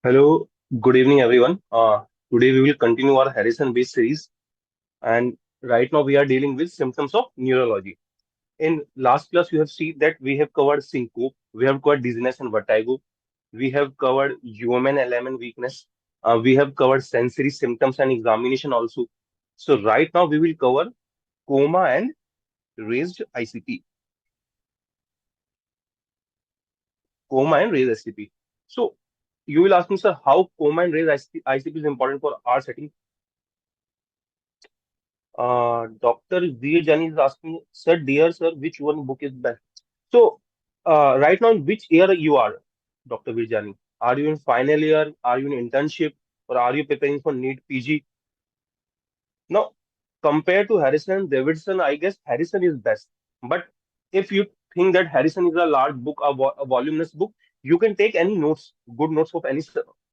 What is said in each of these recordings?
Hello, good evening, everyone. Today we will continue our Harrison-based series, and right now we are dealing with symptoms of neurology. In last class, you have seen that we have covered syncope, we have covered dizziness and vertigo, we have covered human element weakness, we have covered sensory symptoms and examination also. So right now we will cover coma and raised ICP, coma and raised ICP. So you will ask me, sir, how coma and raised ICP is important for our setting. Dr. Veerjani is asking, sir, dear sir, which one book is best? So, right now, in which year you are, Dr. Veerjani? Are you in final year? Are you in internship? Or are you preparing for NEET PG? Now, compared to Harrison and Davidson, I guess Harrison is best. But if you think that Harrison is a large book, a voluminous book, you can take any notes, good notes of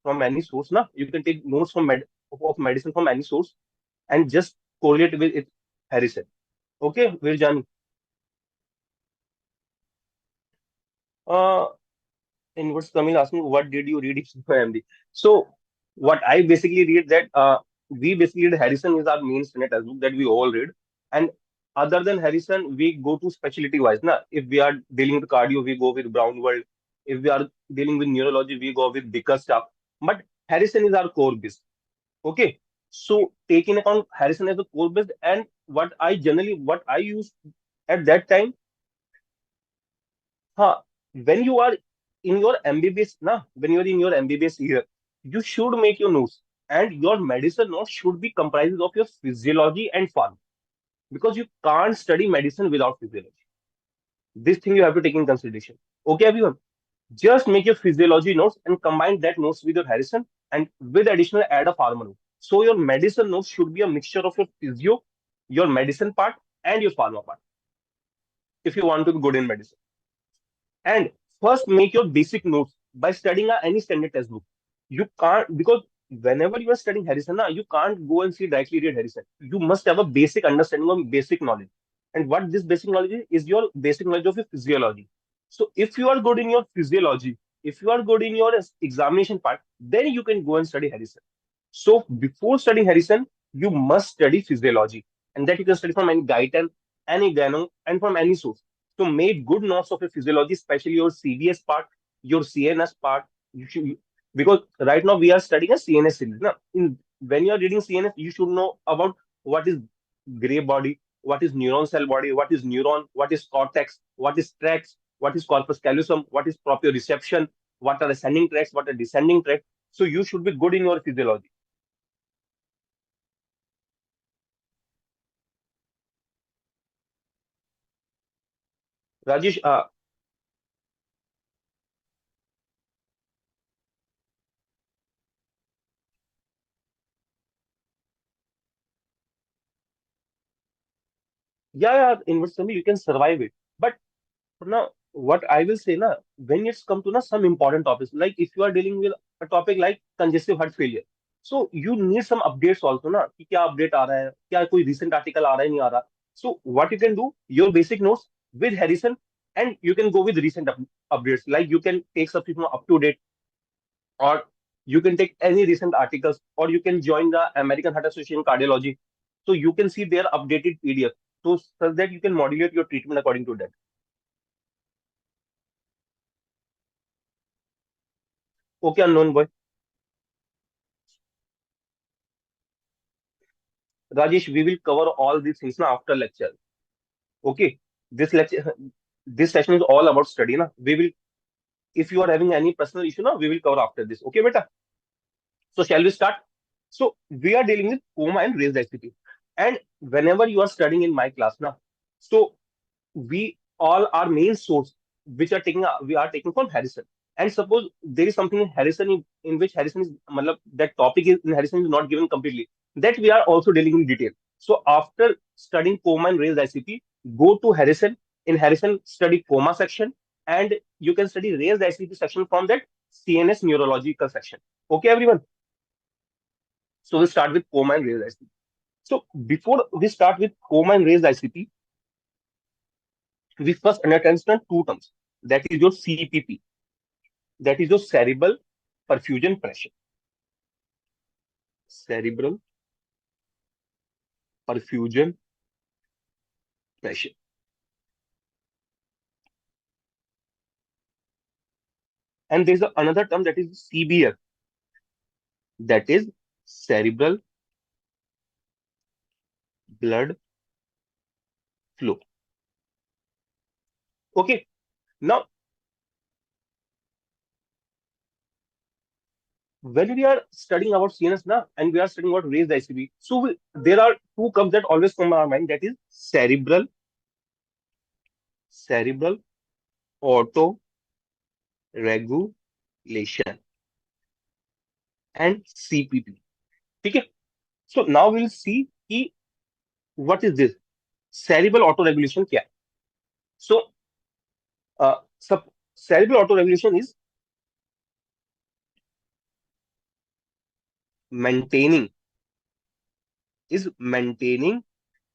from any source. Na? You can take notes of medicine from any source and just correlate with it, Harrison. Okay, Virjani. Uh, Inwards Kamil asking, what did you read in MD? So, what I basically read that we basically read Harrison is our main standard textbook that we all read, and other than Harrison, we go to specialty wise. Na, if we are dealing with cardio, we go with Brownwell. If we are dealing with neurology, we go with bigger stuff. But Harrison is our core base. Okay, so take in account Harrison as the core base, and what I use at that time. Huh. When you are in your MBBS, when you are in your MBBS year, you should make your notes, and your medicine notes should be comprised of your physiology and pharm because you can't study medicine without physiology. This thing you have to take in consideration. Okay, everyone, just make your physiology notes and combine that notes with your Harrison and with additional add a pharma note. So your medicine notes should be a mixture of your physio, your medicine part, and your pharma part if you want to be good in medicine. And first, make your basic notes by studying any standard textbook. You can't, because whenever you are studying Harrison, you can't go and see directly read Harrison. You must have a basic understanding of basic knowledge. And what this basic knowledge is your basic knowledge of your physiology. So if you are good in your physiology, if you are good in your examination part, then you can go and study Harrison. So before studying Harrison, you must study physiology, and that you can study from any Guyton, any Gano, and from any source. So make good notes of your physiology, especially your CVS part, your CNS part. You should, because right now we are studying a CNS series. Now, when you are reading CNS, you should know about what is gray body, what is neuron cell body, what is neuron, what is cortex, what is tracts, what is corpus callosum, what is proprioception, what are ascending tracts, what are descending tracts. So you should be good in your physiology. Rajesh, yeah, inversely you can survive it. But now, what I will say, when it's come to some important topics, like if you are dealing with a topic like congestive heart failure, so you need some updates also, कि क्या update आ रहा है, क्या कोई recent article आ रहा है, नहीं आ रहा. So what you can do, your basic notes with Harrison, and you can go with recent updates. Like you can take something from up to date, or you can take any recent articles, or you can join the American Heart Association cardiology. So you can see their updated PDF, so such that you can modulate your treatment according to that. Okay, unknown boy. Rajesh, we will cover all these things after lecture. Okay, this lecture, this session is all about study. We will, if you are having any personal issue, we will cover after this. Okay, beta. So shall we start? So we are dealing with coma and raised ICP. And whenever you are studying in my class, so we all our main source which are taking we are taking from Harrison. And suppose there is something in Harrison in which Harrison is that topic is in Harrison is not given completely, that we are also dealing in detail. So after studying coma and raised ICP, go to Harrison. In Harrison, study coma section, and you can study raised ICP section from that CNS neurological section. Okay, everyone. So we start with coma and raised ICP. So before we start with coma and raised ICP, we first understand two terms. That is your CPP, that is your cerebral perfusion pressure. Cerebral perfusion pressure. And there's another term that is CBF, that is cerebral blood flow. Okay. Now, when we are studying about CNS now, and we are studying about raised ICP, so there are two terms that always come in our mind. That is cerebral auto regulation and CPP. Okay. So now we'll see कि what is this cerebral auto regulation क्या है. So cerebral auto regulation is maintaining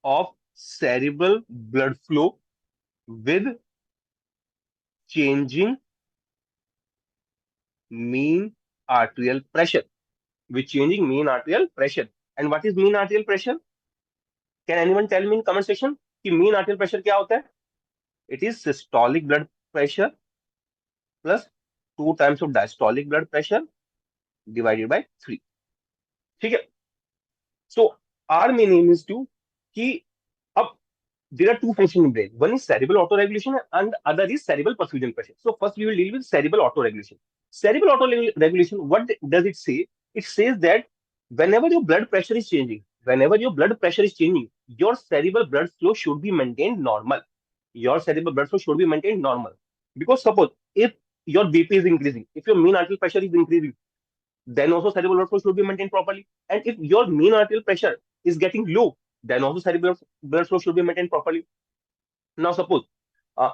of cerebral blood flow with changing mean arterial pressure. And what is mean arterial pressure? Can anyone tell me in comment section कि mean arterial pressure क्या होता है? It is systolic blood pressure plus 2 times of diastolic blood pressure divided by 3. ठीक है. So our main aim is to कि अब there are two functions in brain. One is cerebral autoregulation and other is cerebral perfusion pressure. So first we will deal with cerebral autoregulation. Cerebral autoregulation, what does it say? It says that whenever your blood pressure is changing, your cerebral blood flow should be maintained normal. Because suppose if your BP is increasing, if your mean arterial pressure is increasing, then also cerebral blood flow should be maintained properly. And if your mean arterial pressure is getting low, then also cerebral blood flow should be maintained properly. Now suppose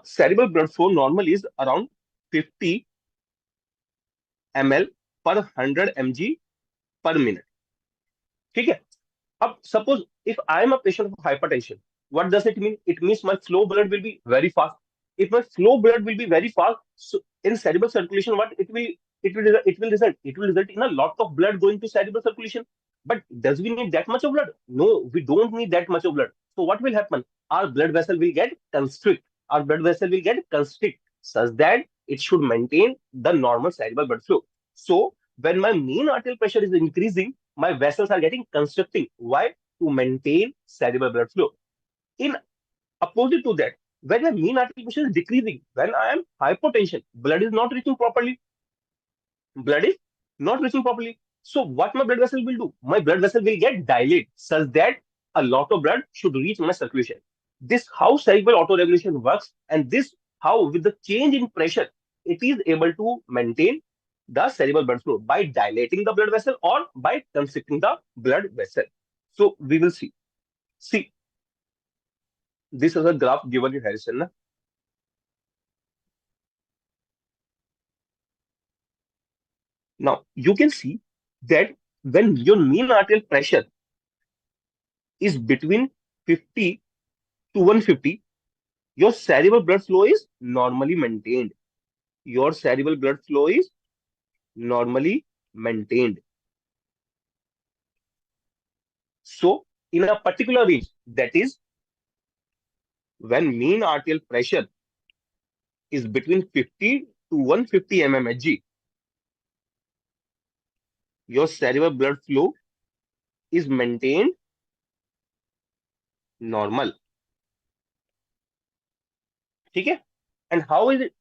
cerebral blood flow normal is around 50 ml per 100 mg per minute. ठीक है. अब suppose if I am a patient of hypertension, what does it mean? It means my flow blood will be very fast. If my flow blood will be very fast, so in cerebral circulation, what it will result in a lot of blood going to cerebral circulation. But does we need that much of blood? No, we don't need that much of blood. So what will happen? Our blood vessel will get constrict such that it should maintain the normal cerebral blood flow. So when my mean arterial pressure is increasing, my vessels are getting constricting. Why? To maintain cerebral blood flow. In opposite to that, when my mean arterial pressure is decreasing, when I am hypotension, blood is not reaching properly. So what my blood vessel will do? My blood vessel will get dilated such that a lot of blood should reach my circulation. This how cerebral autoregulation works, and this how with the change in pressure, it is able to maintain the cerebral blood flow by dilating the blood vessel or by constricting the blood vessel. So we will see. See, this is a graph given in Harrison. Na? Now you can see that when your mean arterial pressure is between 50 to 150, your cerebral blood flow is normally maintained. So in a particular range, that is when mean arterial pressure is between 50 to 150 mmHg, your cerebral blood flow is maintained normal. ठीक है. And how it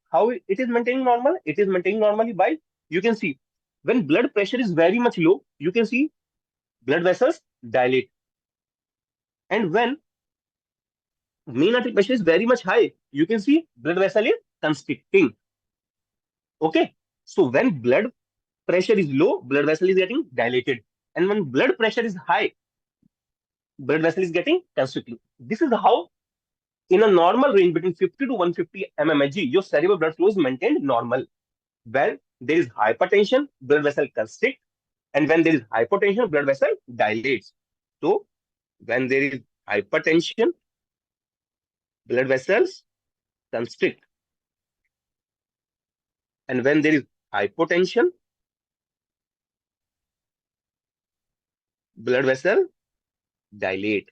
is maintaining normal? It is maintaining normally by, you can see, when blood pressure is very much low, you can see blood vessels dilate. And when mean arterial pressure is very much high, you can see blood vessel is constricting. Okay. So when blood pressure is low, blood vessel is getting dilated. And when blood pressure is high, blood vessel is getting constricting. This is how in a normal range between 50 to 150 mmHg, your cerebral blood flow is maintained normal. When there is hypertension, blood vessel constrict, and when there is hypotension, blood vessel dilates. So when there is hypertension, blood vessels constrict, and when there is hypotension, blood vessel dilate.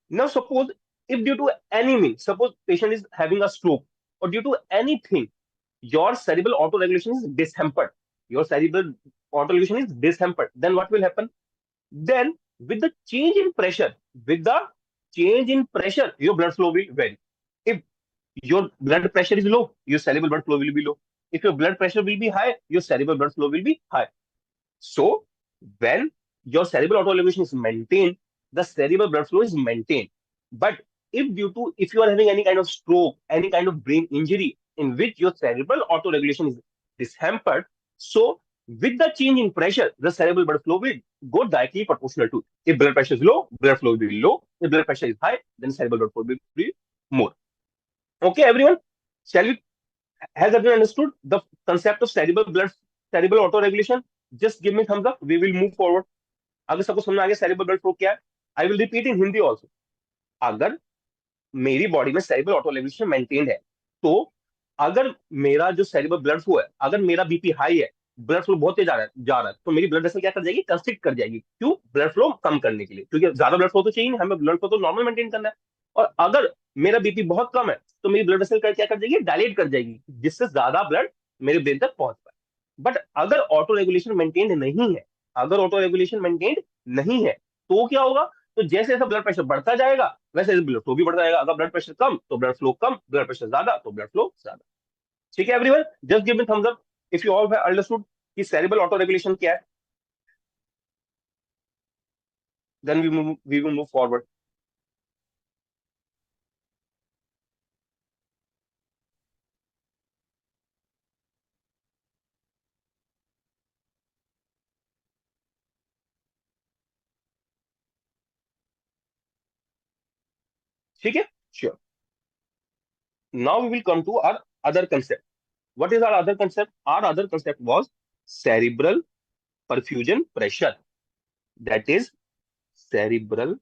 Now, suppose if due to any means, suppose patient is having a stroke or due to anything, your cerebral autoregulation is dishampered. Your cerebral autoregulation is dishampered. Then what will happen? Then with the change in pressure, with the change in pressure, your blood flow will vary. If your blood pressure is low, your cerebral blood flow will be low. If your blood pressure will be high, your cerebral blood flow will be high. So when your cerebral autoregulation is maintained, the cerebral blood flow is maintained. But if you are having any kind of stroke, any kind of brain injury in which your cerebral autoregulation is dishampered, so with the change in pressure, the cerebral blood flow will go directly proportional to. If blood pressure is low, blood flow will be low. If blood pressure is high, then cerebral blood flow will be more. Okay, everyone. Shall we Has everyone understood the concept of cerebral autoregulation? Just give me thumbs up. We will move forward. अगर सबको समझ आ गया cerebral blood flow क्या है, आई will repeat in Hindi also. अगर मेरी body में सेरिब्रल ऑटोरेगुलेशन मेंटेन्ड है, तो अगर मेरा जो सेरिब्रल ब्लड फ्लो है, अगर मेरा बीपी हाई है, ब्लड फ्लो बहुत तेज जा रहा है, तो मेरी ब्लड वेसल क्या कर जाएगी? कंस्ट्रिक्ट कर जाएगी. क्यों? ब्लड फ्लो कम करने के लिए, क्योंकि ज्यादा ब्लड फ्लो तो चाहिए नहीं, हमें ब्लड फ्लो तो नॉर्मल मेंटेन करना है. और अगर मेरा बीपी बहुत कम है, तो मेरी ब्लड वेसल क्या कर जाएगी? डायलेट कर जाएगी, जिससे ज्यादा ब्लड मेरे ब्रेन तक पहुंच पाए. बट अगर ऑटो रेगुलेशन मेंटेन्ड नहीं है, अगर ऑटो रेगुलेशन मेंटेन्ड नहीं है, तो क्या होगा? तो जैसे जैसे ब्लड प्रेशर बढ़ता जाएगा, वैसे ब्लड फ्लो भी बढ़ता जाएगा. अगर ब्लड प्रेशर कम तो ब्लड फ्लो कम, ब्लड प्रेशर ज्यादा तो ब्लड फ्लो ज्यादा. ठीक है everyone, just give me thumbs up if you all have understood कि सेरिब्रल ऑटो रेगुलेशन क्या है. Then we will move forward. ठीक है, sure. Now we will come to our other concept. What is our other concept? Our other concept was cerebral perfusion pressure. That is cerebral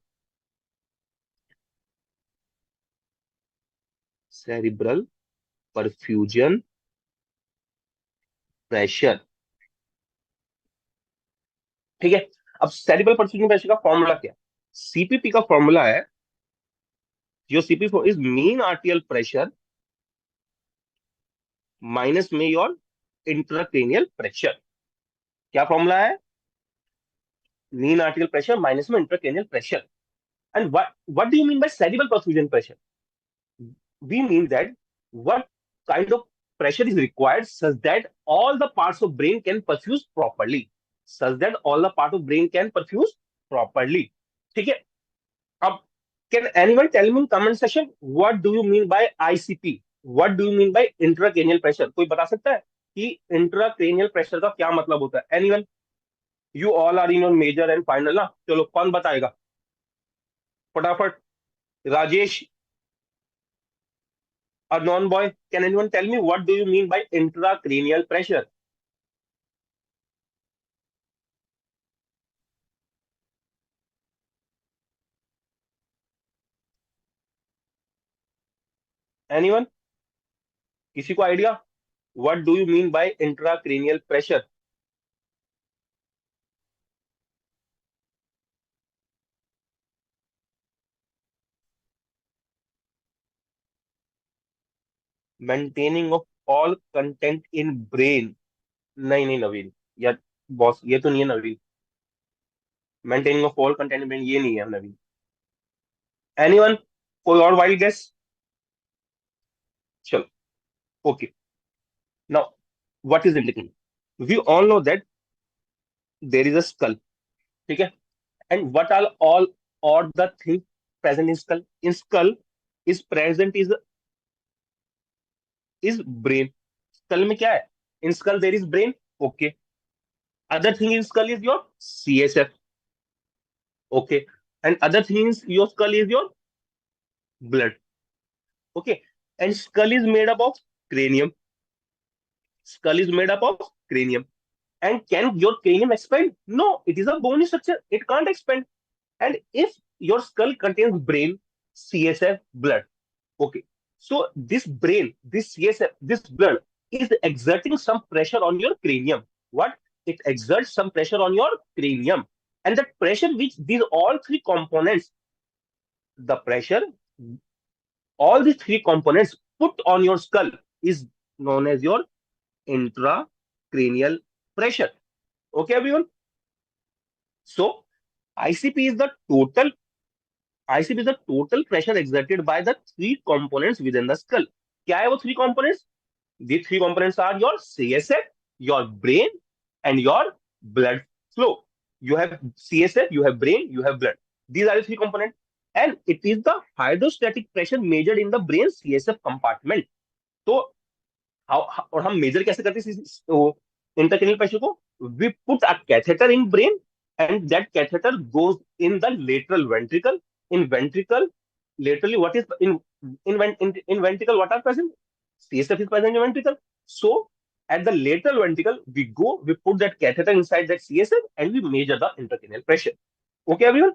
perfusion pressure. ठीक है. अब cerebral perfusion pressure का formula क्या है? CPP का formula है, जो CP is mean arterial pressure minus में योर इंट्राक्रेनियल प्रेशर. क्या फॉर्मूला है? मीन आर्टियल प्रेशर माइनस में intracranial pressure. And what do you mean bye cerebral perfusion pressure? We mean that what kind of pressure is required such that all the parts of brain can perfuse properly. Such that all the part of brain can perfuse properly. ठीक है. अब can anyone tell me in comment section what do you mean by ICP? What do you mean by intracranial pressure? कोई बता सकता है कि intracranial pressure का क्या मतलब होता है? Anyone? You all are in your major and final ना. चलो कौन बताएगा फटाफट? Rajesh, a non-boy, can anyone tell me what do you mean by intracranial pressure? Anyone? किसी को idea? What do you mean by intracranial pressure? Maintaining of all content in brain. नहीं नहीं नवीन, या बॉस ये तो नहीं है नवीन. Maintaining of all content in brain ये नहीं है नवीन. Anyone? कोई और वाइल्ड गेस? चलो, okay. Now what is intracranial? We all know that there is a skull. ठीक है. And what are all the things present in skull? In skull is present is brain. Skull में क्या है? In skull there is brain. Okay. Other thing in skull is your CSF. Okay. And other things your skull is your blood. Okay. And skull is made up of cranium. Skull is made up of cranium. And can your cranium expand? No, it is a bony structure. It can't expand. And if your skull contains brain, CSF, blood. Okay. So this brain, this CSF, this blood is exerting some pressure on your cranium. What? It exerts some pressure on your cranium. And the pressure which these all three components, the pressure, all these three components put on your skull is known as your intracranial pressure. Okay, everyone. So ICP is the total ICP is the total pressure exerted by the three components within the skull. क्या है वो three components? The three components are your CSF, your brain, and your blood flow. You have CSF, you have brain, you have blood. These are the three components. And it is the hydrostatic pressure measured in the brain CSF compartment. तो और हम major कैसे करते हैं intracranial pressure को? We put a catheter in brain and that catheter goes in the lateral ventricle. In ventricle, laterally, what is in ventricle? What are present? CSF is present in ventricle. So at the lateral ventricle, we put that catheter inside that CSF, and we measure the intracranial pressure. Okay, everyone.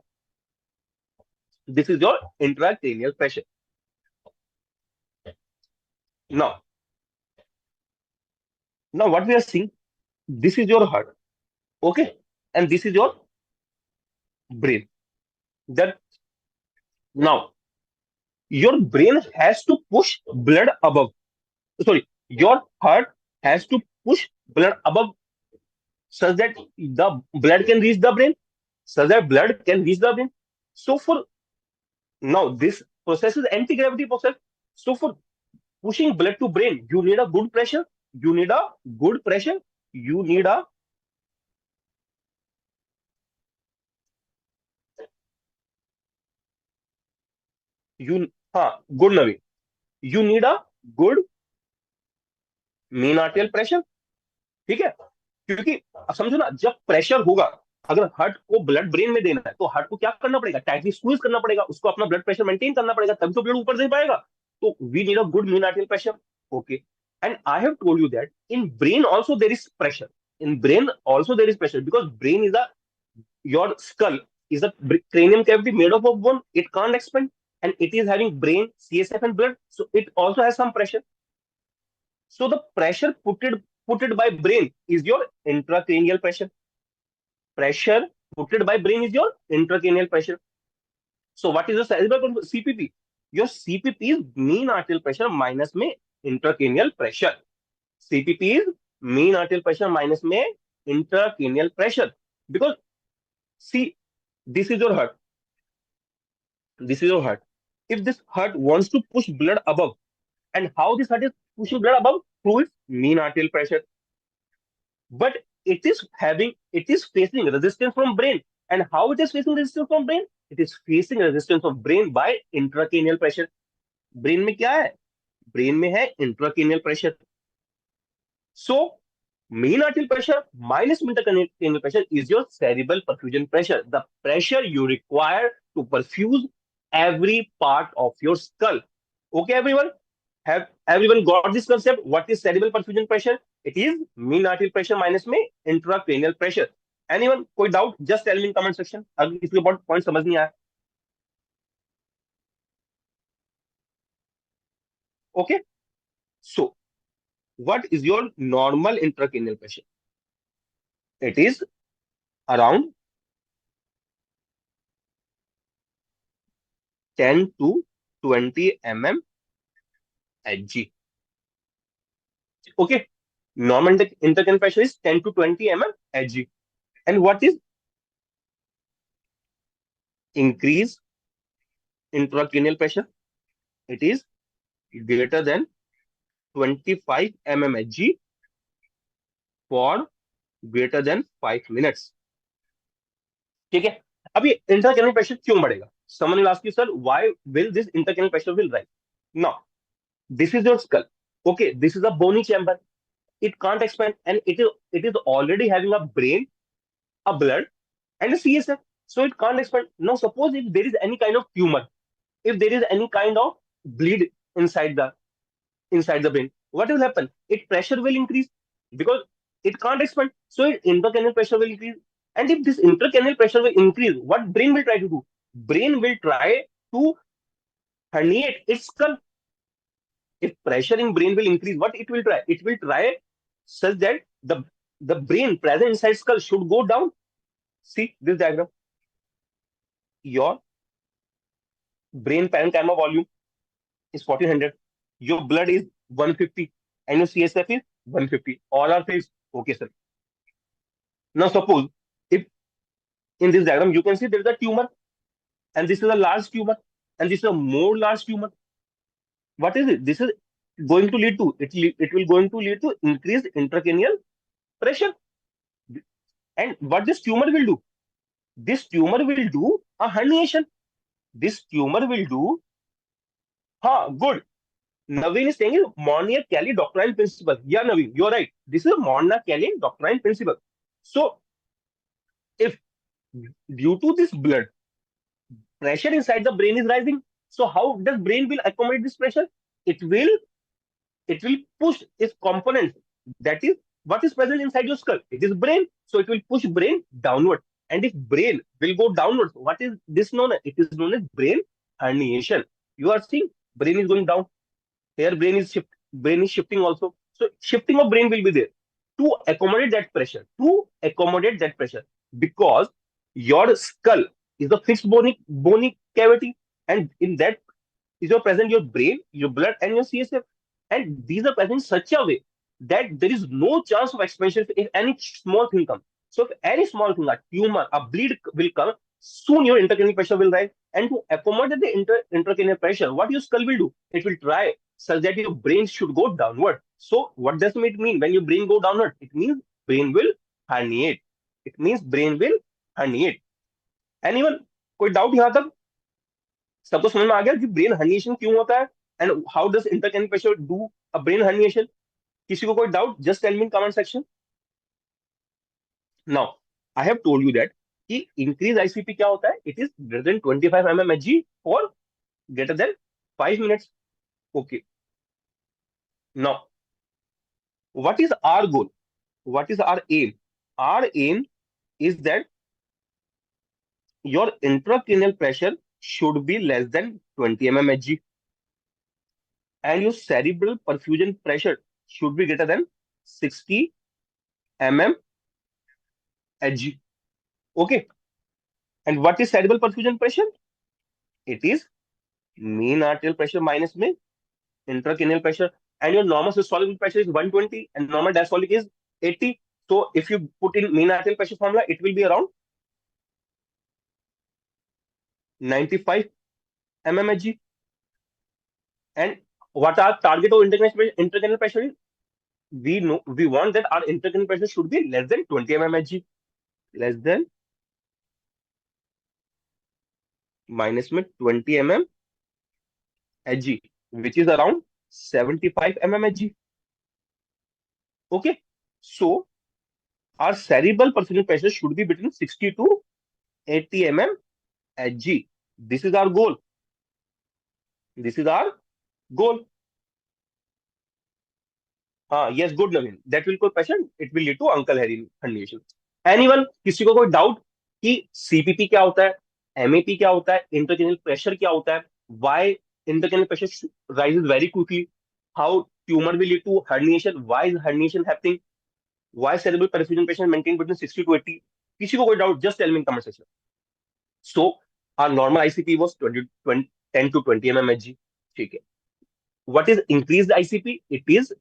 This is your intracranial pressure. Now, what we are seeing, this is your heart, okay, and this is your brain. That now your brain has to push blood above. Sorry, your heart has to push blood above such that the blood can reach the brain, such that blood can reach the brain. So for now, this process is anti-gravity process. So for pushing blood to brain, you need a good pressure. You need a good pressure. You need a good Navi. You need a good mean arterial pressure. ठीक है, क्योंकि समझो ना, जब pressure होगा, अगर heart को blood brain में देना है तो हार्ट को क्या करना पड़ेगा? टाइटली स्क्वीज करना पड़ेगा, उसको अपना ब्लड प्रेशर मेंटेन करना पड़ेगा, तभी तो ब्लड ऊपर दे पाएगा. तो we need a good mean arterial pressure. Okay, and I have told you that in brain also there is pressure. In brain also there is pressure, because brain is your skull is a cranium cavity made up of bone. It can't expand, and it is having brain, CSF, and blood, so it also has some pressure. So the pressure put it by brain is your intracranial pressure. Pressure put it by brain is your intracranial pressure. So what is the cerebral CPP? Your CPP is mean arterial pressure minus में intracranial pressure. CPP is mean arterial pressure minus में intracranial pressure. Because see, this is your heart. This is your heart. If this heart wants to push blood above, and how this heart is pushing blood above? Through its mean arterial pressure. But it is facing resistance from brain. And how it is facing resistance from brain? It is facing resistance of brain by intracranial pressure. Brain में क्या है? Brain में है intracranial pressure. So mean arterial pressure minus intracranial pressure is your cerebral perfusion pressure. The pressure you require to perfuse every part of your skull. Okay, everyone? Have everyone got this concept? What is cerebral perfusion pressure? It is mean arterial pressure minus में intracranial pressure. Anyone? कोई doubt? Just tell me in comment section. अगर किसी को point समझ नहीं आया. Okay. So what is your normal intracranial pressure? It is around 10 to 20 mm Hg. Okay. Normal intracranial pressure is 10 to 20 mm Hg. And what is increase intracranial pressure? It is greater than 25 mm Hg for greater than 5 minutes. ठीक है. अभी intracranial pressure क्यों बढ़ेगा? Someone will ask you, sir, why will this intracranial pressure will rise? Now, this is your skull. Okay, this is a bony chamber. It can't expand, and it is already having a brain, a blood, and a CSF. So it can't expand. Now, suppose if there is any kind of tumor, if there is any kind of bleed inside the brain, what will happen? Its pressure will increase because it can't expand. So its intracranial pressure will increase. And if this intracranial pressure will increase, what brain will try to do? Brain will try to herniate its skull. If pressure in brain will increase, what it will try? It will try such that the brain present inside skull should go down. See this diagram. Your brain parenchyma volume is 1400. Your blood is 150, and your CSF is 150. All are fixed. Okay, sir. Now suppose if in this diagram you can see there is a tumor, and this is a large tumor, and this is a more large tumor. What is it? This is going to lead to it will going to lead to increased intracranial pressure. And what this tumor will do? This tumor will do a herniation. This tumor will do, good. Naveen is saying is Mornia-Kelly doctrine principle. Yeah, Naveen, you're right. This is a Mornia-Kelly doctrine principle. So, if due to this blood, pressure inside the brain is rising, so how does brain will accommodate this pressure? It will it will push its components. That is what is present inside your skull. It is brain, so it will push brain downward. And if brain will go downwards, what is this known as? It is known as brain herniation. You are seeing brain is going down. Here brain is shifting also. So shifting of brain will be there to accommodate that pressure. To accommodate that pressure, because your skull is a fixed bony cavity, and in that is your present your brain, your blood, and your CSF, and these are present in such a way that there is no chance of expansion if any small thing comes. So if any small thing, a tumor, a bleed will come, soon your intracranial pressure will rise, and to accommodate the intracranial pressure, what your skull will do? It will try such that your brain should go downward. So what does it mean when your brain go downward? It means brain will herniate. It means brain will herniate. Anyone कोई doubt यहाँ तक? सबको समझ में आ गया कि brain herniation क्यों होता है and how does intercranial pressure do a brain herniation? किसी को कोई doubt? Just tell me in comment section. Now I have told you that कि इंक्रीज आईसीपी क्या होता है. It is greater than 25 mmHg for greater than 5 minutes. Okay. Now what is our goal? What is our aim? Our aim is that your intracranial pressure should be less than 20 mmHg and your cerebral perfusion pressure should be greater than 60 mmHg. Okay. And what is cerebral perfusion pressure? It is mean arterial pressure minus mean intracranial pressure. And your normal systolic pressure is 120 and normal diastolic is 80. So if you put in mean arterial pressure formula, it will be around 95 mmHg. And what our target of intracranial pressure is? We want that our intracranial pressure should be less than 20 mmHg. Less than minus में 20 mmHg, which is around 75 mmHg. Okay, so our cerebral perfusion pressure should be between 60 to 80 mmHg. This is our goal. This is our goal. Yes, good Naveen. That will cause patient. It will lead to uncle herniation. Anyone? किसी को कोई doubt कि CPP क्या होता है, MAP क्या होता है, इंटरक्रेनियल प्रेशर क्या होता है, why intercranial pressure rises very quickly, how tumor will lead to herniation, why is herniation happening, why cerebral perfusion pressure maintained between 60 to 80? किसी को कोई doubt? Just tell me in comment section. So our normal ICP was 10 to 20 mmHg. ठीक है. What is increased ICP? It is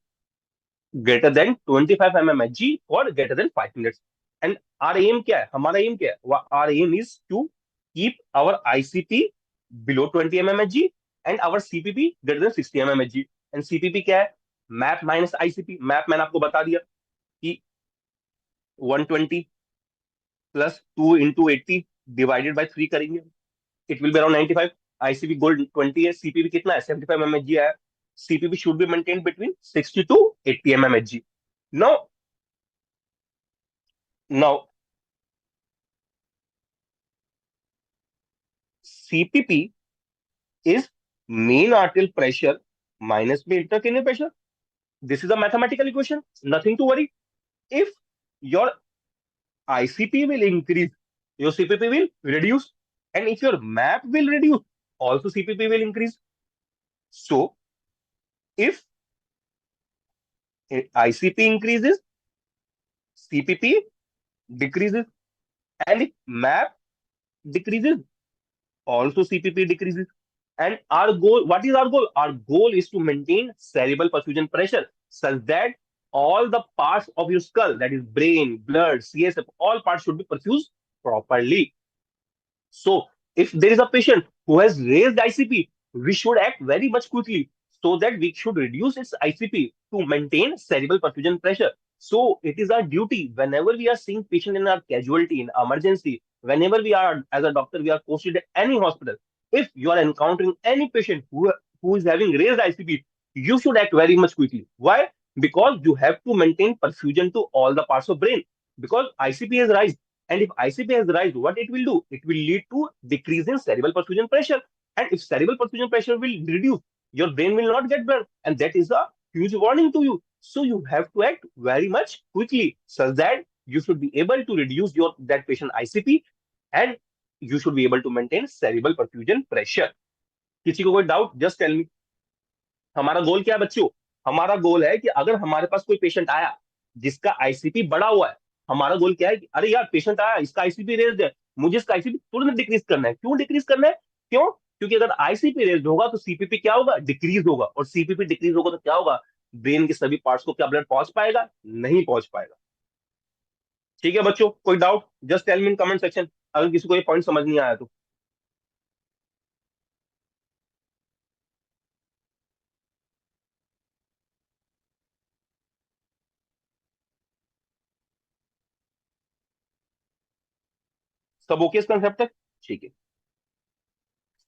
greater than 25 mmHg or greater than 5 minutes. And our aim क्या है? हमारा aim क्या है? Our aim is to keep our ICP below 20 mmHg and our CPP greater than 60 mmHg. And CPP क्या है? MAP minus ICP. MAP मैंने आपको बता दिया कि 120 plus 2 into 80 divided by 3 करेंगे. It will be around 95. ICP goal 20 है. CPP कितना है? 75 mmHg है. CPP should be maintained between 60 to 80 mmHg. Now CPP is mean arterial pressure minus mean intracranial pressure. This is a mathematical equation. Nothing to worry. If your ICP will increase, your CPP will reduce. And if your MAP will reduce, also CPP will increase. So if ICP increases, CPP decreases. And if MAP decreases, also CPP decreases. And our goal, what is our goal? Our goal is to maintain cerebral perfusion pressure such that all the parts of your skull, that is brain, blood, CSF, all parts should be perfused properly. So, if there is a patient who has raised ICP, we should act very much quickly so that we should reduce its ICP to maintain cerebral perfusion pressure. So, it is our duty whenever we are seeing patient in our casualty, in emergency, whenever we are, as a doctor, we are posted at any hospital. If you are encountering any patient who is having raised ICP, you should act very much quickly. Why? Because you have to maintain perfusion to all the parts of brain. Because ICP has rise, and if ICP has rise, what it will do? It will lead to decrease in cerebral perfusion pressure. And if cerebral perfusion pressure will reduce, your brain will not get blood. And that is a huge warning to you. So you have to act very much quickly such that you should be able to reduce your that patient ICP, and you should be able to maintain cerebral perfusion pressure. किसी को कोई doubt? Just tell मी. हमारा गोल क्या है बच्चों? हमारा गोल है कि अगर हमारे पास कोई पेशेंट आया जिसका आईसीपी बढ़ा हुआ है, हमारा गोल क्या है कि अरे यार पेशेंट आया, इसका आईसीपी रेज है, मुझे इसका आईसीपी तुरंत डिक्रीज करना है. क्यों डिक्रीज करना है? क्यों? क्योंकि अगर आईसीपी रेज होगा तो सीपीपी क्या होगा? डिक्रीज होगा. और सीपीपी डिक्रीज होगा तो क्या होगा? ब्रेन के सभी पार्ट्स को क्या ब्लड पहुंच पाएगा? नहीं पहुंच पाएगा. ठीक है बच्चों, कोई doubt? Just tell me in comment section अगर किसी को ये पॉइंट समझ नहीं आया तो. सब ओके इस कंसेप्ट तक? ठीक है.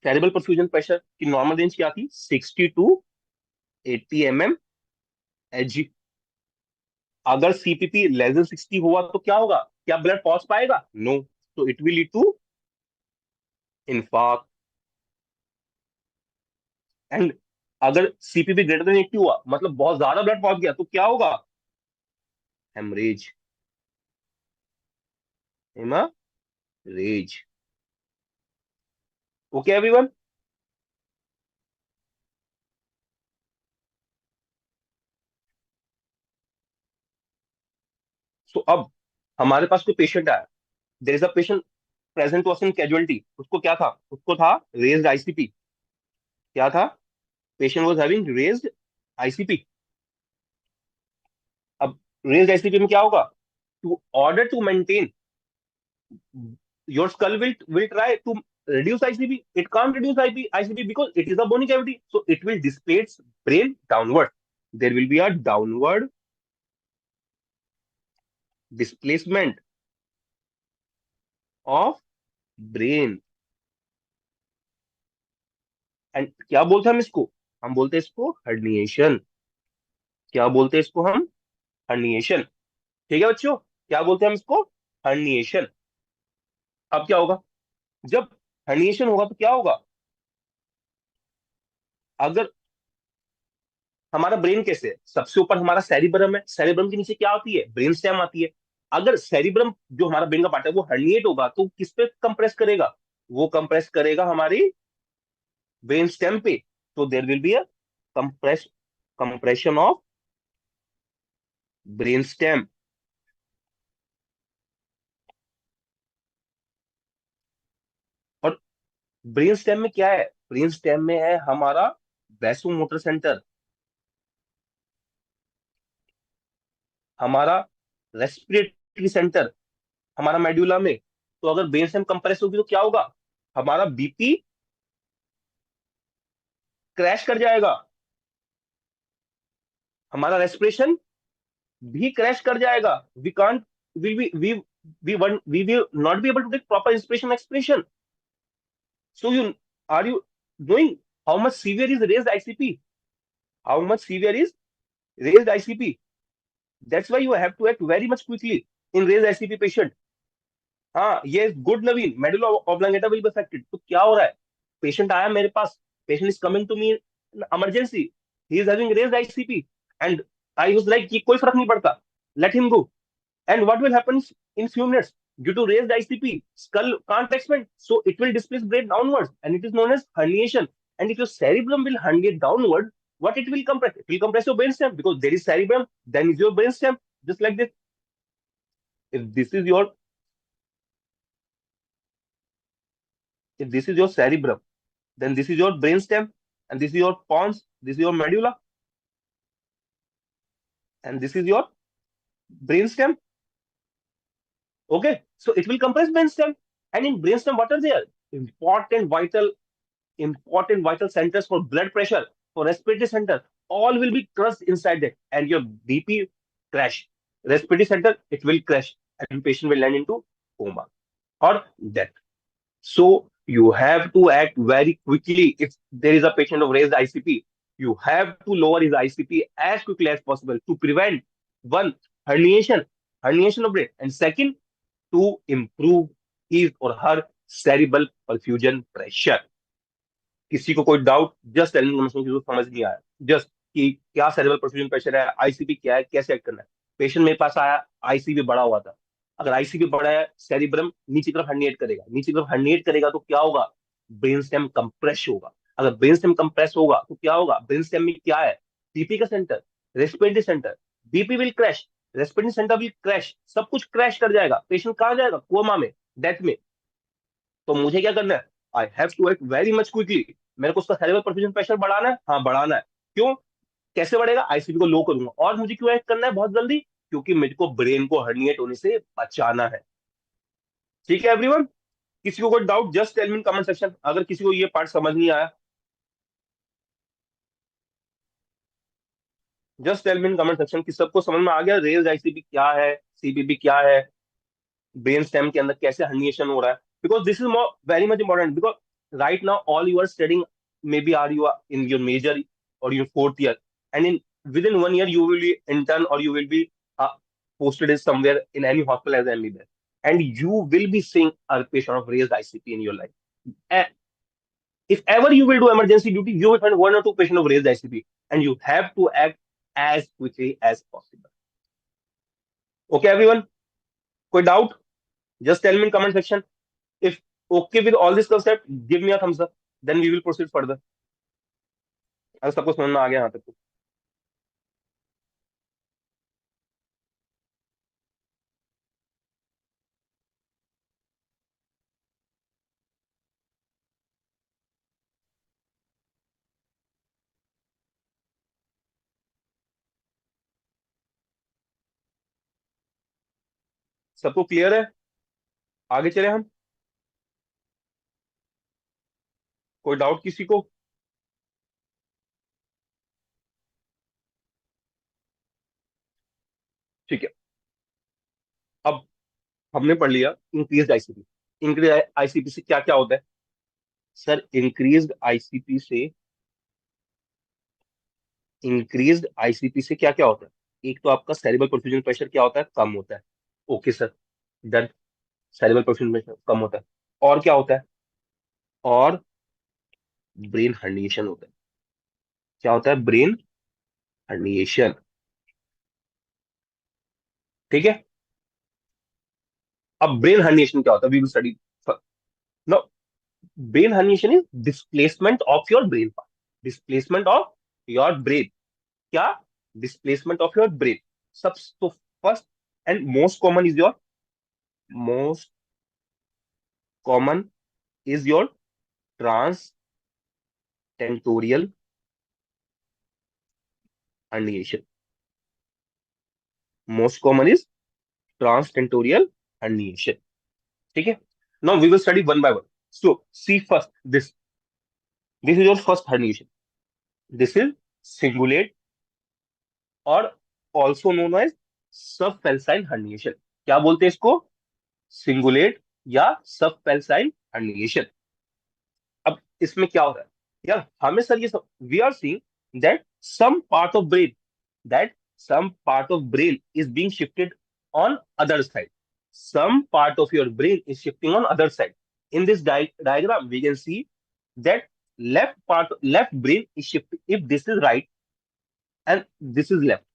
सेरेब्रल परफ्यूजन प्रेशर की नॉर्मल रेंज क्या थी? 60 टू 80 mm एच. अगर सीपीपी लेस देन 60 हुआ तो क्या होगा? क्या ब्लड पहुंच पाएगा? नो. तो it will lead to infarct. And अगर सीपीपी ग्रेटर देन 80 हुआ, मतलब बहुत ज्यादा ब्लड पहुंच गया, तो क्या होगा? Haemorrhage. Haemorrhage. Okay everyone? So अब हमारे पास कोई पेशेंट आया. There is a patient present to us in casualty. उसको क्या था? उसको था रेज्ड आईसीपी. क्या था? Patient was having raised ICP. अब रेज्ड आईसीपी में क्या होगा? To order to maintain, your skull will try to reduce ICP. It can't reduce ICP because it is a bony cavity. So it will displace brain downward. There will be a downward displacement of brain. And क्या बोलते हैं हम इसको? हम बोलते हैं इसको herniation. क्या बोलते हैं इसको हम? herniation. ठीक है बच्चों? क्या बोलते हैं हम इसको? herniation. अब क्या होगा? जब herniation होगा तो क्या होगा? अगर हमारा ब्रेन कैसे है? सबसे ऊपर हमारा सेरिब्रम है. सेरिब्रम के नीचे क्या आती है? ब्रेन स्टेम आती है. अगर सेरिब्रम जो हमारा ब्रेन का पार्ट है वो हर्निएट होगा तो किस पे कंप्रेस करेगा? वो कंप्रेस करेगा हमारी ब्रेन स्टेम पे. तो there will be a compression of brain stem. और ब्रेन स्टेम में क्या है? ब्रेन स्टेम में है हमारा वैसोमोटर सेंटर, हमारा रेस्पिरेटरी सेंटर, हमारा मेड्यूला में. तो अगर ब्रेन स्टेम कंप्रेस होगी तो क्या होगा? हमारा बीपी क्रैश कर जाएगा, हमारा रेस्पिरेशन भी क्रैश कर जाएगा. We can't will we will not be able to take proper inspiration expression. So you are you knowing how much severe is raised ICP? How much severe is raised ICP? That's why you have to act very much quickly in raised ICP patient. हाँ, ये good Naveen, medulla oblongata will be affected. तो क्या हो रहा है? Patient आया मेरे पास, patient is coming to me in emergency, he is having raised ICP, and I was like कि कोई फर्क नहीं पड़ता, let him go. And what will happen in few minutes? Due to raised ICP, skull can't expand, so it will displace brain downwards, and it is known as herniation. And if your cerebrum will herniate downward, what it will compress? It will compress your brainstem because there is cerebrum, then is your brainstem, just like this. If this is your If this is your cerebrum, then this is your brainstem, and this is your pons, this is your medulla, and this is your brainstem. Okay, so it will comprise brainstem, and in brainstem, what are there? Important, vital, important vital centers for blood pressure, for respiratory center, all will be crushed inside that, and your BP crash. Respiratory center, it will crash, and patient will land into coma or death. So you have to act very quickly. If there is a patient of raised ICP, you have to lower his ICP as quickly as possible to prevent one herniation, herniation of brain, and second to improve his or her cerebral perfusion pressure. किसी को कोई doubt? Just tell मी, किसी को समझ नहीं आया, just कि क्या सेरेब्रल परफ्यूजन प्रेशर है, आईसीपी क्या है, कैसे एक्ट करना है। पेशेंट मेरे पास आया, आईसीपी बढ़ा हुआ था। अगर आईसीपी बढ़ा है, सेरिब्रम नीचे की तरफ हर्निएट करेगा, नीचे की तरफ हर्निएट करेगा तो क्या होगा? ब्रेन स्टेम कंप्रेस होगा। अगर ब्रेन स्टेम कंप्रेस होगा तो क्या होगा? ब्रेन स्टेम में क्या है? पीपी का centre, respiratory centre, BP will crash, respiratory centre will crash, सब कुछ क्रैश कर जाएगा, पेशेंट कहाँ जाएगा? कोमा में, डेथ में। तो मुझे क्या करना है? I have to act very much quickly. मेरे को उसका सेरेब्रल परफ्यूजन प्रेशर बढ़ाना है, हाँ बढ़ाना है। क्यों? कैसे बढ़ेगा? आईसीपी को लो करूंगा। और मुझे क्यों एक्ट करना है बहुत जल्दी? क्योंकि मेरे को ब्रेन को हर्निएट होने से बचाना है। ठीक है एवरीवन, किसी को कोई doubt? Just tell me in comment section अगर किसी को ये पार्ट समझ नहीं आया। Just tell me in comment section कि सबको समझ में आ गया रेल्स आईसीपी क्या है, सीपीपी क्या है, ब्रेन स्टेम के अंदर कैसे हर्निएशन हो रहा है। Because this is more very much important, because right now all you are studying, may be are you in your major or your fourth year, and in within 1 year you will be intern or you will be posted as somewhere in any hospital as an MBBS, and you will be seeing a patient of raised ICP in your life. And if ever you will do emergency duty, you will find one or two patients of raised ICP, and you have to act as quickly as possible. Okay, everyone? Quick doubt? Just tell me in comment section. If okay with all this concept, give me a thumbs up. Then we will proceed further. अगर सबको समझ में आ गया यहाँ तक तो सबको क्लियर है? आगे चले हम? कोई डाउट किसी को? ठीक है, अब हमने पढ़ लिया इंक्रीज आईसीपी। इंक्रीज आईसीपी से क्या क्या होता है? सर इंक्रीज्ड आईसीपी से क्या क्या होता है? एक तो आपका सेरिब्रल परफ्यूजन प्रेशर क्या होता है? कम होता है। Okay sir, done. Cerebral perfusion pressure कम होता है। और क्या होता है? और ब्रेन हर्निएशन होता है। क्या होता है? Brain herniation. ठीक है, अब ब्रेन हर्निएशन क्या होता है? We will study no. Brain herniation is displacement of your brain part, displacement of your brain. क्या? Displacement of your brain. सब तो first and most common is your transtentorial herniation. Most common is transtentorial herniation. ठीक है, now we will study one by one. So see first this is your first herniation. This is cingulate or also known as subfalcine herniation. क्या बोलते हैं इसको? Cingulate या सबफेल्साइन herniation. अब इसमें क्या हो रहा है यार? हमें सर ये सब we are seeing that some part of brain is being shifted on other side. Some part of your brain is shifting on other side. In this diagram we can see that left brain is shifting. If this is right and this is left,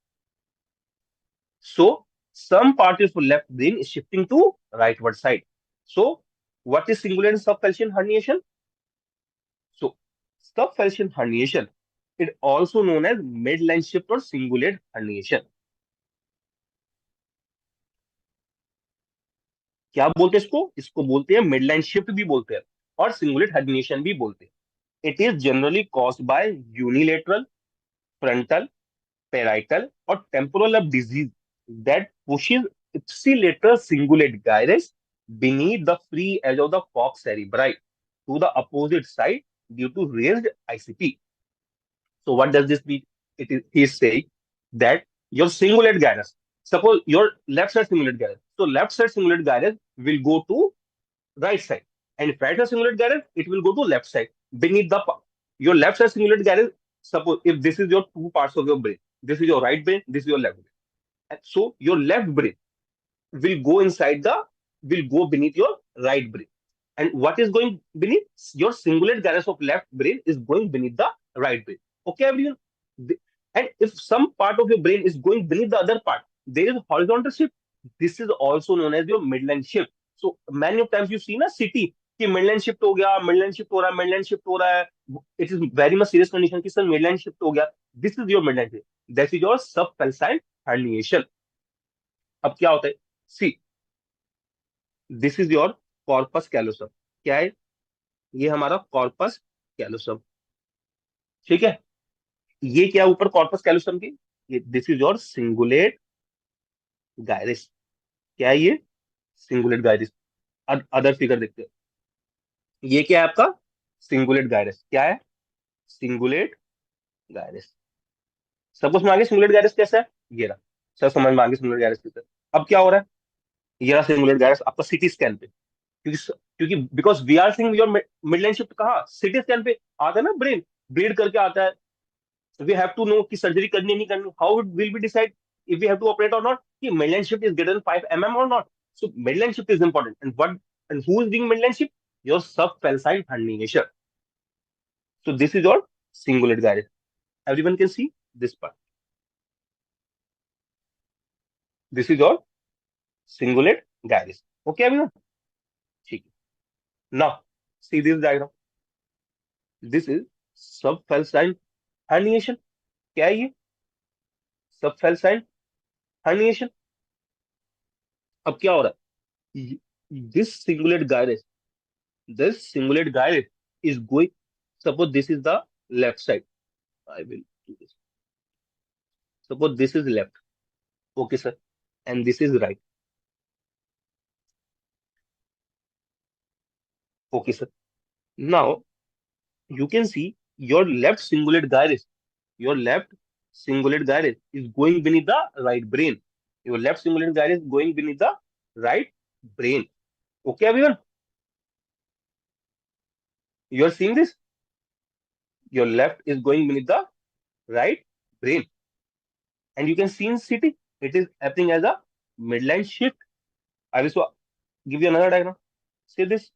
so some part of left brain is shifting to rightward side. So what is singular and subfalcine herniation? So subfalcine herniation is also known as midline shift or cingulate herniation. क्या बोलते हैं इसको? इसको बोलते हैं midline shift भी बोलते हैं। और सिंगुलेट हर्निएशन भी बोलते हैं। It is generally caused by unilateral, frontal, parietal or temporal of disease that pushes ipsilateral cingulate gyrus beneath the free edge of the fox cerebri to the opposite side due to raised ICP. So what does this mean? He is saying that your cingulate gyrus, suppose your left side cingulate gyrus, so left side cingulate gyrus will go to right side, and if right side cingulate gyrus, it will go to left side beneath the your left side cingulate gyrus. Suppose if this is your two parts of your brain, this is your right brain, this is your left brain. And so your left brain will go inside the will go beneath your right brain. And what is going beneath? Your cingulate gyrus of left brain is going beneath the right brain. Okay, everyone? And if some part of your brain is going beneath the other part, there is horizontal shift. This is also known as your midline shift. So many of times you see na city कि midline shift हो गया, midline shift हो रहा है, midline shift हो रहा है. It is very much serious condition कि sir midline shift हो गया. This is your midline shift. That is your subfalcine herniation. अब क्या होता है? See, this is your corpus callosum. क्या है? ये हमारा कॉर्पस कैलोसम. ठीक है. ये क्या ऊपर कॉर्पस कैलोसम की, ये दिस इज योर सिंगुलेट गायरिस. क्या है ये? सिंगुलेट गायरिस. अदर फिगर देखते हैं. ये क्या है आपका? सिंगुलेट गायरिस. क्या है? सिंगुलेट गायरिस. सबको समझ आ गया सिंगुलेट गायरिस कैसा है? ये रहा. सब समझ में आ गया सिंगुलेट गायरिस कैसा है. अब क्या हो रहा है? ये रहा सिंगुलेट गायरिस आपका सीटी स्कैन पे. क्योंकि क्योंकि because we are seeing your midline shift कहाँ? सीटी स्कैन पे आता है ना, ब्रेन ब्लीड करके आता है. वी हैव टू नो कि सर्जरी करनी है नहीं करनी. How will be decide if we have to operate or not? कि midline shift is greater than 5 mm or not. So midline shift is important. And who is doing midline shift? Your subfalcine herniation. So this is your cingulate gyrus. Everyone can see this part. This is your cingulate gyrus. Okay, everyone? ठीक है. Now see this diagram. This is subfalcine herniation. क्या है ये? Subfalcine herniation. अब क्या हो रहा है? This cingulate gyrus, this cingulate gyrus is going. Suppose this is the left side. I will do this. Suppose this is left. Okay sir. And this is right. Okay sir. Now you can see your left cingulate gyrus, your left cingulate gyrus is going beneath the right brain. Your left cingulate gyrus is going beneath the right brain. Okay, everyone? You are seeing this? Your left is going beneath the right brain. And you can see in CT, it is acting as a midline shift. I will give you another diagram. See this.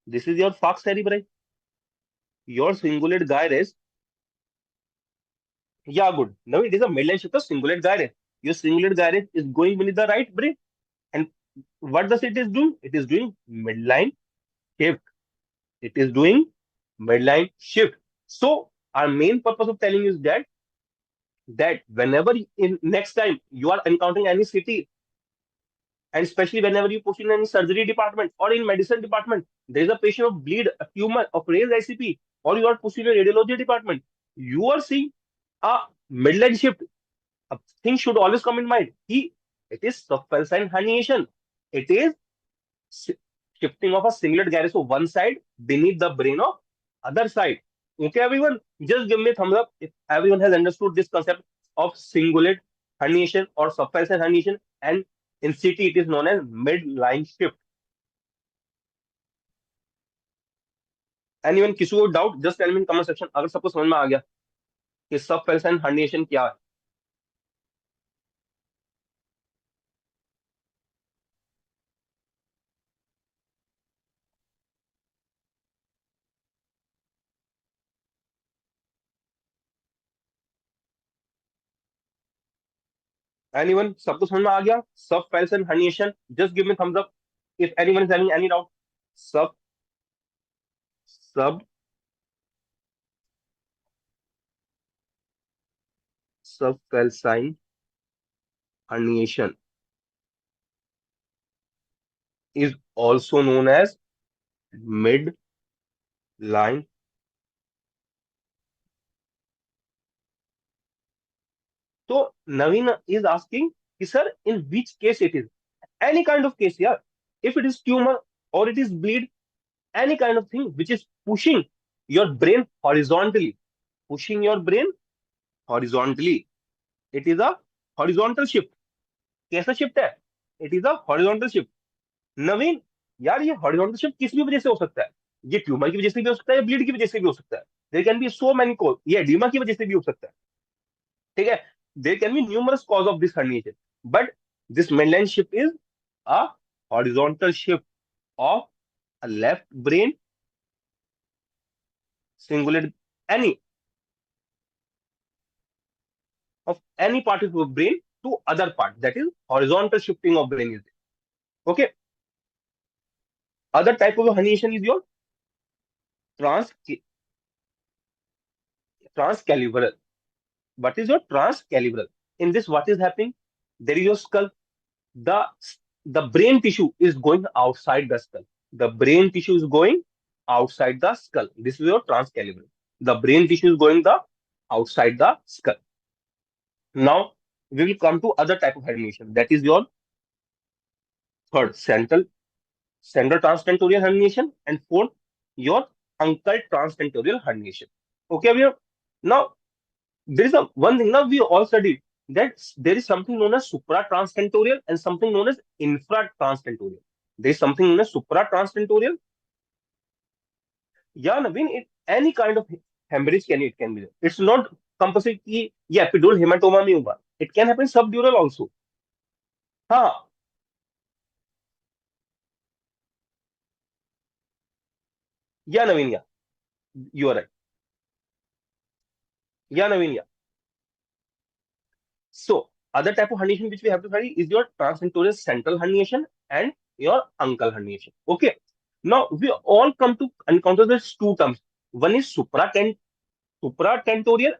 This is your fox cerebri. Your cingulate gyrus. Yeah, good. Now it is a midline shift of cingulate gyrus. Your cingulate gyrus is going beneath the right brain. And what does it is doing? It is doing midline shift. It is doing midline shift. So our main purpose of telling you is that whenever in next time you are encountering any city, and especially whenever you push in any surgery department or in medicine department, there is a patient of bleed, a tumor of raised ICP, or you are pushing in radiology department, you are seeing a midline shift. A thing should always come in mind. It is subfalcine herniation. It is shifting of a singlet gyrus of one side beneath the brain of other side. Okay, everyone? Just give me a thumbs up if everyone has understood this concept of cingulate herniation or subfalcine herniation, and in CT it is known as midline shift. Anyone किसी को doubt? Just tell me in comment section अगर सबको समझ में आ गया कि सबफेल्सन herniation क्या है. एनीवन? सबको समझ में आ गया subfalcine herniation? Just give me thumbs up if anyone is having any doubt. Sub sub subfalcine herniation is also known as mid line. So Naveen is asking, sir, in which case it is? Any kind of case, yeah. If it is tumor or it is bleed, any kind of thing which is pushing your brain horizontally, pushing your brain horizontally. It is a horizontal shift. कैसा shift है? It is a horizontal shift. Naveen, यार ये horizontal shift किस भी वजह से हो सकता है. ये ट्यूमर की वजह से भी हो सकता है, या ब्लीड की वजह से भी हो सकता है. There can be so many cause. ये एडिमा की वजह से भी हो सकता है. ठीक है. There can be numerous cause of this herniation, but this midline shift is a horizontal shift of a left brain singular, any of any part of your brain to other part, that is horizontal shifting of brain is there. Okay. Other type of herniation is your trans transcalibral. What is your transcalibral? In this, what is happening? There is your skull. The the brain tissue is going outside the skull. The brain tissue is going outside the skull. This is your transcalibral. The brain tissue is going the outside the skull. Now we will come to other type of herniation. That is your third, central transtentorial herniation, and fourth, your uncal transtentorial herniation. Okay, Abhinav? Now there is a one thing now we all studied, that there is something known as supratranstentorial and something known as infratranstentorial. There is something known as supratranstentorial. Yeah, Naveen, any kind of hemorrhage can be there. It's not compulsory कि ये epidural hematoma में होगा. It can happen subdural also. हाँ, yeah, Naveen, yeah, you are right. Yeah, Naveen, yeah. So, other type of herniation which we have to study is your transtentorial central herniation and your uncal herniation. Okay. Now, we all come to encounter these two terms. One is supratentorial,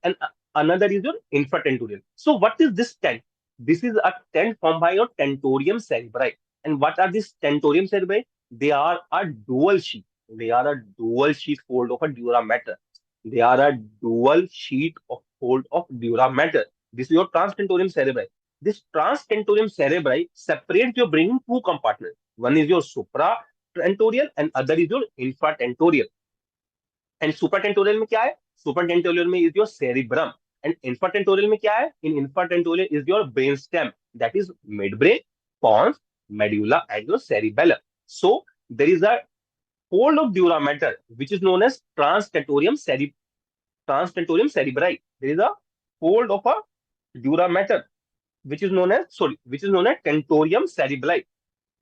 and another is your infratentorial. So, what is this tent? This is a tent formed by your tentorium cerebri. And what are these tentorium cerebri? They are a dual sheet. They are a dual sheet fold of a dura mater. They are a dual sheet of fold of dura mater. This is your transtentorium cerebri. This transtentorium cerebri separates your brain in two compartments. One is your supratentorial and other is your infratentorial. And super tentorial में क्या है? Super tentorial में is your cerebrum. And infratentorial में क्या है? In infratentorial is your brain stem, that is mid brain, pons, medulla, and your cerebellum. So there is a fold of dura mater which is known as transtentorium cerebri. There is a fold of a dura mater which is known as tentorium cerebri.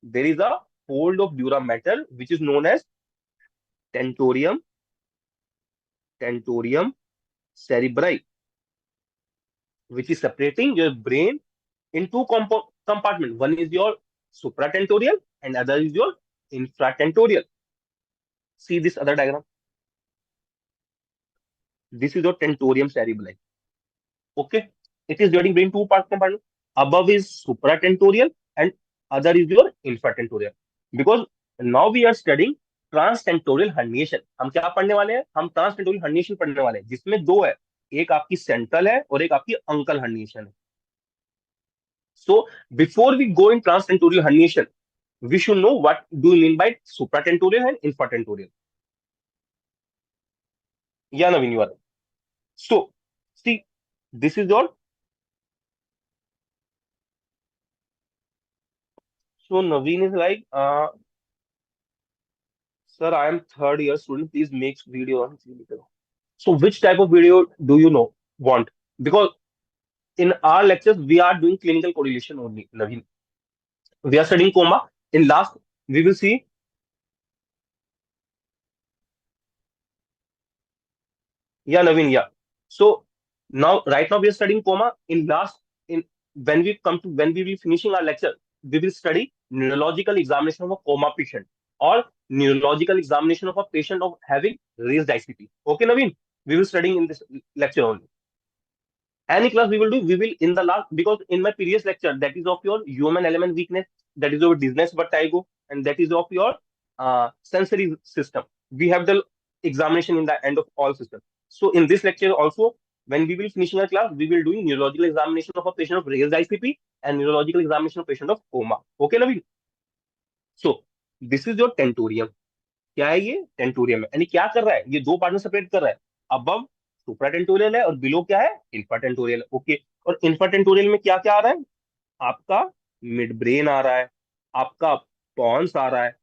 There is a fold of dura mater which is known as tentorium cerebri, which is separating your brain in two compartments. One is your supratentorial and other is your infratentorial. See this other diagram. This is your tentorium cerebri. Okay, it is dividing brain two part compartment. Above is supratentorial and other is your infratentorial. Because now we are studying transtentorial herniation. हम क्या पढ़ने वाले हैं? हम transtentorial herniation पढ़ने वाले हैं, जिसमें दो है. एक आपकी सेंट्रल है और एक आपकी अंकल herniation है. So before we go in transtentorial herniation, we should know what do you mean by supratentorial and infratentorial. Yeah, Naveen, you are right. So, see, this is your. So Naveen is like, sir, I am third year student. Please make video on clinical. So, which type of video do you know want? Because in our lectures we are doing clinical correlation only, Naveen. We are studying coma. In last, we will see. Yeah, Naveen. Yeah. So now, right now, we are studying coma. In last, in when we will finishing our lecture, we will study neurological examination of a coma patient or neurological examination of a patient of having raised ICP. Okay, Naveen. We will studying in this lecture only. Any class we will do, we will in the last, because in my previous lecture, that is of your human element weakness, that is your dizziness vertigo, and that is of your sensory system. We have the examination in the end of all systems. So in this lecture also, when we will finishing our class, we will doing neurological examination of a patient of raised ICP and neurological examination of patient of coma. Okay, Naveen? So this is your tentorium. क्या है ये? Tentorium है, यानी क्या कर रहा है, ये दो पार्ट में सेपरेट कर रहा है. अबव सुप्राटेंटोरियल है और बिलो क्या है? इंफ्राटेंटोरियल. ओके. और इंफ्राटेंटोरियल में क्या क्या आ रहा है? आपका मिड ब्रेन आ रहा है, आपका पॉन्स आ रहा है,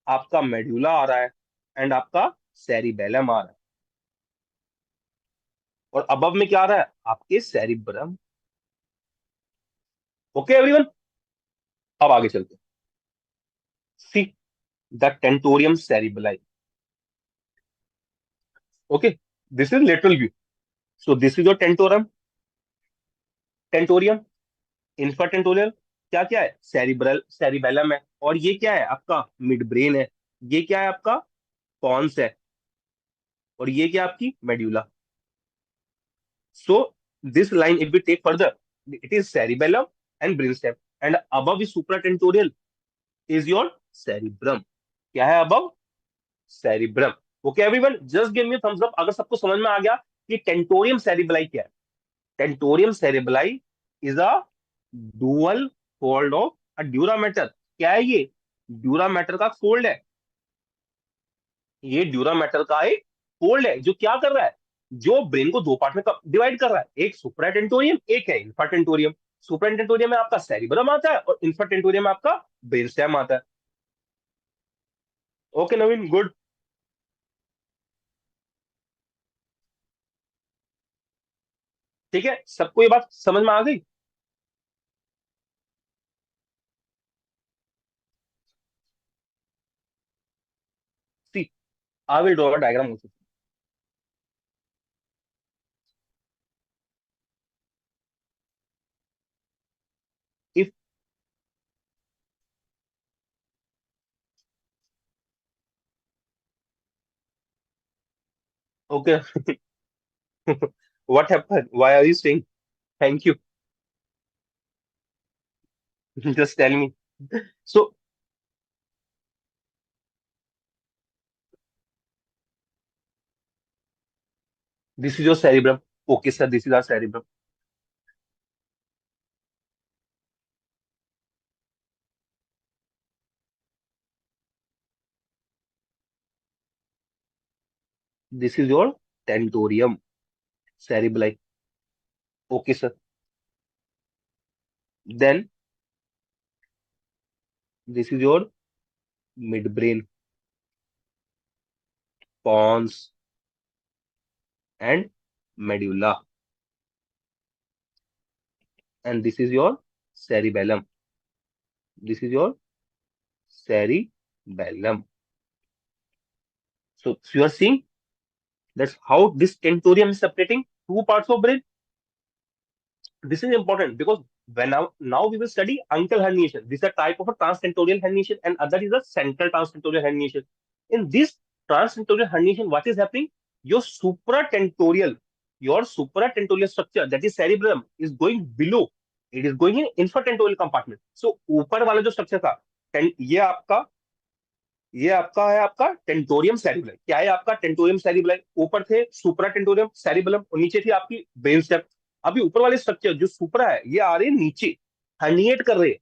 आपका मेड्यूला आ रहा है, एंड आपका सेरिबेलम आ रहा है. और अबव में क्या आ रहा है? आपके सेरिब्रम. ओके एवरीवन, अब आगे चलते हैं. See the tentorium cerebelli. Okay, this is lateral view. So this is your tentorum, tentorium, infratentorial. क्या क्या है? सेरिब्रल, सेरिबेलम है. और ये क्या है? आपका मिड ब्रेन है. ये क्या है? आपका पॉन्स है. और ये क्या आपकी medulla. So this line, if we take further, it is cerebellum and brainstem, and above is supratentorial is your cerebrum. क्या है above? Cerebrum. Okay, everyone, just give me a thumbs up अगर सबको समझ में आ गया कि टेंटोरियम सेरिबेलाई क्या है. Tentorium cerebelli is a dual fold of a dura mater. क्या है ये? ड्यूरामेटर का फोल्ड है. ये ड्यूरामेटर का एक फोल्ड है जो क्या कर रहा है? जो ब्रेन को दो पार्ट में डिवाइड कर रहा है. एक सुप्राटेंटोरियम, एक है इंफ्राटेंटोरियम. सुप्राटेंटोरियम में आपका सेरिब्रम आता है और इंफ्राटेंटोरियम में आपका ब्रेनस्टेम आता है. Okay Naveen, good. ठीक है, सबको ये बात समझ में आ गई? See I will draw a diagram also. If okay. What happened, why are you saying thank you? Just tell me. So this is your cerebrum. Okay sir, this is our cerebrum. This is your tentorium cerebelli. Okay sir. Then this is your midbrain, pons, and medulla, and this is your cerebellum. This is your cerebellum. So you are seeing that's how this tentorium is separating two parts of brain. This is important because when now we will study uncal herniation. This is a type of a transtentorial herniation, and other is a central transtentorial herniation. In this transtentorial herniation, what is happening? Your supratentorial, your supratentorial structure, that is cerebellum, is going below. It is going in infratentorial compartment. So ऊपर वाला जो structure था, ये आपका है आपका tentorium cerebellum. क्या है आपका? Tentorium cerebellum. ऊपर थे सुप्रा टेंटोरियम सेरिबेलम और नीचे थी आपकी ब्रेन स्टेम. अभी ऊपर वाले स्ट्रक्चर जो सुप्रा है, ये आ रहे हैं नीचे, हर्निएट कर रहे हैं.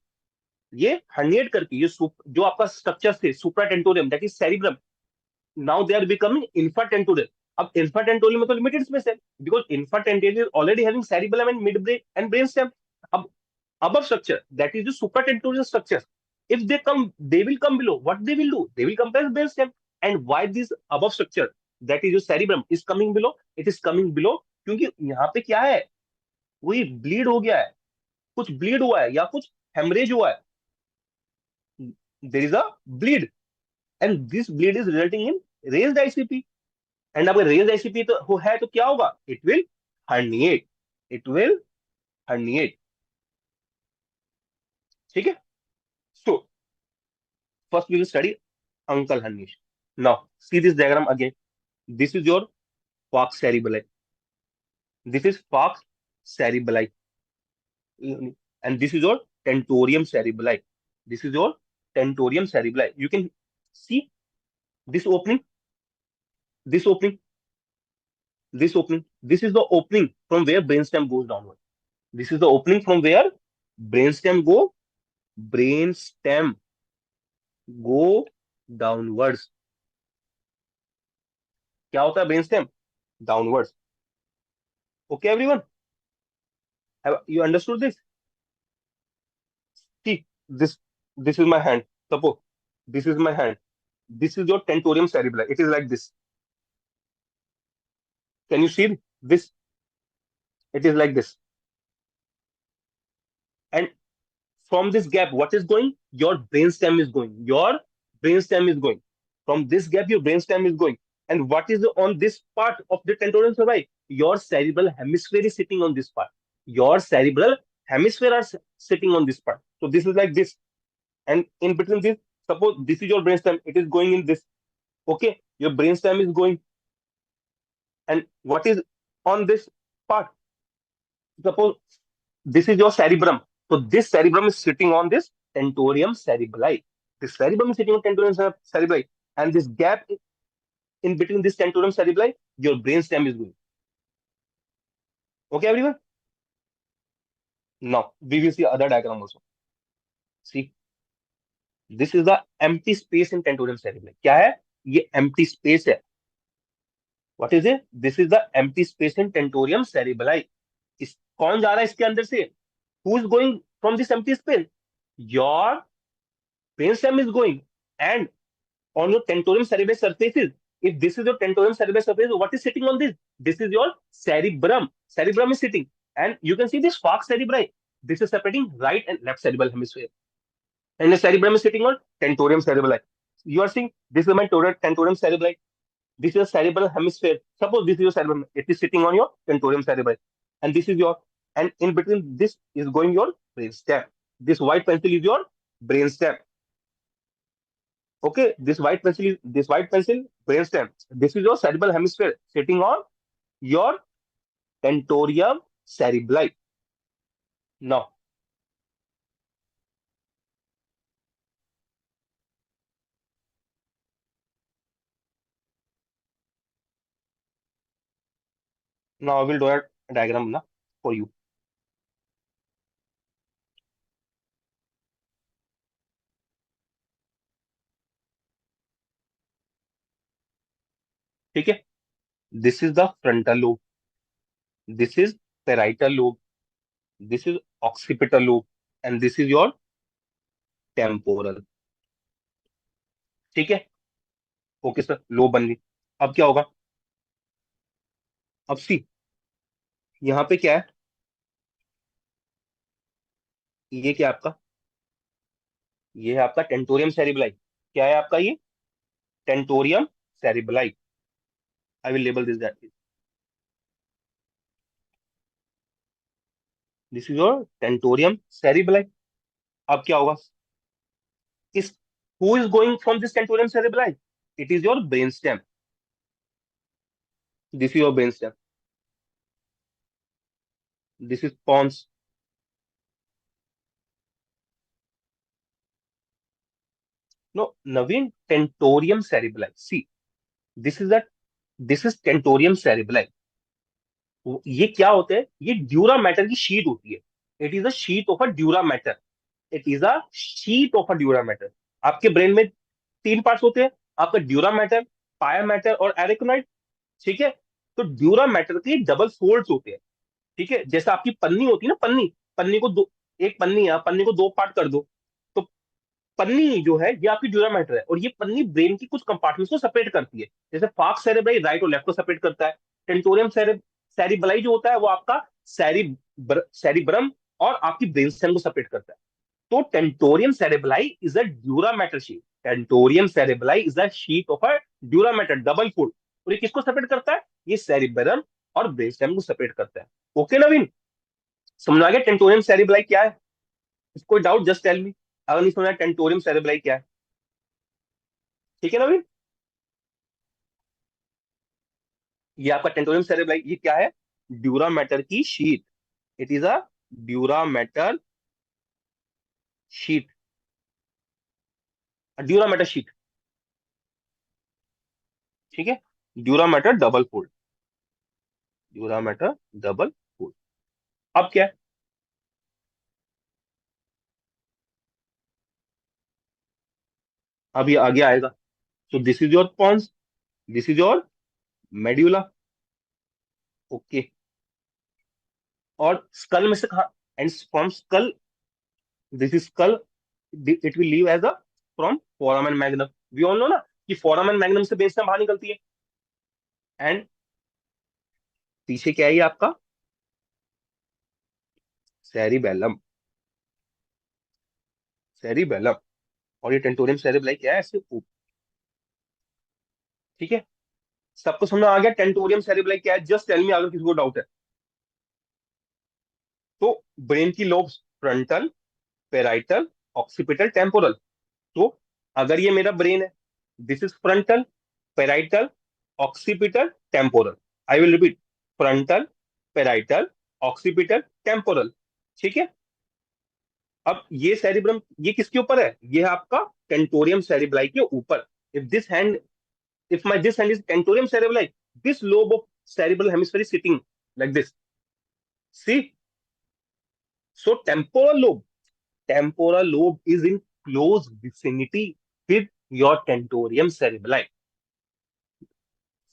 ये हर्निएट करके ये जो आपका स्ट्रक्चर थे supra tentorium, that is cerebrum, now they are becoming infratentorial. अब इंफ्राटेंटोरियल में तो लिमिटेड स्पेस है because infratentorial already having cerebellum and mid brain and brain stem. अब above structure, that is the supratentorial structures, if they come, they will come below. What they will do? They will compress base stem. And why this above structure, that is your cerebrum, is coming below? It is coming below क्योंकि यहाँ पे क्या है? कोई bleed हो गया है, कुछ ब्लीड हुआ है या कुछ हेमरेज हुआ है. There is a bleed and this bleed is resulting in raised ICP. And अगर रेज्ड आईसीपी तो है तो क्या होगा? It will herniate. It will herniate. ठीक है. So first we will study uncle herniation. Now, see this diagram again. This is your falx cerebelli. This is falx cerebelli. And this is your tentorium cerebelli. This is your tentorium cerebelli. You can see this opening, this opening, this opening. This is the opening from where brainstem goes downward. This is the opening from where brainstem go, brainstem go downwards. क्या होता है brainstem? Downwards. Okay, everyone? Have you understood this? See, this is my hand. Suppose this is my hand. This is your tentorium cerebri. It is like this. Can you see this? It is like this. And from this gap, what is going? Your brainstem is going. Your brainstem is going. From this gap, your brainstem is going. And what is on this part of the tentorium cerebri? Your cerebral hemisphere is sitting on this part. Your cerebral hemisphere are sitting on this part. So this is like this. And in between this, suppose this is your brainstem. It is going in this. Okay, your brainstem is going. And what is on this part? Suppose this is your cerebrum. So this cerebrum is sitting on this tentorium cerebri. This cerebrum is sitting on tentorium cerebri. And this gap in between this tentorium cerebri, your brainstem is going. Okay, everyone? Now, we will see other diagram also. See, this is the empty space in tentorium cerebri. क्या है? ये empty space है. What is it? This is the empty space in tentorium cerebri. कौन जा रहा है इसके अंदर से? Who is going from this empty space? Your brainstem is going, and on your tentorium cerebri surfaces. If this is your tentorium cerebri surface, what is sitting on this? This is your cerebrum. Cerebrum is sitting, and you can see this falx cerebri. This is separating right and left cerebral hemisphere, and the cerebrum is sitting on tentorium cerebri. You are seeing this is my tentorium cerebri. This is a cerebral hemisphere. Suppose this is your cerebrum. It is sitting on your tentorium cerebri, and this is your, and in between this is going your brainstem. This white pencil is your brainstem. Okay, this white pencil brainstem. This is your cerebral hemisphere sitting on your tentorium cerebri. Now, now I will draw a diagram na, for you. ठीक है? This is the frontal lobe. This is parietal lobe. This is occipital lobe, and this is your temporal. ठीक है? Okay sir, lobe बन गई. अब क्या होगा? अब सी, यहाँ पे क्या है? ये क्या है आपका? ये है आपका टेंटोरियम सेरिब्लाई. क्या है आपका ये? Tentorium cerebelli. I will label this that. This is your tentorium cerebelli. अब क्या होगा? इस, who is going from this tentorium cerebelli? It is your brain stem. This is your brain stem. This is pons. No Naveen, tentorium cerebelli. See, this is that, this is tentorium cerebelli. ये क्या होते हैं? ये dura mater की sheet होती है. It is a sheet of a dura matter. It is a sheet of a dura matter. आपके brain में तीन पार्ट्स होते हैं, आपका ड्यूरा मैटर, पाया मैटर और एरिकोनाइट. ठीक है? तो ड्यूरा मैटर के डबल फोल्ड्स होते हैं. ठीक है? जैसे आपकी पन्नी होती है ना, पन्नी, पन्नी को दो, एक पन्नी है, पन्नी को दो पार्ट कर दो, तो पन्नी जो है ये आपकी ड्यूरा मैटर है, और ये पन्नी ब्रेन की कुछ कंपार्टमेंट्स को सेपरेट करती है. जैसे फाक्स सेरेब्राई राइट और लेफ्ट को सेपरेट करता है. टेंटोरियम सेरिब्लाई जो होता है वो आपका सेरिब्रम और आपकी ब्रेन स्टेम को सेपरेट करता है. तो tentorium cerebri is a dura mater sheet. Tentorium cerebri is a sheet of a dura mater double fold. और ये किसको सेपरेट करता है? ये सेरिब्रम और ब्रेन स्टेम को सेपरेट करता है. ओके नवीन, समझ आ गया टेंटोरियम सेरेब्राई क्या है? कोई डाउट जस्ट टेल मी. अगर नहीं समझा टेंटोरियम सेरेब्राई क्या है. ठीक है नवीन? ये आपका टेंटोरियम सेरेब्राई ये क्या है? ड्यूरा मैटर की sheet. It is a dura mater sheet. Dura mater sheet. ठीक है, dura mater double fold, dura mater double fold. अब क्या है, अब ये आगे आएगा। तो this is your pons, this is your medulla. Okay, और स्कल में से कहा, and from skull, this is skull, it will leave as a from foramen magnum. We all know ना कि फोरामन मैग्नम से बेस बाहर निकलती है। एंड पीछे क्या है ये आपका सेरिबेलम, सेरिबेलम। और ये टेंटोरियम सेरिबेलाई क्या है, ऐसे ठीक है। सबको समझ में आ गया टेंटोरियम सेरिबेलाई क्या है? जस्ट टेल मी अगर किसी को डाउट है तो। ब्रेन की lobes, frontal, parietal, occipital, temporal. तो अगर ये मेरा ब्रेन है, this is frontal, parietal, occipital, temporal. I will repeat, frontal, parietal, occipital, temporal. ठीक है। अब ये सेरिब्रम ये किसके ऊपर है? ये है आपका टेंटोरियम सेरिब्लाई के ऊपर। If this hand, if my this hand is tentorium cerebelli, this lobe of cerebral hemisphere is sitting like this. See, so temporal lobe is in close vicinity with your tentorium cerebelli.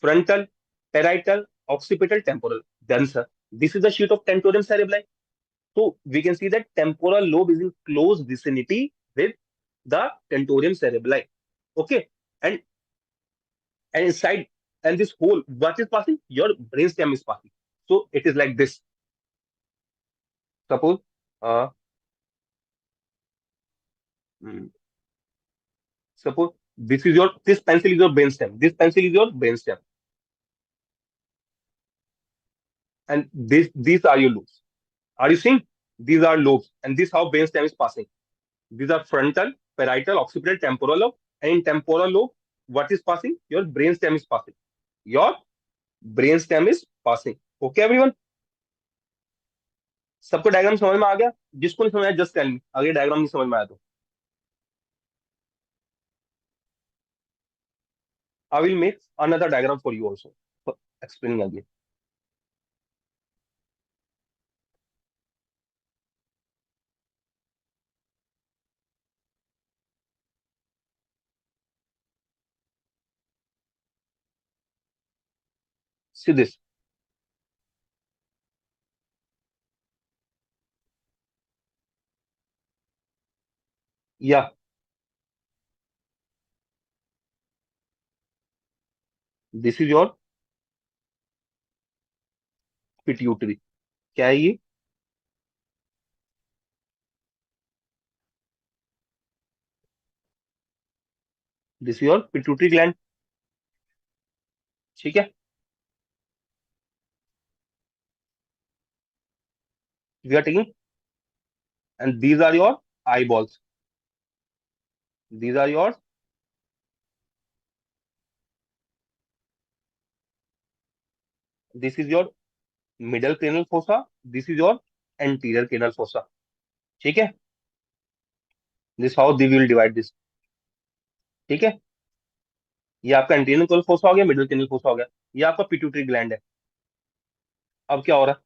Frontal, parietal, occipital, temporal. Done, sir. This is the sheet of tentorium cerebelli. So we can see that temporal lobe is in close vicinity with the tentorium cerebelli. Okay, and and inside, and this whole what is passing? Your brainstem is passing. So it is like this. Suppose, uh, mm, suppose this pencil is your brainstem. This pencil is your brainstem, and these are your lobes. Are you seeing? These are lobes, and this how brainstem is passing. These are frontal, parietal, occipital, temporal lobe, and in temporal lobe, what is passing? Your brainstem is passing. Your brainstem is passing. Okay, everyone. सबको diagram समझ में आ गया? जिसको नहीं समझ आया just tell मी, अगर डायग्राम नहीं समझ में आया तो I will make another diagram for you also for explaining again. See this. Yeah, this is your pituitary. क्या है ये? This your pituitary gland. ठीक है, we are taking, and these are your eyeballs, these are your, this is your middle cranial fossa, this is your anterior cranial fossa. ठीक है, this how the will divide this. ठीक है, ये आपका anterior cranial fossa हो गया, middle cranial fossa हो गया, ये आपका पिट्यूटरी ग्लैंड है। अब क्या हो रहा है?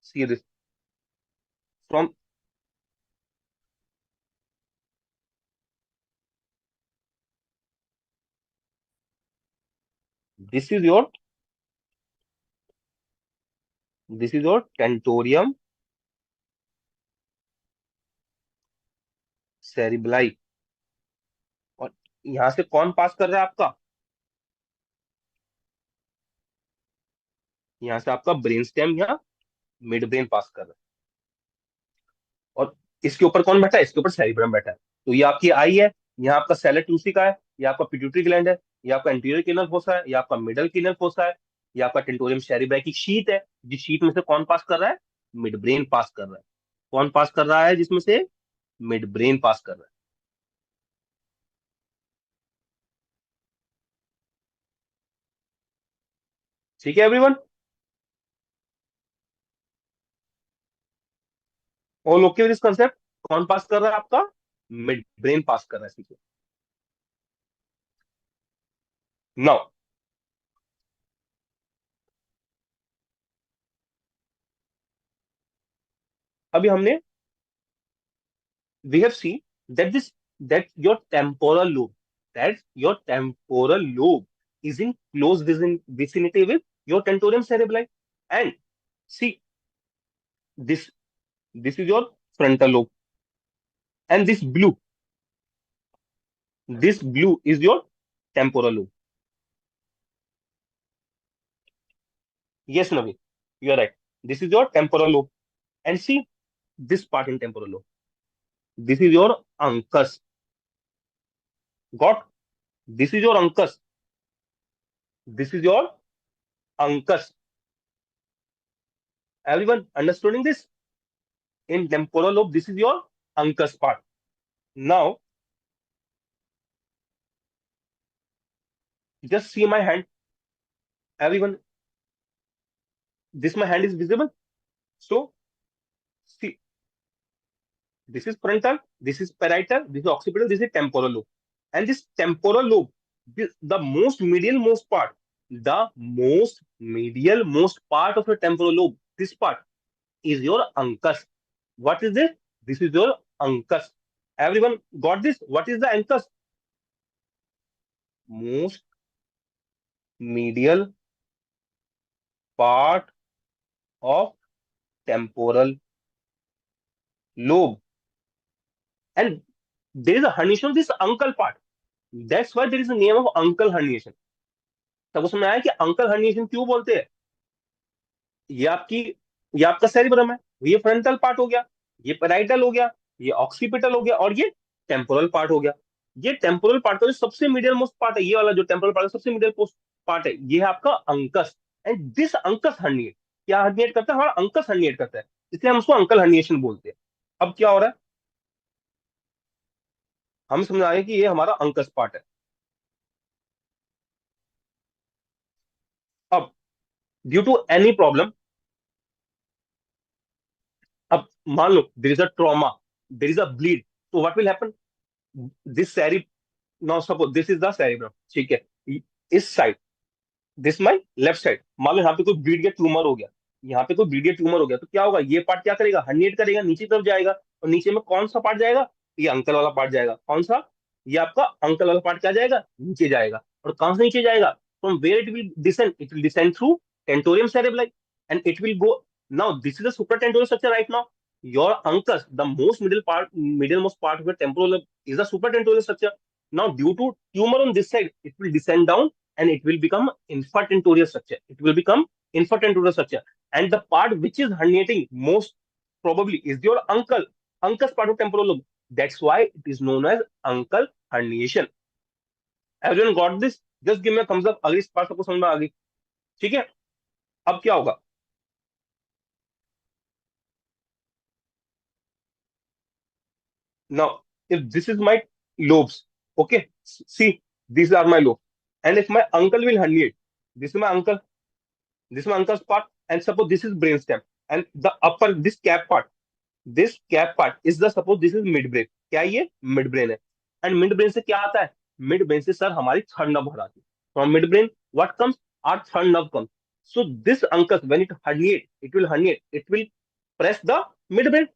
See this from, this is your, this is your tentorium cerebelli. और यहां से कौन पास कर रहा है आपका? यहां से आपका ब्रेन स्टेम या मिड ब्रेन पास कर रहा है। और इसके ऊपर कौन बैठा है? इसके ऊपर सेरिब्रम बैठा है। तो ये आपकी आई है, यहाँ आपका सेलर टूसी का है, ये आपका पिट्यूटरी ग्लैंड है, ये आपका एंटीरियर किनल फोसा है, ये आपका मिडल किनल फोसा है, ये आपका टेंटोरियम सेरिब्राई की शीट है। जिस शीट में से कौन पास कर रहा है? मिड ब्रेन पास कर रहा है। कौन पास कर रहा है जिसमें से? मिड ब्रेन पास कर रहा है। ठीक है everyone, all okay with this concept? कौन पास कर रहा है आपका? मिड ब्रेन पास कर रहा है। नाउ अभी हमने we have seen that this that your temporal lobe that your temporal lobe is in close vicinity with your tentorium cerebri. And see, this this is your frontal lobe, and this blue is your temporal lobe. Yes, Navi, you are right. This is your temporal lobe. And see this part in temporal lobe, this is your uncus. Got? This is your uncus. This is your uncus. Everyone understanding this? In temporal lobe, this is your uncus part. Now, just see my hand. Everyone, this my hand is visible. So, see, this is frontal, this is parietal, this is occipital, this is temporal lobe. And this temporal lobe, the most medial most part, the most medial most part of the temporal lobe, this part is your uncus. What is this? This is your uncus. Everyone got this? What is the uncus? Most medial part of temporal lobe. And there is a herniation of this uncle part. That's why there is a name of uncle herniation. सबको समझ आया कि uncle herniation क्यों बोलते हैं? ये आपकी ये आपका सेरिब्रम है, ये फ्रंटल पार्ट हो गया, ये पैराइटल हो गया, ये ऑक्सीपिटल हो गया, और ये टेम्पोरल पार्ट हो गया. ये टेम्पोरल पार्ट का जो सबसे मिडियल मोस्ट पार्ट है, ये वाला जो टेम्पोरल पार्ट सबसे मिडियल मोस्ट पार्ट है, ये है आपका अंकस. एंड दिस अंकस हर्निएट क्या हर्निएट करता है? हमारा अंकस हर्निएट करता है, इसलिए हम उसको अंकल हर्निएशन बोलते हैं. अब क्या हो रहा है? हम समझाएं कि ये हमारा अंकस पार्ट है. अब ड्यू टू एनी प्रॉब्लम, अब मान लो there is a trauma, there is a bleed, तो what will happen? This cereb now suppose this is the cerebrum, ठीक है. इस side, this my left side, मान लो यहाँ पे कोई ब्लीड या ट्यूमर हो गया, यहाँ पे कोई ब्लीड या ट्यूमर हो गया, तो क्या होगा? ये पार्ट क्या करेगा? हर्निएट करेगा, नीचे तरफ जाएगा. और नीचे में कौन सा पार्ट जाएगा? ये अंकल वाला पार्ट जाएगा. कौन सा? ये आपका अंकल वाला पार्ट क्या जाएगा? नीचे जाएगा. और कहां से नीचे जाएगा? From where it will descend? It will descend through tentorium cerebrum, and it will go. Now this is the supratentorial structure right now. Your uncus, the most middle most part of the temporal lobe is the supratentorial structure. Now, due to tumor on this side, it will descend down and it will become infertentorial structure. It will become infertentorial structure. And the part which is herniating most probably is your uncus part of temporal lobe. That's why it is known as uncal herniation. Everyone got this? Just give me a thumbs up अगर इस part को समझ में आ गई. ठीक है. अब क्या होगा? Now, if this is my lobes, okay, see, these are my lobes. And if my uncle will herniate, this is my uncle, this is my uncle's part, and suppose this is brainstem, and the upper, this cap part is the, suppose this is midbrain. क्या ये midbrain है? And midbrain से क्या आता है? Midbrain से sir हमारी third nerve बाहर आती है. From midbrain, what comes? Our third nerve comes. So this uncus, when it herniate, it will press the midbrain.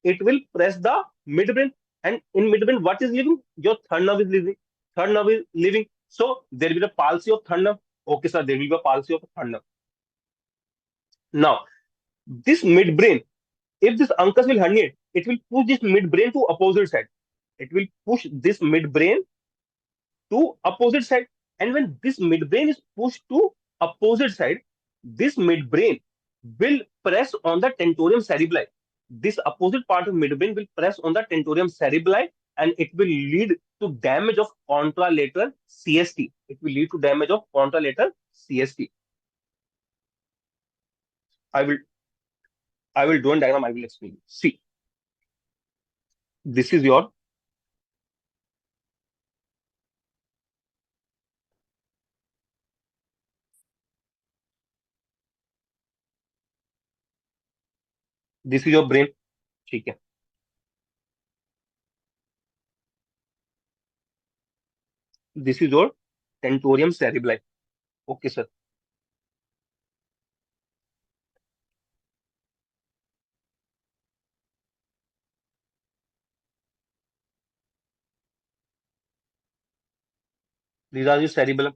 It will press the midbrain, and in midbrain, what is living? Your third nerve is living. Third nerve is living. So there will be a palsy of third nerve. Okay, sir, there will be a palsy of third nerve. Now, this midbrain, if this uncus will herniate, it will push this midbrain to opposite side. It will push this midbrain to opposite side. And when this midbrain is pushed to opposite side, this midbrain will press on the tentorium cerebri. This opposite part of midbrain will press on the tentorium cerebri, and it will lead to damage of contralateral CST. It will lead to damage of contralateral CST. I will I will do a diagram. I will explain. See, this is your brain. ठीक है. This is your tentorium cerebri. Okay, sir. These are your cerebellum,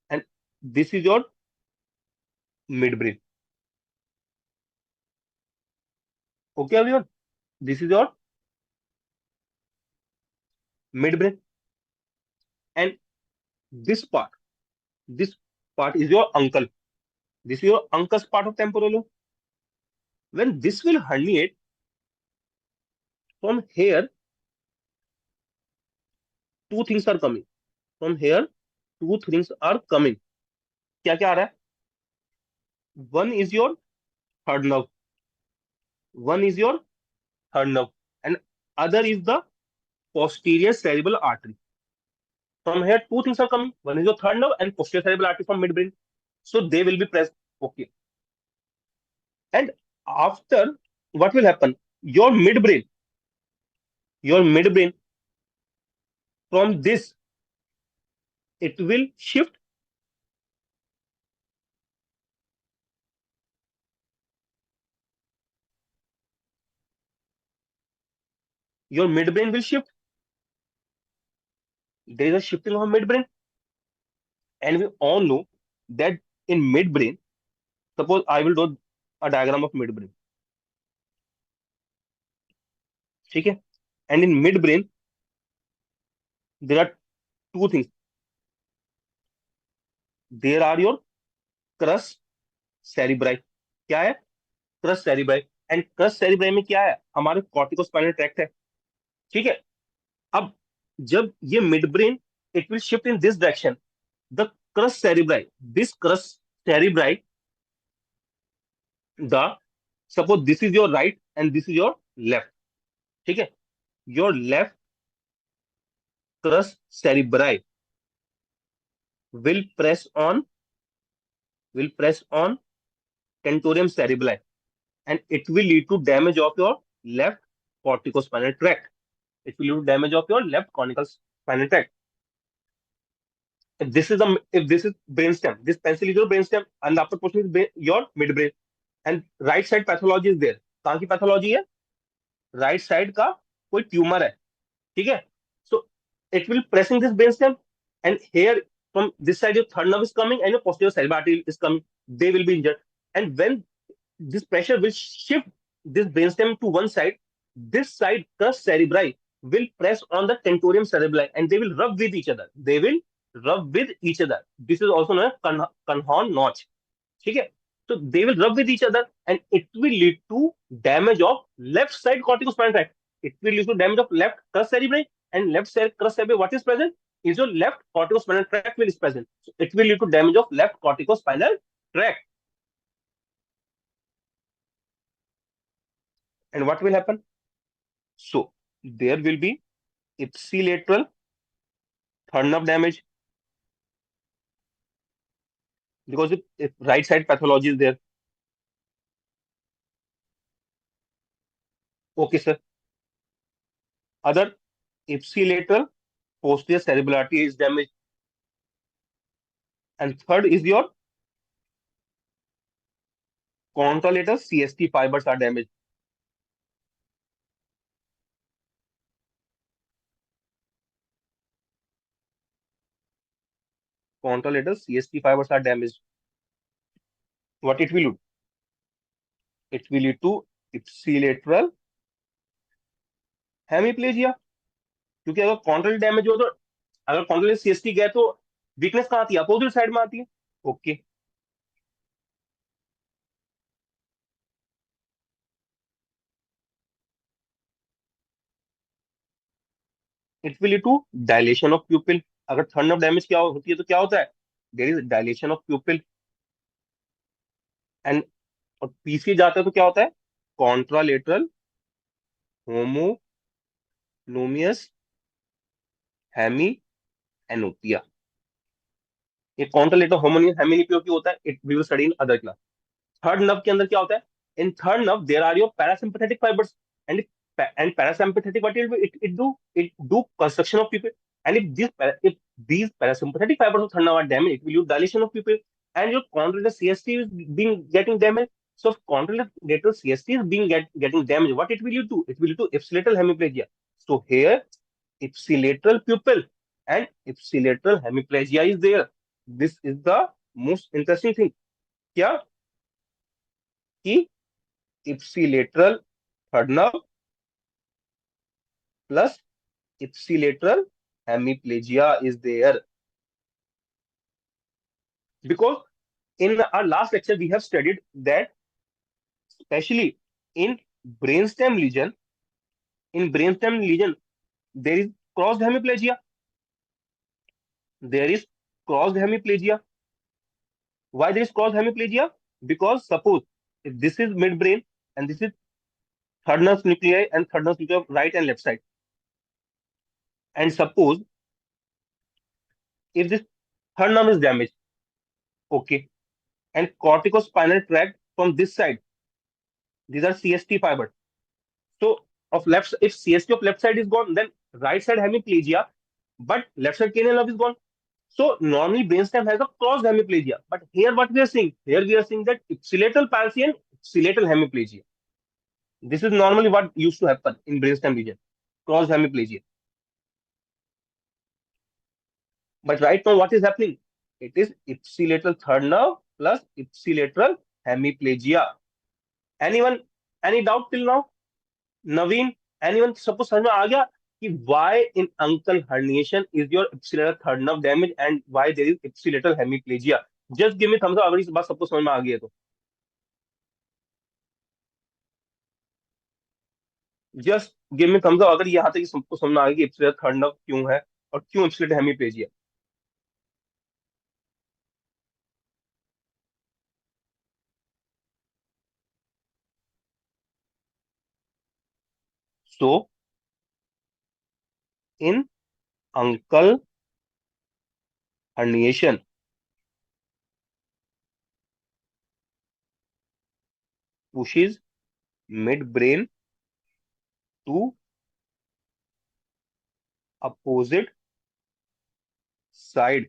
and this is your midbrain. Okay, everyone. This is your midbrain, and this part, this part is your uncle. This is your uncus part of temporal lobe. When this will herniate from here, two things are coming. From here, two things are coming. क्या क्या आ रहा है? One is your third nerve. One is your third nerve, and other is the posterior cerebral artery. From here, two things are coming. One is your third nerve and posterior cerebral artery from midbrain. So they will be present. Okay. And after, what will happen? Your midbrain from this, it will shift. Your midbrain will shift. There is a shifting of midbrain, and we all know that in midbrain, suppose I will draw a diagram of midbrain. Okay, and in midbrain there are two things. There are your crus cerebri. क्या है? Cross cerebri. And cross cerebri में क्या है? हमारे corticospinal tract है. ठीक है. अब जब ये mid brain, it will shift in this direction. The cross cerebri, this cross cerebri, the suppose this is your right and this is your left. ठीक है. Your left cross cerebri will press on tentorium cerebri, and it will lead to damage of your left corticospinal tract. It will lead to damage of your left corticospinal tract. If this is brainstem, this pencil is your brainstem, and the upper portion is your midbrain, and right side pathology is there. कहाँ की pathology है? Right side का कोई tumor है. ठीक है. So it will pressing this brainstem, and here from this side your third nerve is coming and your posterior cerebral artery is coming. They will be injured, and when this pressure will shift this brainstem to one side, this side crus cerebri will press on the tentorium cerebri, and they will rub with each other. They will rub with each other. This is also known as Conhorn notch. ठीक है. So they will rub with each other, and it will lead to damage of left side corticospinal tract. It will lead to damage of left crus cerebri, and left side crus cerebri. What is present? Is your left corticospinal tract will is present. So it will lead to damage of left corticospinal tract. And what will happen? So there will be ipsilateral third nerve damage, because if right side pathology is there. Okay, sir. Other ipsilateral posterior cerebral artery is damaged, and third is your contralateral CST fibers are damaged. Contralateral CST fibers are damaged. What it will do? It will lead to ipsilateral hemiplegia. क्योंकि अगर कॉन्ट्रल damage हो, तो अगर कॉन्ट्रल CST गया तो weakness कहाँ आती है? अपोजिट साइड में आती है. Okay. It will lead to dilation of pupil. अगर थर्ड नर्व डैमेज क्या होती है तो क्या होता है? There is dilation of pupil, and और पीछे जाता है तो क्या होता है? Contralateral homonymous hemi anopia. ये कॉन्ट्रालेटरल होमोनियस हेमी एनोपिया की होता है. It we will study in other class. Third nerve के अंदर क्या होता है? In third nerve there are your parasympathetic fibres, and parasympathetic, what it do construction of pupil. And if these parasympathetic fibers of third nerve are damaged, it will do dilation of pupil, and your contralateral CST is being getting damaged. So if contralateral CST is getting damaged, what it will do? It will do ipsilateral hemiplegia. So here ipsilateral pupil and ipsilateral hemiplegia is there. This is the most interesting thing. क्या कि ipsilateral third nerve plus ipsilateral hemiplegia is there, because in our last lecture we have studied that especially in brainstem lesion, there is crossed hemiplegia. There is crossed hemiplegia. Why there is crossed hemiplegia? Because suppose if this is midbrain and this is third nerve nuclei and third nerve nuclei of right and left side, and suppose if this third nerve is damaged, okay, and corticospinal tract from this side, these are CST fibers. So of left, if CST of left side is gone, then right side hemiplegia, but left side cranial nerve is gone. So normally brainstem has a crossed hemiplegia, but here what we are seeing? Here we are seeing that ipsilateral palsy and ipsilateral hemiplegia. This is normally what used to happen in brainstem region, crossed hemiplegia. But right now, what is happening? It is ipsilateral third nerve plus ipsilateral hemiplegia. Anyone, any doubt till now? Naveen, anyone suppose समझ में आ गया कि why in uncle herniation is your ipsilateral third nerve damage and why there is ipsilateral hemiplegia? Just give me thumbs up अगर इस बात सबको समझ में आ गई है तो. Just give me thumbs up अगर यहाँ तक सबको समझ में आ गई कि ipsilateral third nerve क्यों है और क्यों ipsilateral hemiplegia. So in uncle herniation, pushes midbrain to opposite side.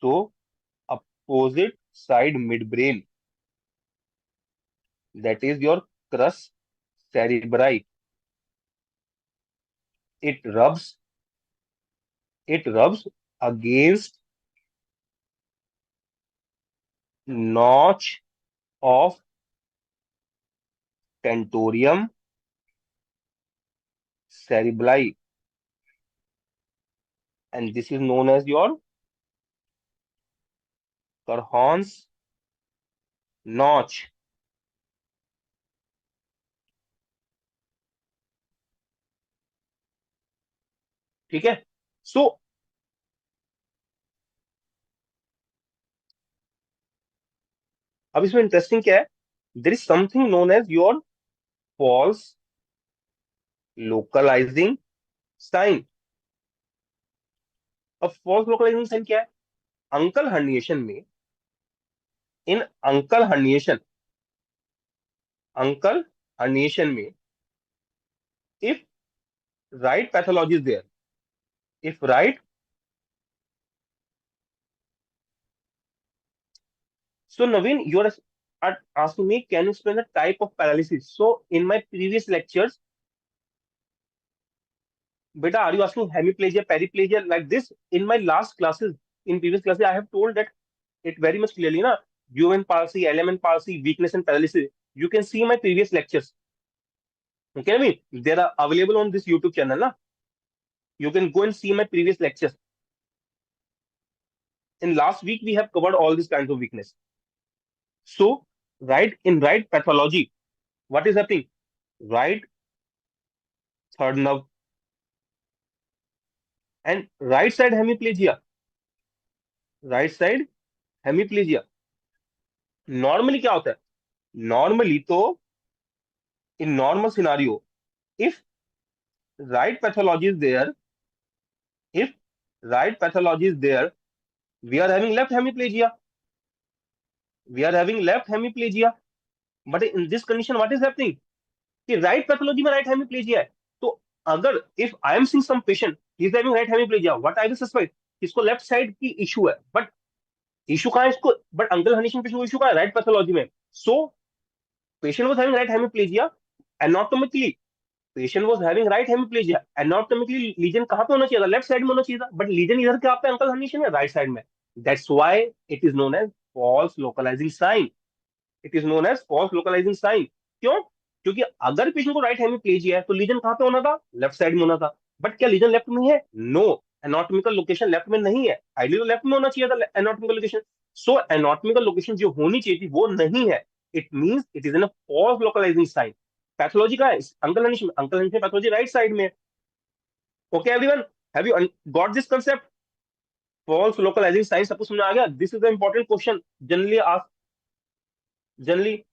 So opposite side midbrain, that is your crus cerebri. It rubs against notch of Tentorium cerebri, and this is known as your Carhon's notch. ठीक है. So अब इसमें interesting क्या है? There is something known as your false localizing sign. अब false localizing sign क्या है? Uncle herniation में, इन अंकल हर्निएशन में, if right pathology is there, if right, so Naveen, you are asking me, can you explain the type of paralysis? So in my previous lectures, beta, are you asking hemiplegia, paraplegia like this? In my last classes, in previous classes, I have told that it very much clearly, na, human palsy, LMN palsy, weakness and paralysis. You can see my previous lectures. Okay, Naveen, they are available on this YouTube channel, na. You can go and see my previous lectures. In last week, we have covered all these kinds of weakness. So, in right pathology, what is happening? Right third nerve and right side hemiplegia. Right side hemiplegia. Normally क्या होता है? Normally तो in normal scenario, if right pathology is there, if right pathology is there, we are having left hemiplegia. We are having left hemiplegia. But in this condition, what is happening? कि right pathology में right hemiplegia है. तो अगर if I am seeing some patient, he is having right hemiplegia, what I will suspect? इसको left side की issue है. But issue कहाँ है इसको? But uncle herniation patient को issue कहाँ है? Right pathology में. So patient was having right hemiplegia anatomically. Patient was having right hemiplegia, anatomically lesion कहां पे होना चाहिए था? लेफ्ट साइड में होना चाहिए था, बट लीजन इधर क्या पे अंकल हर्निएशन है राइट साइड में। That's why it is known as false localising sign. It is known as false localising sign. क्यों? क्योंकि अगर पेशेंट को राइट हेमिप्लेजिया है तो लीजन कहां पे होना था? लेफ्ट साइड में होना था। बट क्या लीजन लेफ्ट में है? नो, एनाटॉमिकल लोकेशन लेफ्ट में नहीं है। आइडियली तो लेफ्ट में होना चाहिए था anatomical location. So anatomical location जो होनी चाहिए थी वो नहीं है। It means it is an false localising sign. Pathology का है अंकल हनीश में, अंकल हनीश में पैथोलॉजी राइट साइड में। Okay everyone, have you got this concept? False localising sign सबको समझ आ गया? This is the important question generally ask, generally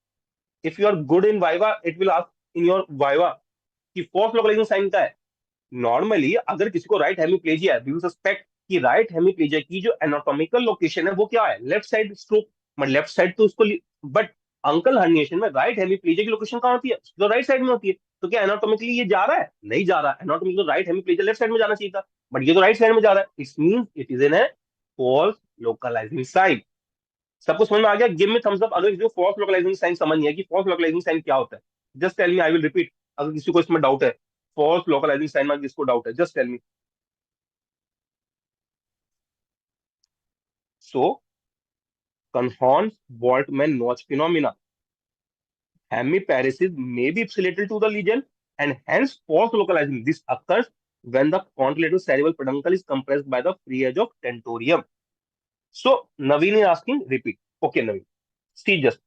if you are good in viva it will ask in your viva कि false localising sign का है। Normally अगर किसी को राइट हेमिप्लेजिया है वी विल सस्पेक्ट कि राइट हेमिप्लेजिया की जो एनाटॉमिकल लोकेशन है वो क्या है? Left side stroke. मतलब लेफ्ट साइड तो उसको, बट अंकल हर्निएशन में राइट हेमिप्लेजिया की लोकेशन कहाँ होती है? तो राइट साइड में होती है। तो क्या एनाटॉमिकली ये जा रहा है? नहीं जा रहा। एनाटॉमिकली तो राइट हेमिप्लेजिया लेफ्ट साइड में जाना चाहिए था, बट ये तो राइट साइड में जा रहा है। It means it is an a false localising sign. सबको समझ में आ गया? गिव मी थम्स अप अगर जो फॉल्स लोकलाइजिंग साइन समझ नहीं है कि फॉल्स लोकलाइजिंग साइन क्या होता है। Just tell me, I will repeat अगर किसी को इसमें डाउट है। फॉल्स लोकलाइजिंग साइन में किसको डाउट है just tell me. So Conhorn's Boltzmann notch phenomena. Hemiparesis may be related to the lesion and hence false localizing. This occurs when the condylated cerebral peduncle is compressed by the free edge of tentorium. So Naveen is asking, repeat. Okay, Naveen. See just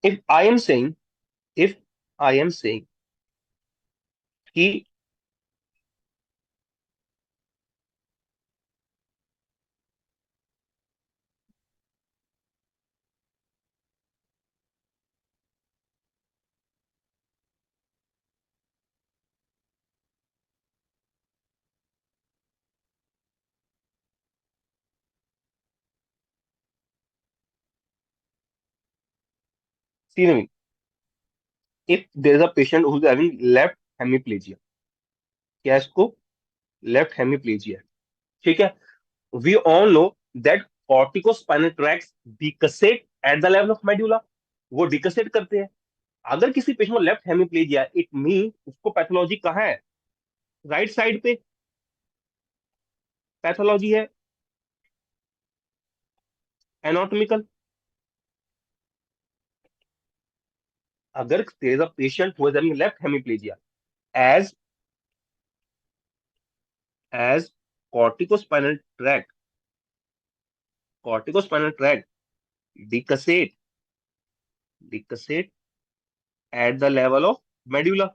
if I am saying, if I am saying कि see Naveen, if there is a patient who is having left hemiplegia, क्या है इसको? Left hemiplegia, ठीक है। We all know that corticospinal tracts decussate at the level of medulla. वो decussate करते हैं। अगर किसी पेशेंट को लेफ्ट हेमिप्लेजिया इट मीन उसको पैथोलॉजी कहाँ है? राइट साइड पे पैथोलॉजी है, एनाटॉमिकल। अगर there is a patient who is having left hemiplegia as as corticospinal tract, corticospinal tract decussate, decussate at the level of medulla.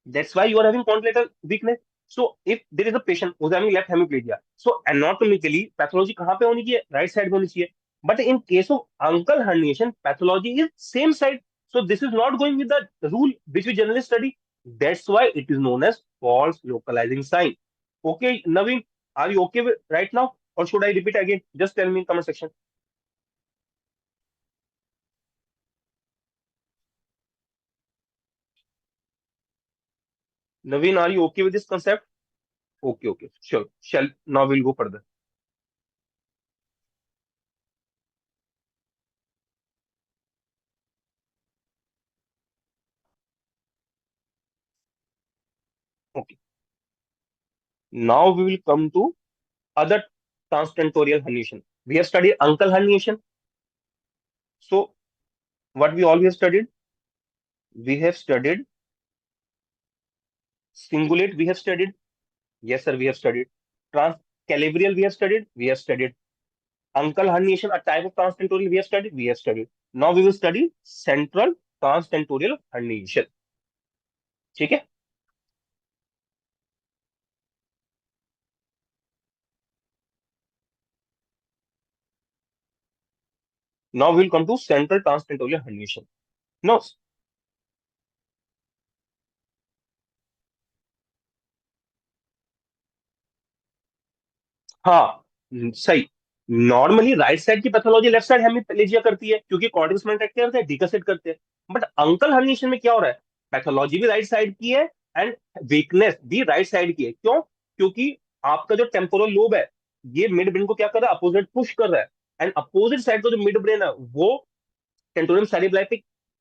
That's why you are having condylatal weakness. So if there is a patient who's having left hemiplegia, so anatomically pathology कहाँ पे होनी चाहिए? Right side में होनी चाहिए। But in case of uncal herniation, pathology is same side. So this is not going with the rule which we generally study. That's why it is known as false localizing sign. Okay, Naveen, are you okay with right now, or should I repeat again? Just tell me in comment section. Naveen, are you okay with this concept? Okay, okay, sure. Shall now we'll go further. Okay. Now we will come to other transtentorial herniation. We have studied uncal herniation. So, what we all have studied? We have studied cingulate. We have studied. Yes, sir. We have studied transcalabrial. We have studied. We have studied uncal herniation, a type of transtentorial. We have studied. We have studied. Now we will study central transtentorial herniation. ठीक है? Now we will come to central transtentorial herniation. Now, हाँ, सही। Normally right side की pathology left side hemiplegia करती है क्योंकि cortical क्या करते हैं? डिकसेट करते हैं। बट अंकल हर्निएशन में क्या हो रहा है? पैथोलॉजी भी राइट साइड की है एंड वीकनेस भी राइट साइड की है। क्यों? क्योंकि आपका जो टेम्पोरल लोब है ये मिड ब्रेन को क्या कर रहा है? अपोजिट पुश कर रहा है। एंड अपोजिट साइड का जो मिड ब्रेन है वो टेंटोरियम सेरिब्रम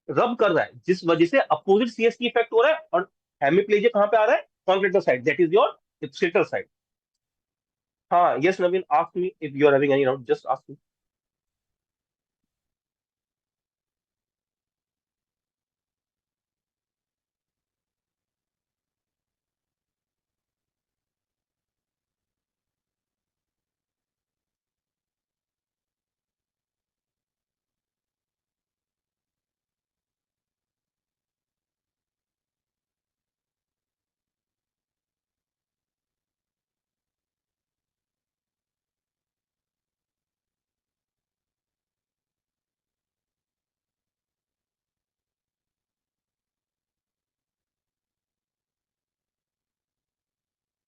रब कर रहा है, जिस वजह से अपोजिट सीएस की इफेक्ट हो रहा है, और हेमिप्लेजिया कहाँ पे आ रहा है? कॉन्क्रेटर side, that is your ipsilateral side. हाँ, yes Naveen, ask me if you are having any doubt, just ask me.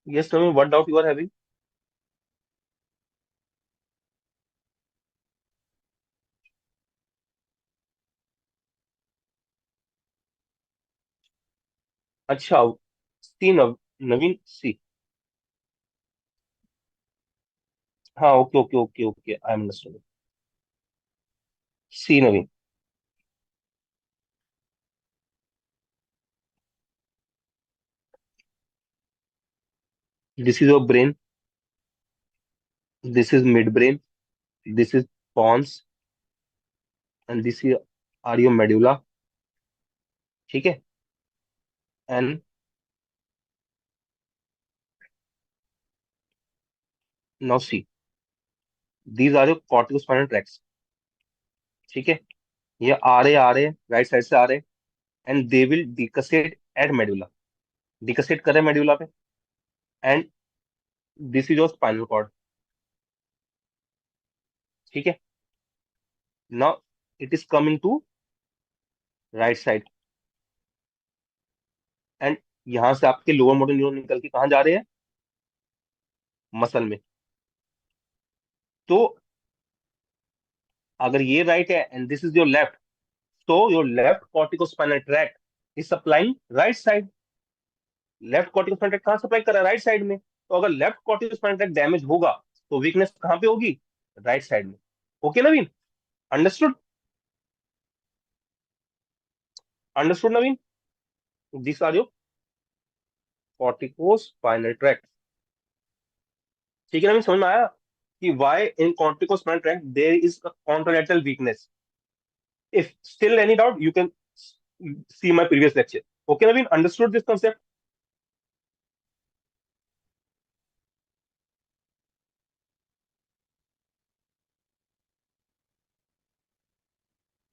Yes Naveen, what doubt you are having? अच्छा, सी नवीन सी. हाँ, okay okay okay okay, I am understanding. See Naveen, this is your brain, this is mid brain, this is pons, and this is are your medulla. ठीक है. And now see, these are your corticospinal tracts. ठीक है. ये आ रहे right side से आ रहे, and they will decussate at medulla. Decussate करे मेडुला पे, and this is your spinal cord. ठीक है. Now it is coming to right side, and यहां से आपके लोअर मोटर न्यूरॉन निकल के कहाँ जा रहे हैं? मसल में. तो अगर ये राइट है and this is your left, so your left corticospinal tract is supplying right side. Left corticospinal tract कहाँ सप्लाई कर रहा है? राइट साइड में. तो अगर लेफ्ट corticospinal tract डैमेज होगा, तो वीकनेस कहाँ पे होगी? राइट साइड में. Okay Naveen, understood? Understood Naveen? This are your corticospinal tract. ठीक है नवीन, समझ में आया कि why in corticospinal tract there is a contralateral weakness? If still any doubt, you can see my previous lecture. Okay naveen, understood this concept?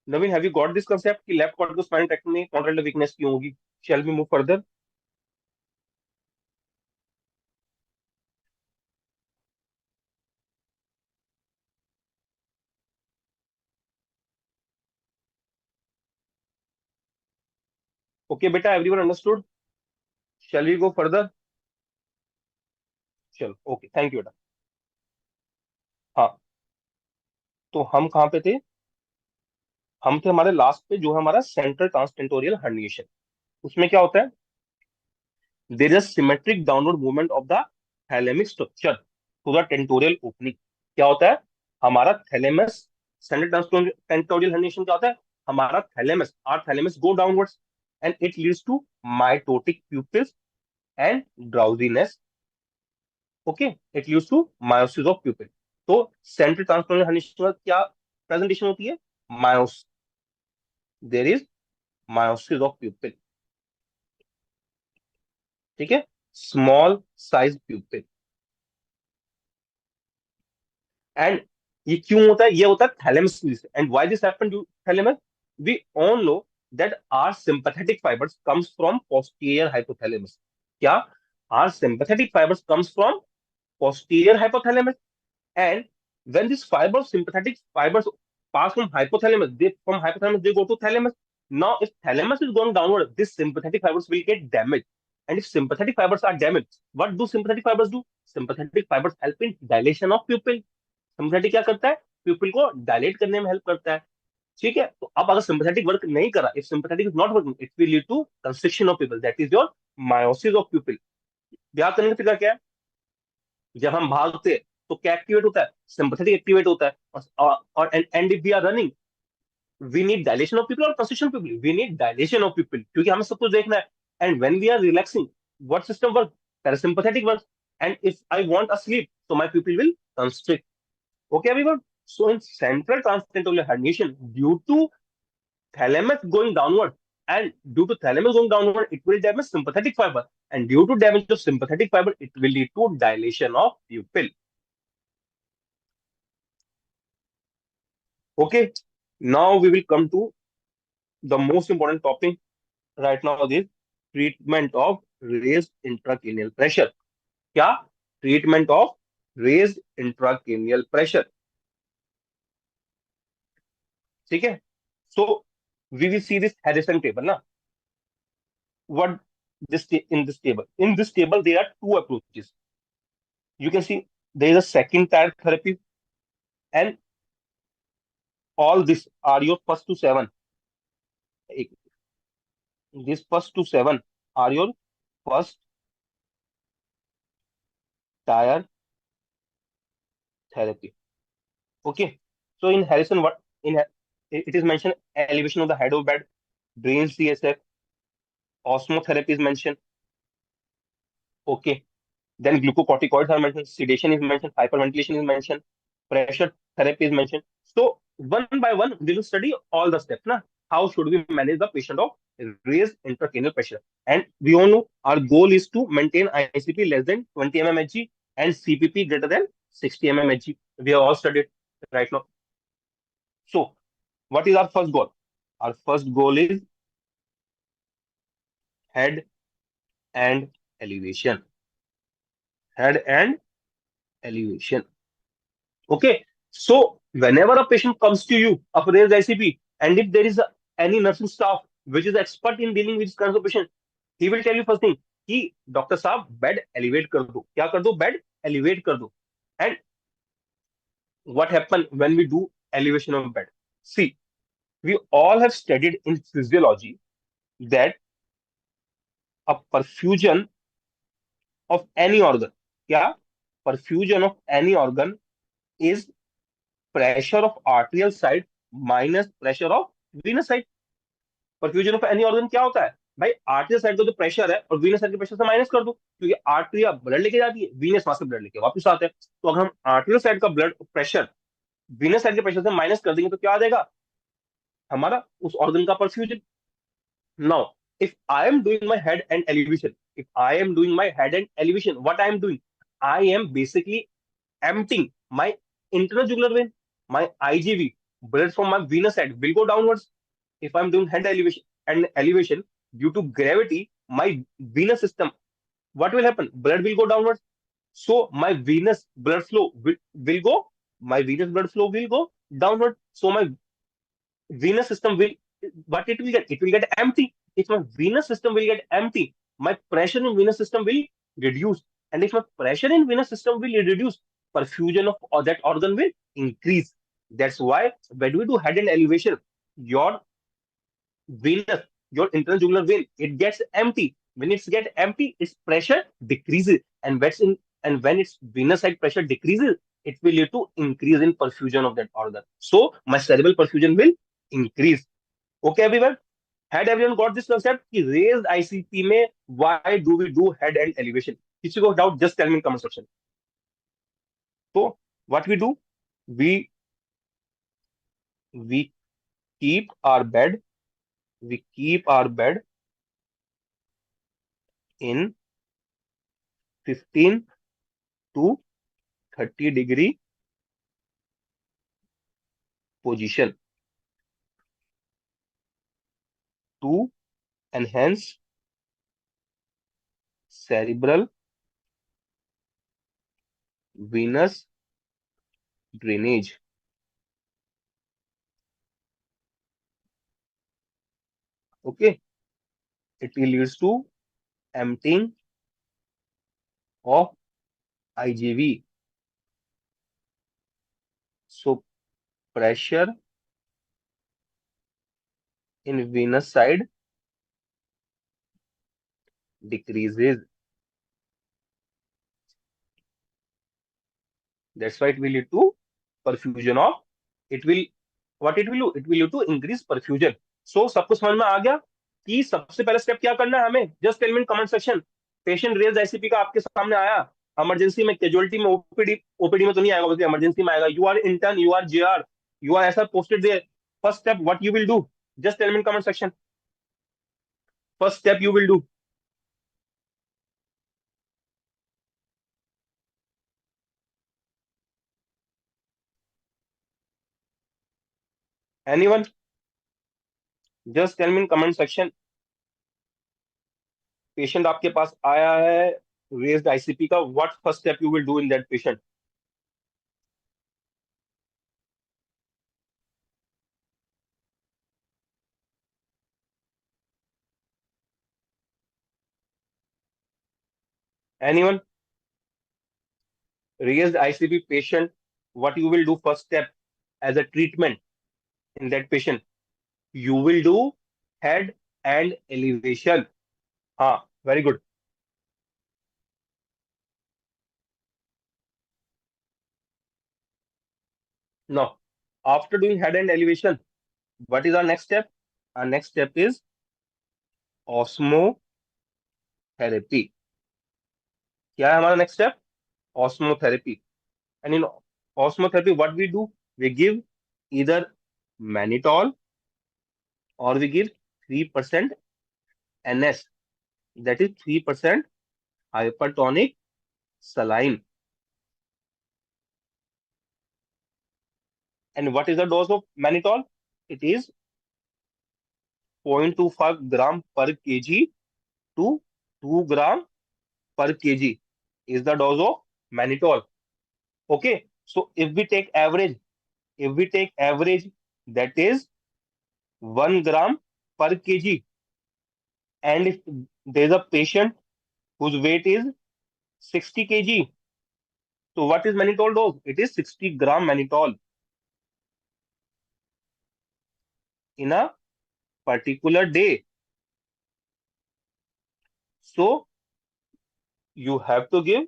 Naveen, have you got this concept कि left corticospinal tract में contralateral weakness क्यों होगी? Shall we move further? Okay बेटा, everyone understood? Shall we go further? चलो, okay, thank you बेटा. हाँ, तो हम कहाँ पे थे? हम थे हमारे लास्ट पे, जो है हमारा सेंट्रल ट्रांसटेंटोरियल हर्निएशन. उसमें क्या होता है? There is a symmetric downward movement of the thalamic structure to the tentorial opening. क्या होता है? हमारा थैलेमस, सेंट्रल ट्रांसटेंटोरियल हर्निएशन क्या होता है? हमारा thalamus, our thalamus go downwards, and it leads to mitotic pupils and drowsiness. Okay, it leads to miosis of pupil. तो central transtentorial herniation में क्या प्रेजेंटेशन होती है? मायोस, there is miosis of pupil. ठीक है. Small size प्यूपिल. एंड ये क्यों होता है? ये होता है थैलेमस की वजह से. And why this happen to thalamus? We all know that our sympathetic fibres comes from posterior hypothalamus. क्या? Our sympathetic fibres comes from posterior hypothalamus. And when this fiber of sympathetic fibers pass from hypothalamus, from hypothalamus they go to thalamus. Now, if thalamus is going downward, these sympathetic fibers will get damaged. And if sympathetic fibers are damaged, what do sympathetic fibers do? Sympathetic fibers help in dilation of pupil. Sympathetic क्या करता है? Pupil को dilate करने में help करता है. ठीक है. तो अब अगर sympathetic work नहीं करा, if sympathetic is not working, it will lead to constriction of pupil. That is your meiosis of pupil. याद करने का तरीका क्या है? जब हम भागते हैं, तो क्या एक्टिवेट होता है? सिंपैथेटिक एक्टिवेट होता है. और and if we are running, we need dilation of pupil or constriction of pupil? We need dilation of pupil क्योंकि हमें सब कुछ देखना है. And when we are relaxing, what system works? Parasympathetic works. And if I want a sleep, so my pupil will constrict. Okay, everyone. So in central transcendental herniation, due to thalamus going downward, and due to thalamus going downward, it will damage sympathetic fiber, and due to damage of sympathetic fiber, it will lead to dilation of pupil. Okay. Now we will come to the most important topic right now, this treatment of raised intracranial pressure. क्या? Treatment of raised intracranial pressure. ठीक है. So we will see this Harrison table ना. What this in this table? In this table there are two approaches. You can see there is a second tier therapy, and all this are your first to seven. These first to seven are your first tier therapy. Okay. So in Harrison, what in it is mentioned elevation of the head of bed, brain CSF, osmotherapy is mentioned. Okay. Then glucocorticoids are mentioned, sedation is mentioned, hyperventilation is mentioned, pressure therapy is mentioned. So one by one, we will study all the steps. Na? How should we manage the patient of raised intracranial pressure? And we all know our goal is to maintain ICP less than 20 mmHg and CPP greater than 60 mmHg. We have all studied right now. So what is our first goal? Our first goal is head and elevation. Head and elevation. Okay. So whenever a patient comes to you of raised ICP, and if there is any nursing staff which is expert in dealing with this kind of patient, he will tell you first thing कि doctor साहब bed elevate कर दो. क्या कर दो? Bed elevate कर दो. And what happen when we do elevation of bed? See, we all have studied in physiology that a perfusion of any organ, क्या? Perfusion of any organ is pressure of arterial side minus pressure of venous side. Perfusion of any organ क्या होता है भाई? आर्टियल side का जो pressure है और Venus side के प्रेशर से माइनस कर दो, क्योंकि आर्टरिया ब्लड लेके जाती है, वीनस वहां से ब्लड लेके वापस आते हैं. तो अगर हम आर्टियल साइड का ब्लड प्रेशर वीनस साइड के प्रेशर से माइनस कर देंगे तो क्या आ जाएगा? हमारा उस ऑर्गन का perfusion. Now if I am doing my head and elevation, if I am doing my head and elevation, what I am doing? I am basically emptying my interjugular vein, my IGV, blood from my venous side will go downwards. If I'm doing head elevation and elevation due to gravity, my venous system, what will happen? Blood will go downwards. So my venous blood flow will go, my venous blood flow will go downward. So my venous system will, what it will get? It will get empty. If my venous system will get empty, my pressure in venous system will reduce. And if my pressure in venous system will reduce, perfusion of that organ will increase. That's why when we do head and elevation, your venous, your interjugular vein, it gets empty. When it's get empty, its pressure decreases, and when its venous side pressure decreases, it will lead to increase in perfusion of that organ. So my cerebral perfusion will increase. Okay, everyone. Had everyone got this concept? कि raised ICP में why do we do head and elevation? किसी को doubt, just tell me in comment section. So what we do? We keep our bed. We keep our bed in 15 to 30-degree position to enhance cerebral venous drainage. Okay, it leads to emptying of IGV. So pressure in venous side decreases. That's why it will lead to perfusion of, it will what it will do, it will to increase perfusion. So सबको समझ में आ गया कि सबसे पहला step क्या करना है हमें? Just tell me in comment section. Patient raise ICP का आपके सामने आया, इमरजेंसी में, कैजुअलिटी में, ओपीडी, ओपीडी में तो नहीं आएगा, बल्कि इमरजेंसी में आएगा। You are intern, you are JR, you are ऐसा posted there. First step what you will do? Just tell me in comment section. First step you will do. Anyone? Just tell me in comment section. Patient आपके पास आया है raised ICP का, what first step you will do in that patient? Anyone? Raised ICP patient, what you will do first step as a treatment in that patient? You will do head and elevation. Ah, very good. Now, after doing head and elevation, what is our next step? Our next step is osmotherapy. क्या है हमारा next step? Osmotherapy. And in osmotherapy, what we do? We give either mannitol or we give 3% NS. That is 3% hypertonic saline. And what is the dose of mannitol? It is 0.25 gram per kg to 2 gram per kg is the dose of mannitol. Okay. So if we take average, that is 1 gram per kg. And if there is a patient whose weight is 60 kg, so what is mannitol dose? It is 60 gram mannitol in a particular day. So you have to give,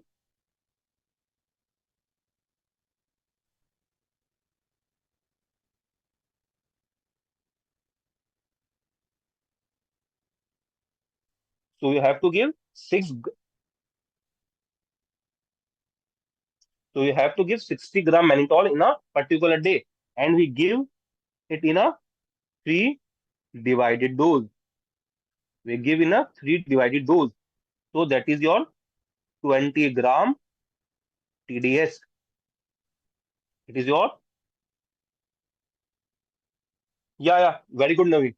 so you have to give 6, so you have to give 60 gram mannitol in a particular day, and we give it in a 3 divided dose. We give in a 3 divided dose. So that is your 20 gram TDS. It is your, yeah, very good, Naveen.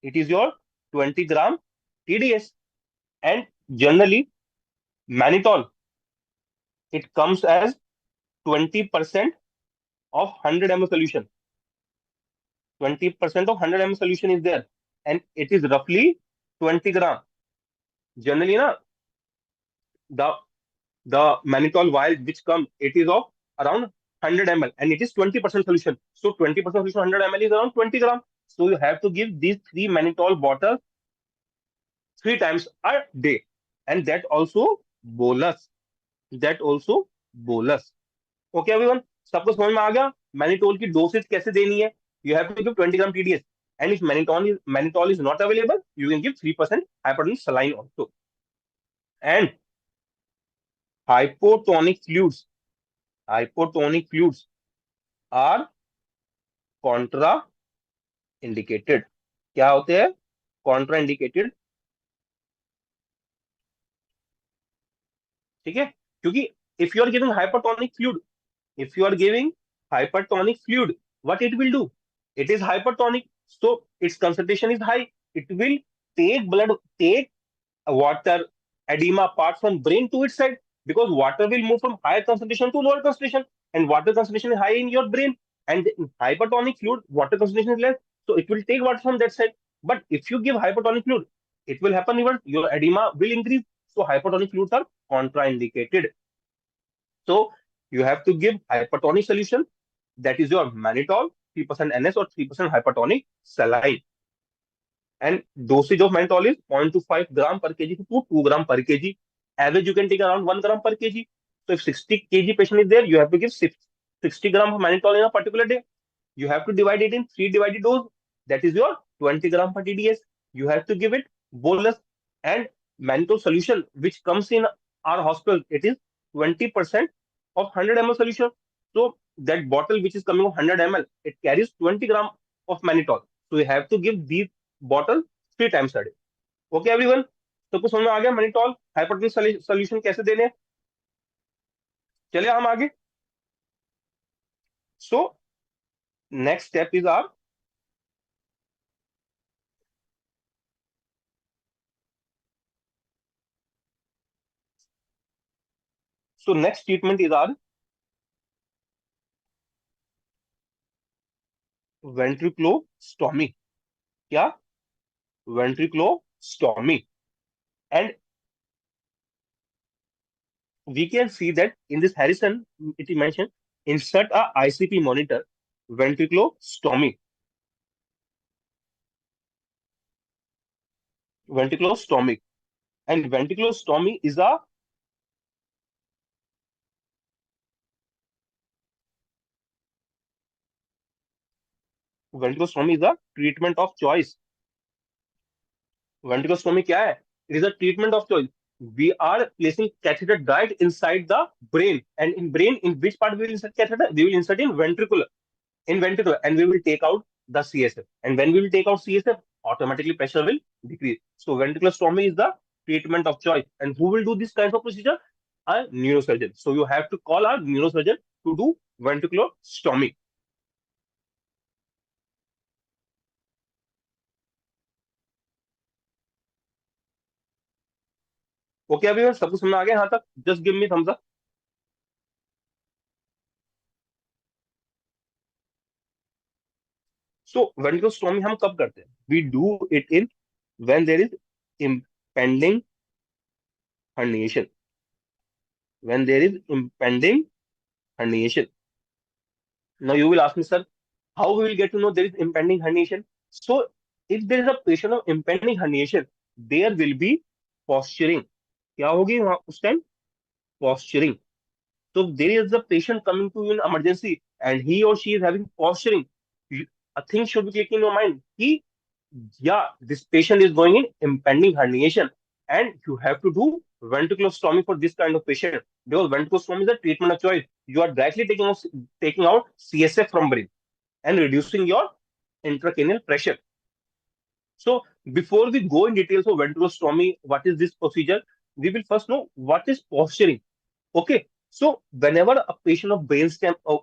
It is your 20 gram TDS. And generally, mannitol, it comes as 20% of 100 ml solution. 20% of 100 ml solution is there. And it is roughly 20 gram. Generally, na, the the mannitol vial which come, it is of around 100 ml and it is 20% solution. So 20% solution 100 ml is around 20 gram. So you have to give these 3 mannitol bottles 3 times a day, and that also bolus. That also bolus. Okay, everyone. सबको समझ में आ गया mannitol की dosage कैसे देनी है? You have to give 20 gram TDS, and if mannitol is not available, you can give 3% hypertonic saline also. And hypotonic fluids, hypotonic fluids are contraindicated. क्या होते हैं? Contraindicated. ठीक है, क्योंकि if you are giving hypertonic fluid, if you are giving hypertonic fluid, what it will do? It is hypertonic, so its concentration is high, it will take blood, take water edema apart from brain to its side, because water will move from higher concentration to lower concentration, and water concentration is high in your brain, and in hypertonic fluid water concentration is less, so it will take water from that side. But if you give hypertonic fluid, it will happen even your edema will increase. So hypertonic fluids are contraindicated. So you have to give hypertonic solution, that is your mannitol 3% NS or 3% hypertonic saline. And dosage of mannitol is 0.25 gram per kg to 2 gram per kg. Average you can take around 1 gram per kg. So if 60 kg patient is there, you have to give 60 gram of mannitol in a particular day. You have to divide it in 3 divided dose. That is your 20 gram per TDS. You have to give it bolus and mannitol solution, which comes in our hospital. It is 20% of 100 ml solution. So that bottle which is coming of 100 ml, it carries 20 gram of mannitol. So you have to give these bottle 3 times a day. Okay, everyone. सबको समझ में आ गया mannitol hypertension solution कैसे देने हैं? चलिए हम आगे. So next step is our next treatment is our ventriculostomy. क्या? Ventriculostomy. And we can see that in this Harrison, it is mentioned, insert a ICP monitor, ventriculostomy. Ventriculostomy. And ventriculostomy is a treatment of choice. Ventriculostomy क्या है? It is a treatment of choice. We are placing catheter right inside the brain. And in brain, in which part we will insert catheter? We will insert in ventricular. And we will take out the CSF. And when we will take out CSF, automatically pressure will decrease. So ventriculostomy is the treatment of choice. And who will do this kind of procedure? A neurosurgeon. So you have to call a neurosurgeon to do ventriculostomy. Okay अभी सब कुछ समझ आ गया यहाँ तक? Just give me thumbs up. So ventriculostomy हम कब करते हैं? We do it in when there is impending herniation. When there is impending herniation. Now you will ask me, sir, how we will get to know there is impending herniation? So if there is a patient of impending herniation, there will be posturing. क्या होगी वहां उस time? Posturing. So there is a patient coming to you in emergency and he or she is having posturing. A thing should be clicking in your mind. Yeah, this patient is going in impending herniation and you have to do ventriculostomy for this kind of patient because ventriculostomy is a treatment of choice. You are directly taking out CSF from brain and reducing your intracranial pressure. So before we go in details of ventriculostomy, what is this procedure? We will first know what is posturing. Okay, so whenever a patient of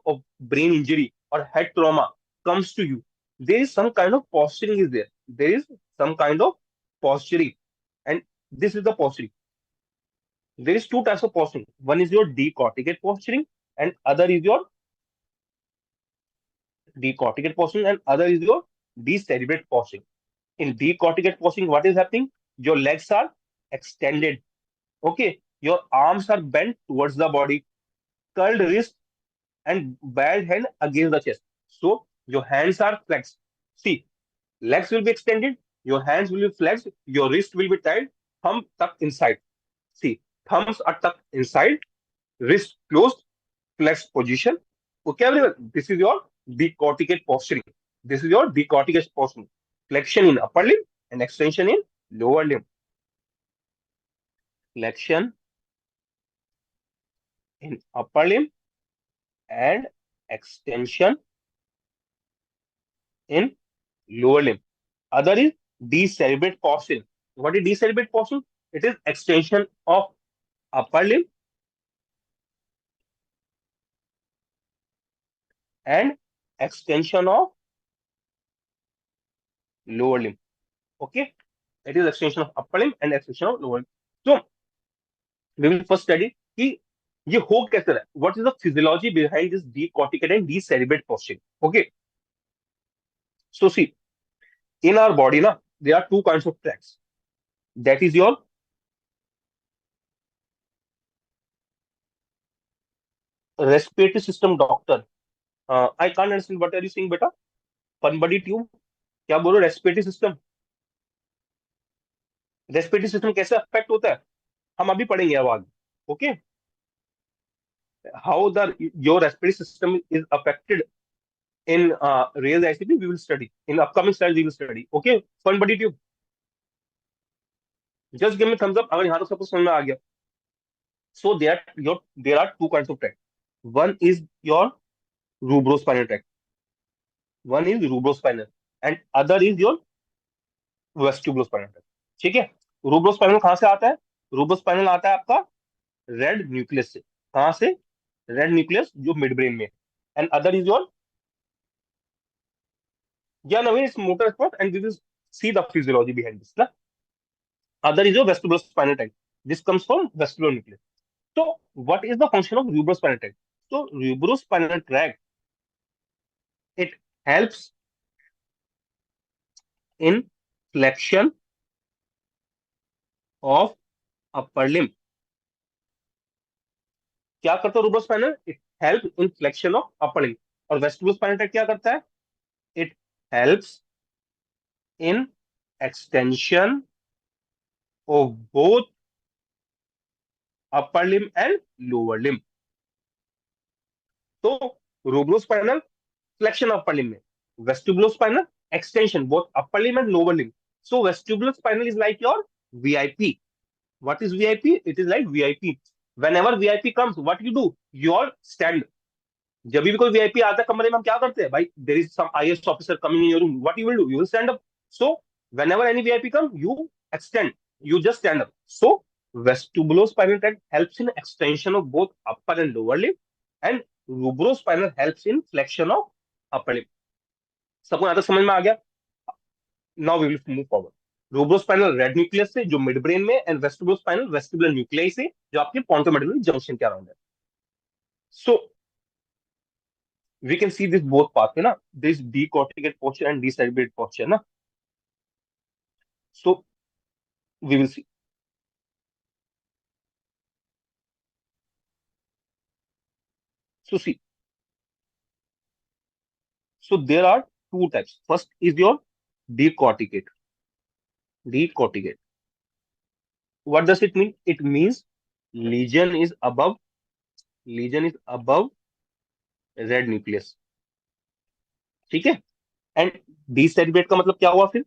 of brain injury or head trauma comes to you, there is some kind of posturing is there. There is some kind of posturing, and this is the posturing. There is two types of posturing. One is your decorticate posturing, and other is your decerebrate posturing. In decorticate posturing, what is happening? Your legs are extended. Okay, your arms are bent towards the body, curled wrist and bad hand against the chest. So your hands are flexed. See, legs will be extended, your hands will be flexed, your wrist will be tied, thumb tucked inside. See, thumbs are tucked inside, wrist closed, flexed position. Okay, everyone, this is your decorticate posturing. This is your decorticate posturing. Flexion in upper limb and extension in lower limb. Flexion in upper limb and extension in lower limb. Other is decerebrate posturing. What is decerebrate posturing? It is extension of upper limb and extension of lower limb. Okay, it is extension of upper limb and extension of lower limb. So we will first study कि ये हो कैसे रहा है. What is the physiology behind this decorticate and decerebrate posturing? Okay, so see, in our body, na, there are two kinds of tracts. That is your respiratory system, doctor. I can't understand what are you saying, beta. Fun body tube. क्या बोलो? Respiratory system. Respiratory system कैसे affect होता है हम अभी पढ़ेंगे अब आगे. Okay, how the your respiratory system is affected in Raised ICP, we will study. In upcoming slides, we will study. Okay, fun buddy tube. Just give me thumbs up अगर यहाँ तक सबको समझ में आ गया. So there are two kinds of tract. One is your rubrospinal tract. One is rubrospinal, and other is your वेस्टिबुलोस्पाइनल tract. ठीक है. रूब्रोस्पाइनल कहाँ से आता है? रूब्रोस्पाइनल आता है आपका रेड न्यूक्लियस से. कहाँ से? रेड न्यूक्लियस जो मिड ब्रेन में. And other is your, yeah, Naveen, it's motor sport, and we will see the physiology behind this. Na? Other is your vestibulospinal tract. This comes from vestibular nucleus. So, what is the function of rubrospinal tract? So, rubrospinal tract, it helps in flexion of upper limb. क्या करता है rubrospinal? It help in flexion of upper limb. और vestibulospinal tract क्या करता है? It helps in extension of both upper limb and lower limb. तो rubrospinal flexion of upper limb में, vestibulospinal extension both upper limb and lower limb. So vestibulospinal is like your VIP. What is VIP? It is like VIP. Whenever VIP comes, what you do? Your stand. जब भी कोई VIP आता है कमरे में, हम क्या करते हैं भाई? There is some IAS officer coming in your room, what you will do? You will stand up. So whenever any VIP come, you extend, you just stand up. So vestibulospinal tract helps in extension of both upper and lower limb, and rubrospinal helps in flexion of upper limb. सबको यहां तक समझ में आ गया? Now we will move forward. Rubrospinal red nucleus से जो mid brain में, एंड वेस्टिबुलोस्पाइनल वेस्टिबुलर न्यूक्लियाई से जो आपके पोंटोमेडुलरी जंक्शन के अराउंड है. सो we can see this both path है ना, this decorticate posture and decerebrate posture ना. So we will see. So see, so there are two types. First is your decorticate. Decorticate, what does it mean? It means lesion is above, lesion is above red nucleus. ठीक है. And डीसेरिब्रेट का मतलब क्या हुआ फिर?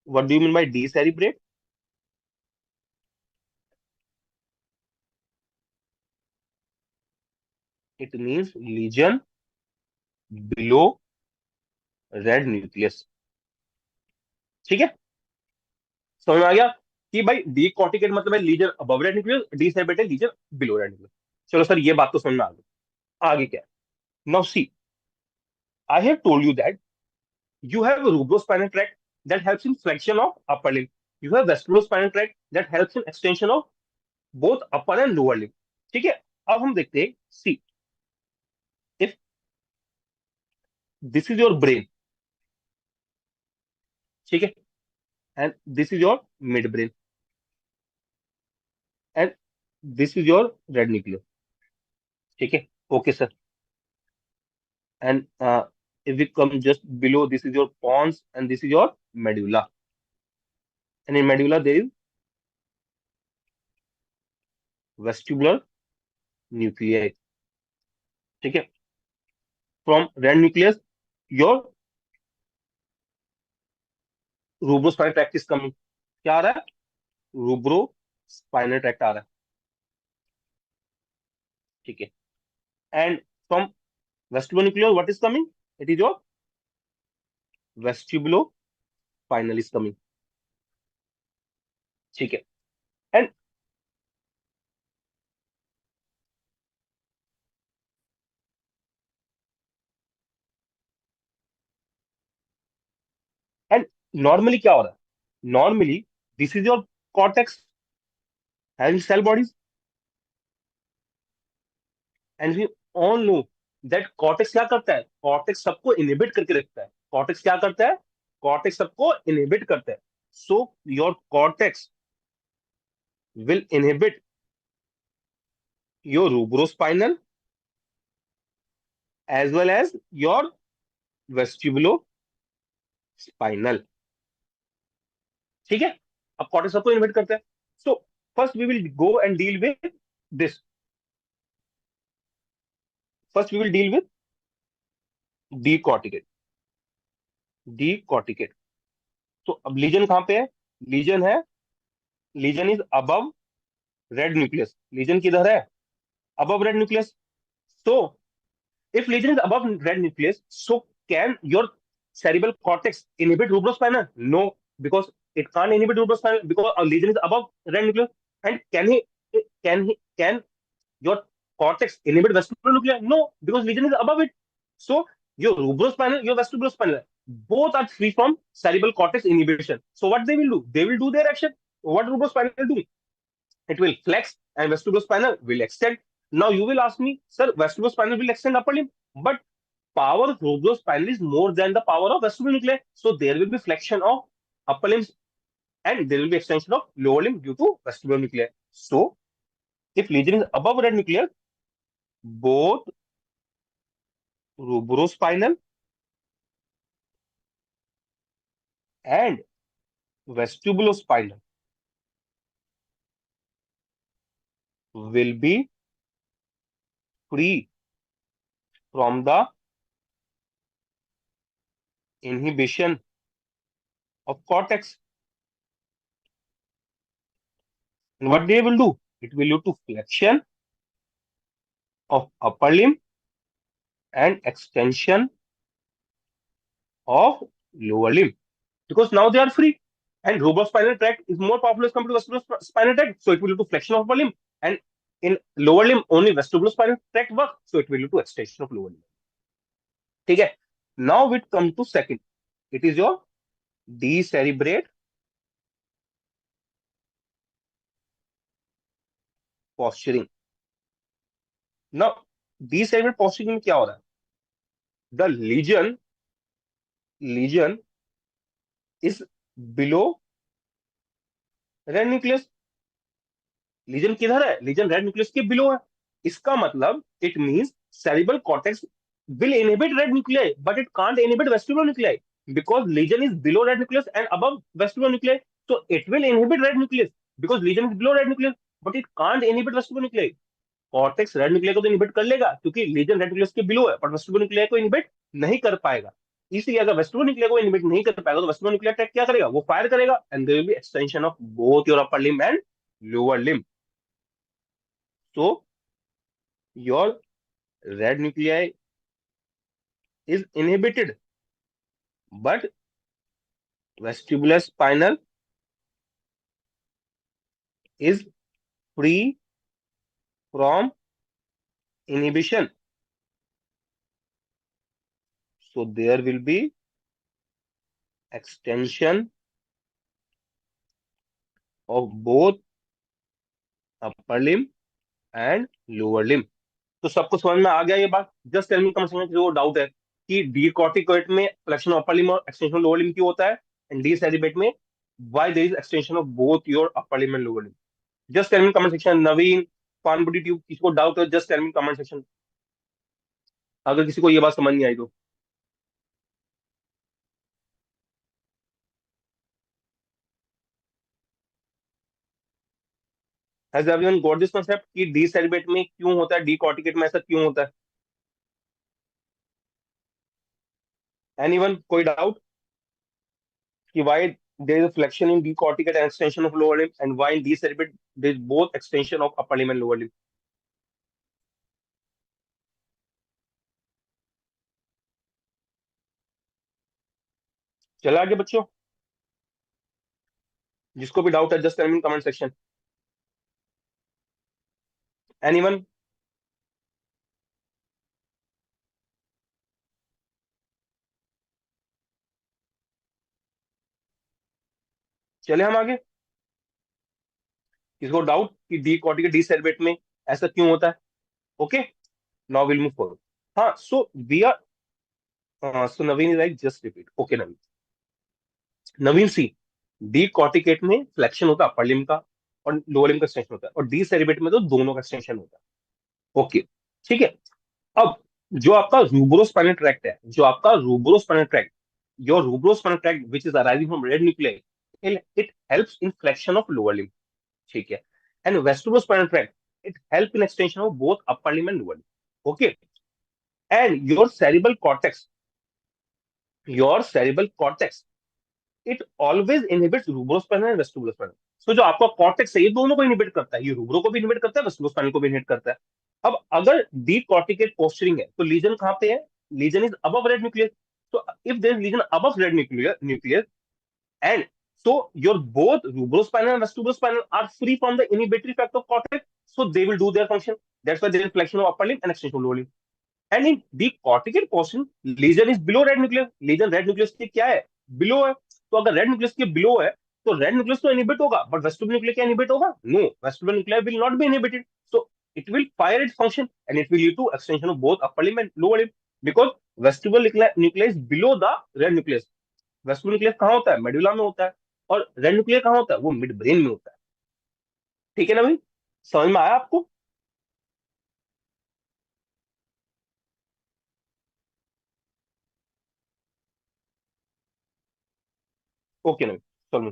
What do you mean by decerebrate? It means lesion below red nucleus. ठीक है. समझ में आ गया कि भाई डीकॉर्टिकेट मतलब है लीजन अबव रेड न्यूक्लियस, डीसेरिब्रेट है लीजन बिलो रेड न्यूक्लियस. चलो सर, ये बात तो समझ में आ गई. आगे क्या है? Now see, I have told you that you have a rubrospinal tract that helps in flexion of upper limb. You have vestibulospinal tract that helps in extension of both upper and lower limb. ठीक है. अब हम देखते हैं, सी, if this is your brain, ठीक है, and this is your mid brain, and this is your red nucleus. ठीक है. Okay sir. And if we come just below, this is your pons and this is your medulla, and in medulla there is vestibular nuclei. ठीक है. From red nucleus, your rubrospinal tract is coming. क्या आ रहा है? रूब्रोस्पाइनल tract आ रहा है. ठीक है. And from vestibular nuclear what is coming? It is your vestibulospinal is coming. ठीक है. एंड एंड नॉर्मली क्या हो रहा है? Normally this is your cortex having cell bodies, and we all know that cortex क्या करता है? कॉर्टेक्स सबको इनहिबिट करके रखता है. कॉर्टेक्स क्या करता है? कॉर्टेक्स सबको इनहिबिट करता है. So your cortex will inhibit your rubrospinal as well as your vestibulospinal. ठीक है. अब कॉर्टेक्स सबको इन्वर्ट करता है. So first we will go and deal with this. First we will deal with decorticate, decorticate. तो अब लीजन कहाँ पे है? लीजन है, lesion is above red nucleus. Lesion किधर है? Above red nucleus. So if lesion is above red nucleus, so can your cerebral cortex inhibit cerebrospinal? No, because it can't inhibit cerebrospinal because a lesion is above red nucleus. And can your cortex inhibit vestibular nuclei? No, because lesion is above it. So your cerebrospinal, your vestibulospinal, both are free from cerebral cortex inhibition. So what they will do? They will do their action. What cerebrospinal do? It will flex and vestibulospinal will extend. Now you will ask me, sir, vestibulospinal will extend upper limb, but power of cerebrospinal is more than the power of vestibular nuclei. So there will be flexion of upper limbs and there will be extension of lower limb due to vestibular nuclei. So if lesion is above red nucleus, both cerebrospinal and vestibulospinal will be free from the inhibition of cortex. And what they will do? It will lead to flexion of upper limb and extension of lower limb because now they are free. And cerebrospinal tract is more powerful as compared to vestibulospinal tract, so it will lead to flexion of upper limb. And in lower limb, only vestibulospinal tract work, so it will lead to extension of lower limb. Okay. Now we come to second. It is your decerebrate posturing. Now, decerebrate posturing में क्या हो रहा है? The lesion is below red nucleus. Lesion किधर है? Lesion red nucleus के below है। इसका मतलब it means cerebral cortex will inhibit red nuclei, but it can't inhibit vestibular nuclei because lesion is below red nucleus and above vestibular nuclei. So it will inhibit red nucleus because lesion is below red nucleus, but it can't inhibit vestibular nuclei. Cortex red nuclei को तो inhibit कर लेगा क्योंकि lesion red nucleus के below है, पर vestibular Nucleya को inhibit नहीं कर पाएगा। इसलिए अगर वेस्टिबुलर न्यूक्लिया को इनहिबिट नहीं कर पाएगा तो वेस्टिबुलर न्यूक्लिया अटैक क्या करेगा? वो फायर करेगा and there will be extension of both your upper limb and lower limb. So your red nuclei is inhibited, but vestibular spinal is free from inhibition. So there will be extension of both upper limb and lower limb. तो सबको समझ में आ गया ये बात? Just tell मी कम से कम जो डाउट है कि डीकॉर्टिकेट में फ्लेक्शन ऑफ अपर लिम्ब और एक्सटेंशन ऑफ लोअर लिम्ब क्यों होता है, एंड डी सेरिब्रेट में why there is extension of both your upper limb and lower limb? Just tell me comment section. Naveen, पानबुडी ट्यूब, किसको डाउट है just tell me comment section, अगर किसी को ये बात समझ नहीं आई तो। Has everyone got this concept कि डी सेरिब्रेट में क्यों होता है, डीकॉर्टिकेट में ऐसा क्यों होता है? एनीवन, कोई डाउट कि why there is a flexion in decorticate and extension of lower limb, and why in decerebrate there is both extension of upper limb and lower limb? चला आगे बच्चों, जिसको भी डाउट है just tell me in comment section. Anyone? चले हम आगे। किसको डाउट कि डीकॉर्टिकेट डीसेरेब्रेट में ऐसा क्यों होता है? Okay, now will move forward. हाँ, so we are so Naveen is like just repeat. Okay Naveen, Naveen see, decorticate में फ्लेक्शन होता है अपर लिम्ब का और लोअर लिम्ब का एक्सटेंशन होता है, और डीसेरेब्रेट में तो दोनों का एक्सटेंशन होता है। ओके, ठीक है। अब जो आपका रूब्रोस्पाइनल ट्रैक्ट है, जो आपका rubrospinal tract, your rubrospinal tract which is arising from red nucleus, it helps in flexion of lower limb, ठीक है। And vestibulospinal tract, it help in extension of both upper limb and lower limb, okay. And your cerebral cortex, your cerebral cortex, it always inhibits rubrospinal and vestibulospinal. So जो आपका cortex है ये दोनों को inhibit करता है, ये रूब्रो को भी इनहिबिट करता है, वेस्टिबुलोस्पाइनल को भी इनहिबिट करता है. अब अगर डीकॉर्टिकेट पोस्चरिंग है तो लीजन कहाँ पे है? Lesion is above red nucleus. तो if there is lesion above red nucleus and so your both rubrospinal and vestibulospinal are free from the inhibitory effect of cortex, so they will do their function. That's why there is flexion of upper limb and extension of lower limb. And in the cortical portion, lesion is below red nucleus. Lesion red nucleus के क्या है? Below है. तो अगर red nucleus के below है, तो red nucleus तो inhibit होगा, but vestibular nuclei क्या inhibit होगा? No, vestibular nuclei will not be inhibited. So it will fire its function and it will lead to extension of both upper limb and lower limb because vestibular nuclei is below the red nucleus. Vascular nucleus कहाँ होता है? Medulla में होता है. और red nucleus कहाँ होता है? वो मिड ब्रेन में होता है. ठीक है ना भाई? समझ में आया आपको? ओके ना. चलो.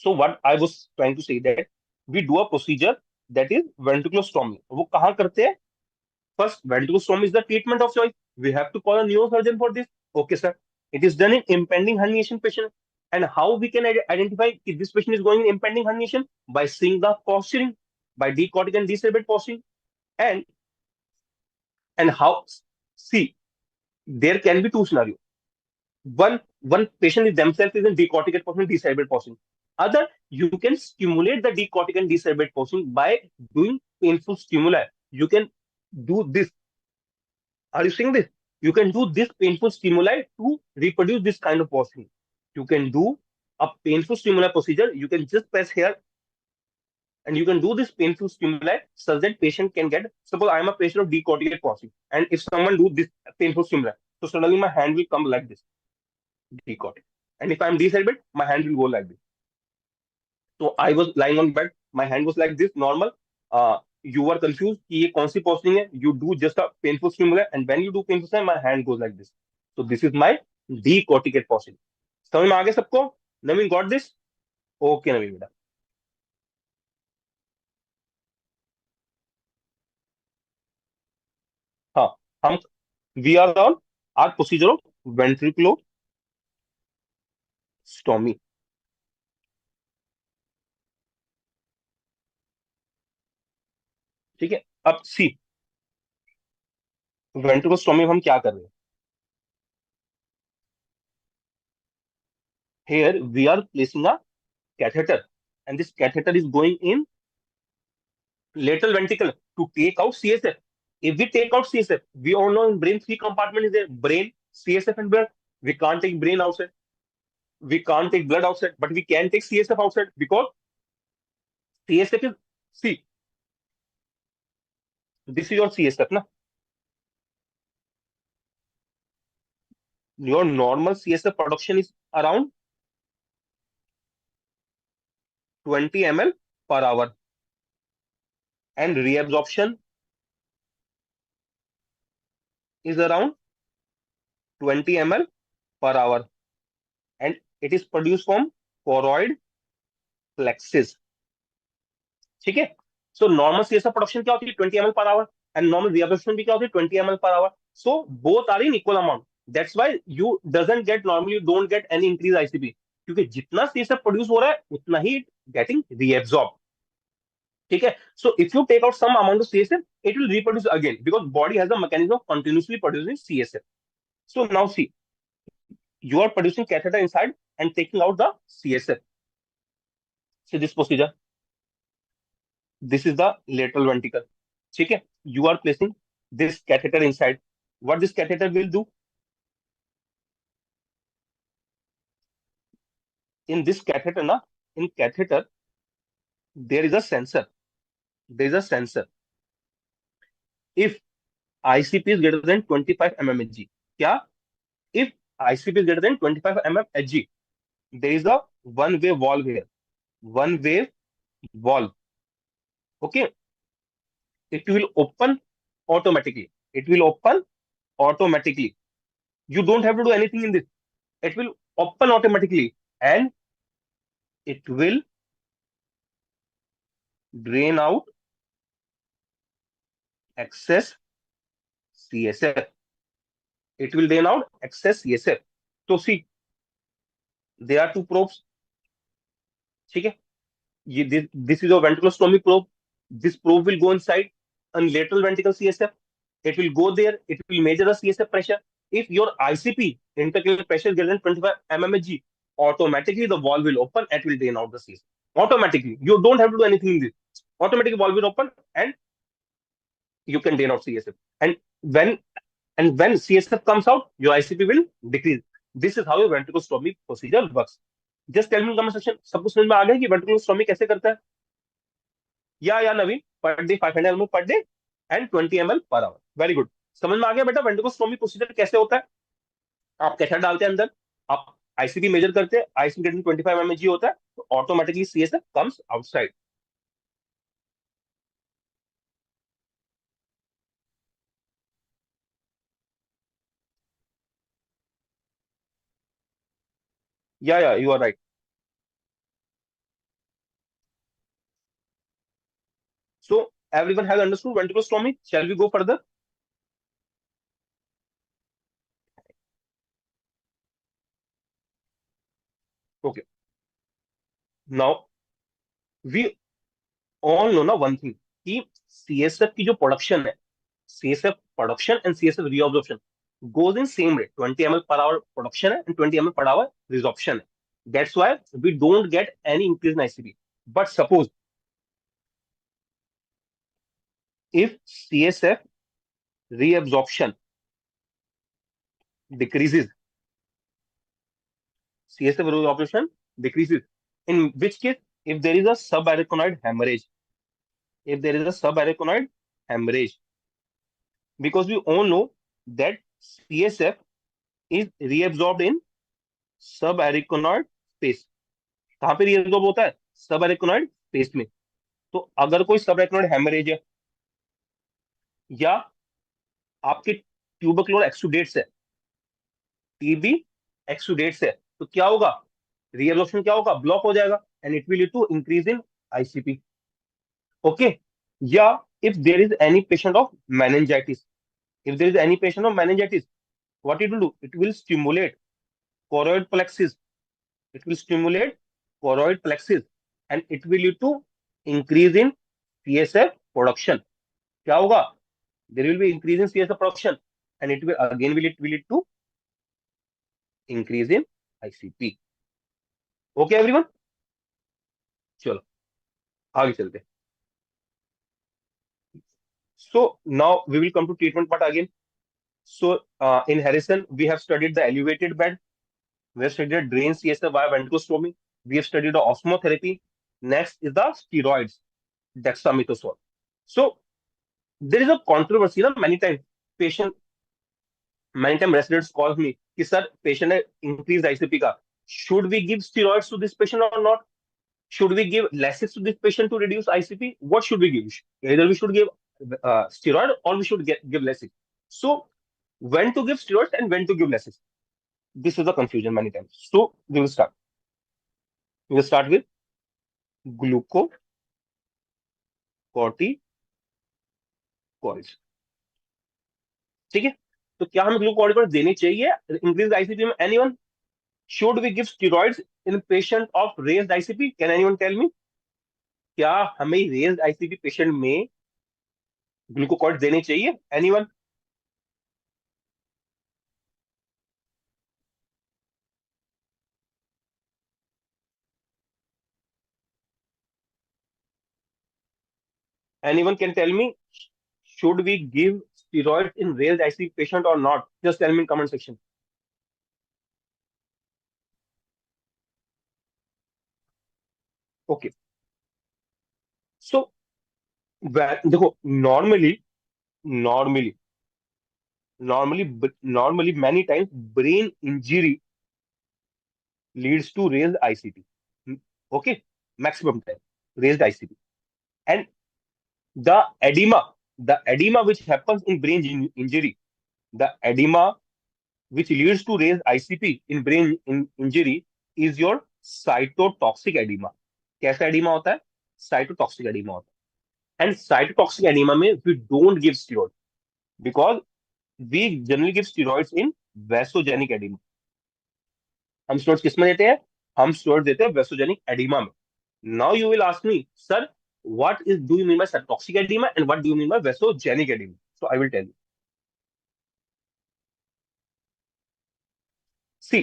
So what I was trying to say that we do a procedure that is ventriculostomy. वो कहाँ करते हैं? First, ventriculostomy is the treatment of choice. We have to call a neurosurgeon for this. Okay, sir. It is done in impending herniation patient. And how we can identify if this patient is going in impending herniation? By seeing the posturing, by decortic and decerebrate posturing. And how, see, there can be two scenarios. One patient is themselves is in decorticated portion, decerebrate portion. Other, you can stimulate the decortic and decerebrate portion by doing painful stimuli. You can do this. Are you seeing this? You can do this painful stimuli to reproduce this kind of portion. You can do a painful stimuli procedure. You can just press here and you can do this painful stimuli such that patient can get. Suppose I am a patient of decorticated portion, and if someone do this painful stimuli, so suddenly my hand will come like this. Decortic. And if I'm decerebrate, my hand will go like this. So I was lying on bed, my hand was like this, normal. You were confused कि ये कौन सी posting है. You do just a painful stimuli, and when you do painful stimuli, my hand goes like this. So this is my decorticate posting. समझ में आ गया सबको? नवीन got this? Okay नवीन बेटा. हाँ, हम we are on our procedure of ventriculostomy. ठीक है. अब सी, वेंट्रिकुलोस्टोमी हम क्या कर रहे हैं? Here we are placing a catheter, and this catheter is going in lateral ventricle to take out CSF. If we take out CSF, we all know in brain three compartment is there: brain, CSF, and blood. We can't take brain outside. We can't take blood outside, but we can take CSF outside because CSF is, see, this is your CSF, na? Your normal CSF production is around 20 ml per hour, and reabsorption is around 20 ml per hour, and it is produced from choroid plexus. ठीक है. So normal CSF production क्या होती है? 20 ml per our. And normal reabsorption भी क्या होती है? 20 ml per hour. So both are in equal amount. That's why you doesn't get, normally you don't get any increase ICP, क्योंकि जितना CSF produce हो रहा है उतना ही गेटिंग रीएब्जॉर्ब. ठीक है. So if you take out some amount of CSF, it will reproduce again because body has a mechanism of continuously producing CSF. So now see, you are producing catheter inside and taking out the CSF. See this procedure. This is the lateral ventricle. ठीक है. You are placing this catheter inside. What this catheter will do? In this catheter, na, in catheter, there is a sensor. There is a sensor. If ICP is greater than 25 mmHg, क्या? If ICP is greater than 25 mmHg, there is a one-way valve here. One-way valve. Okay. It will open automatically. It will open automatically. You don't have to do anything in this. It will open automatically and it will drain out excess CSF. It will drain out excess CSF. So see, there are two probes. ठीक है, this is your ventriculostomy probe. This probe will go inside a lateral ventricle CSF. It will go there. It will measure the CSF pressure. If your ICP, intracranial pressure, is greater than 25 mmHg, automatically the valve will open and it will drain out the CSF. Automatically, you don't have to do anything in this. Automatically, valve will open and you can drain out CSF. When when CSF comes out, your ICP will decrease. This is how your ventriculostomy procedure works. Just tell me in comment section, सबको समझ में आ गया कि ventriculostomy कैसे करता है? या Naveen, per day 500 ml per day and 20 ml per hour. Very good. समझ में आ गया बेटा वेंट्रिकोस्टोमी प्रोसीजर कैसे होता है? आप कैथेटर डालते हैं अंदर, आप आईसीपी मेजर करते हैं, आईसीपी ग्रेटर 25 mmHg होता है, तो ऑटोमेटिकली सीएसएफ कम्स आउटसाइड. या you are right. So everyone has understood ventriculostomy. Shall we go further? Okay. Now we all know ना one thing कि CSF की जो प्रोडक्शन है, CSF production and CSF reabsorption goes in same rate. 20 ml per hour production है and 20 ml per hour resorption है. That's why we don't get any increase in ICP. But suppose if CSF reabsorption decreases, CSF reabsorption decreases, in which case if there is a subarachnoid hemorrhage, because we all know that CSF is reabsorbed in subarachnoid space. कहाँ पे reabsorb होता है? subarachnoid space में. तो अगर कोई subarachnoid hemorrhage है या आपके ट्यूबरकुलर एक्सुडेट्स है, टीबी एक्सुडेट्स है, तो क्या होगा? रीअब्जॉर्प्शन क्या होगा? ब्लॉक हो जाएगा and it will lead to increase in ICP. Okay. या if there is any patient of meningitis, what it will do? It will stimulate choroid plexus. And it will lead to increase in CSF production. क्या होगा? There will be increase in CSF production and it will again will lead to increase in ICP. Okay everyone? चलो आगे चलते हैं. So now we will come to treatment part again. So in Harrison we have studied the elevated bed, we have studied drain CSF via ventriculostomy, we have studied the osmotherapy. Next is the steroids, dexamethasone. So there is a controversy na, many times residents call me कि sir patient है increased ICP का, should we give steroids to this patient or not? Should we give Lasix to this patient to reduce ICP? What should we give? Either we should give steroid or we should give Lasix. So when to give steroids and when to give Lasix? This is a confusion many times. So we will start. We will start with glucocorticoids. ठीक है, तो क्या हमें glucocorticoid देने चाहिए increase ICP में? Anyone? Should we give steroids in patient of raised ICP? Can anyone tell me? क्या हमें raised ICP patient में ग्लूकोकॉर्टिकॉइड देने चाहिए? Anyone? Anyone can tell me? Should we give steroids in raised ICP patient or not? Just tell me in comment section. Okay. So देखो normally many times brain injury leads to raised ICP. Okay, maximum time raised ICP. And the edema which happens in brain injury, the edema which leads to raised ICP in brain injury is your cytotoxic edema. कैसा edema होता है? Cytotoxic edema होता है. And cytotoxic edema में we don't give steroid because we generally give steroids in vasogenic oedema. हम steroids किस में देते हैं? हम स्टेरॉइड देते हैं वैसोजेनिक एडिमा में। Now you will ask me, sir what is do you mean by toxic edema and what do you mean by vasogenic edema? So I will tell you. See,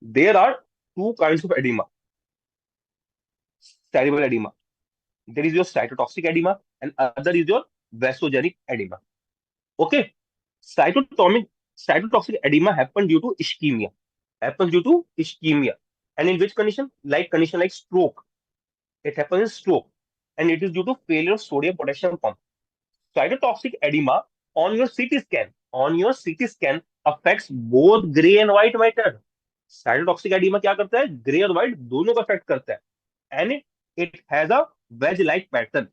there are two kinds of edema. Cerebral edema. There is your cytotoxic edema and other is your vasogenic edema. Okay. Cytotomic, cytotoxic edema happen due to ischemia. Happens due to ischemia. And in which condition? Like condition like stroke. It happens in stroke. And it is due to failure of sodium potassium pump. Cytotoxic edema on your CT scan affects both gray and white matter. Cytotoxic oedema क्या करता है? Grey और white दोनों को affect करता है। And it has a wedge like pattern.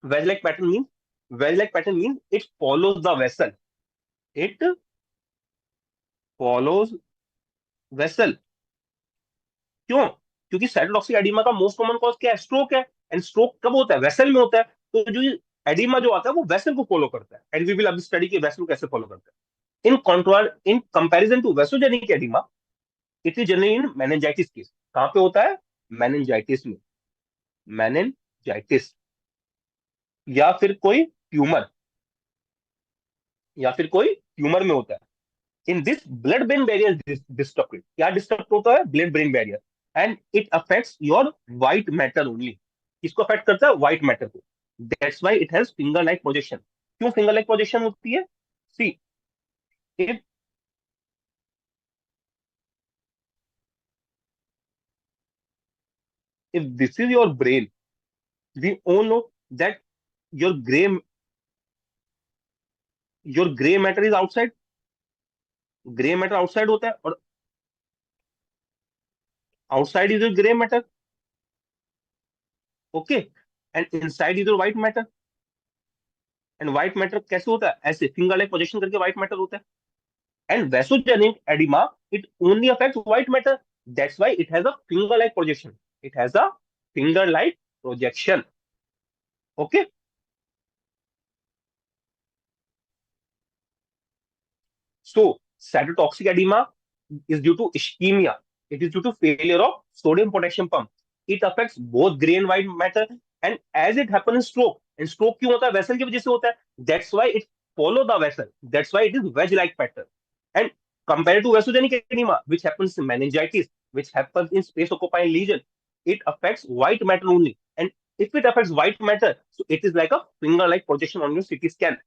Wedge like pattern mean, wedge like pattern mean it follows the vessel. It follows vessel. क्यों? क्योंकि साइटोटॉक्सिक एडिमा का मोस्ट कॉमन कॉज क्या है? स्ट्रोक है। एंड स्ट्रोक कब होता है? वेसल में होता है। तो जो एडिमा जो आता है वो वेसल को फॉलो करता है। एंड वी विल अब स्टडी कि वेसल कैसे फॉलो करता है। In control, in comparison to vasogenic oedema, it is generally in meningitis case. कहां पे होता है? मेनिंजाइटिस में। मेनिंजाइटिस या फिर कोई ट्यूमर, या फिर कोई ट्यूमर में होता है। In this blood brain barrier disturb. क्या डिस्टर्ब होता है? Blood brain barrier. And it affects your white matter only. किसको अफेक्ट करता है? व्हाइट मैटर को। That's why it has finger like projection. क्यों फिंगर लाइक प्रोजेक्शन होती है? See, if if this is your brain, we all know that your gray your gray matter is outside। Grey matter outside होता है और outside is your grey matter. Okay. And inside is your white matter. And white matter कैसे होता है? ऐसे finger like position करके white matter होता है। And vasogenic oedema, it only affects white matter. That's why it has a finger like projection. It has a finger like projection. Okay. So, cytotoxic edema is due to ischemia. It is due to failure of sodium potassium pump. It affects both gray and white matter. And as it happens in stroke, and stroke क्यों होता है? Vessel की वजह से होता है। That's why it follow the vessel. That's why it is wedge-like pattern. And compared to vasogenic edema, which happens in meningitis, which happens in space-occupying lesion, it affects white matter only. And if it affects white matter, so it is like a finger-like projection on your CT scan.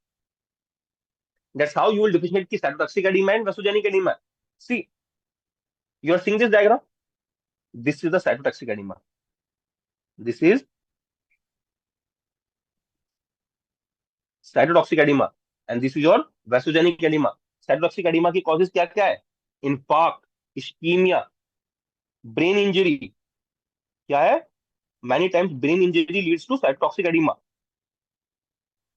That's how you will differentiate ki cytotoxic edema and vasogenic edema. See, you are seeing this diagram. This is the cytotoxic edema. This is cytotoxic edema, and this is your vasogenic edema. Cytotoxic edema की causes क्या क्या है? Infarct, ischemia, brain injury. क्या है? Many times brain injury leads to cytotoxic edema.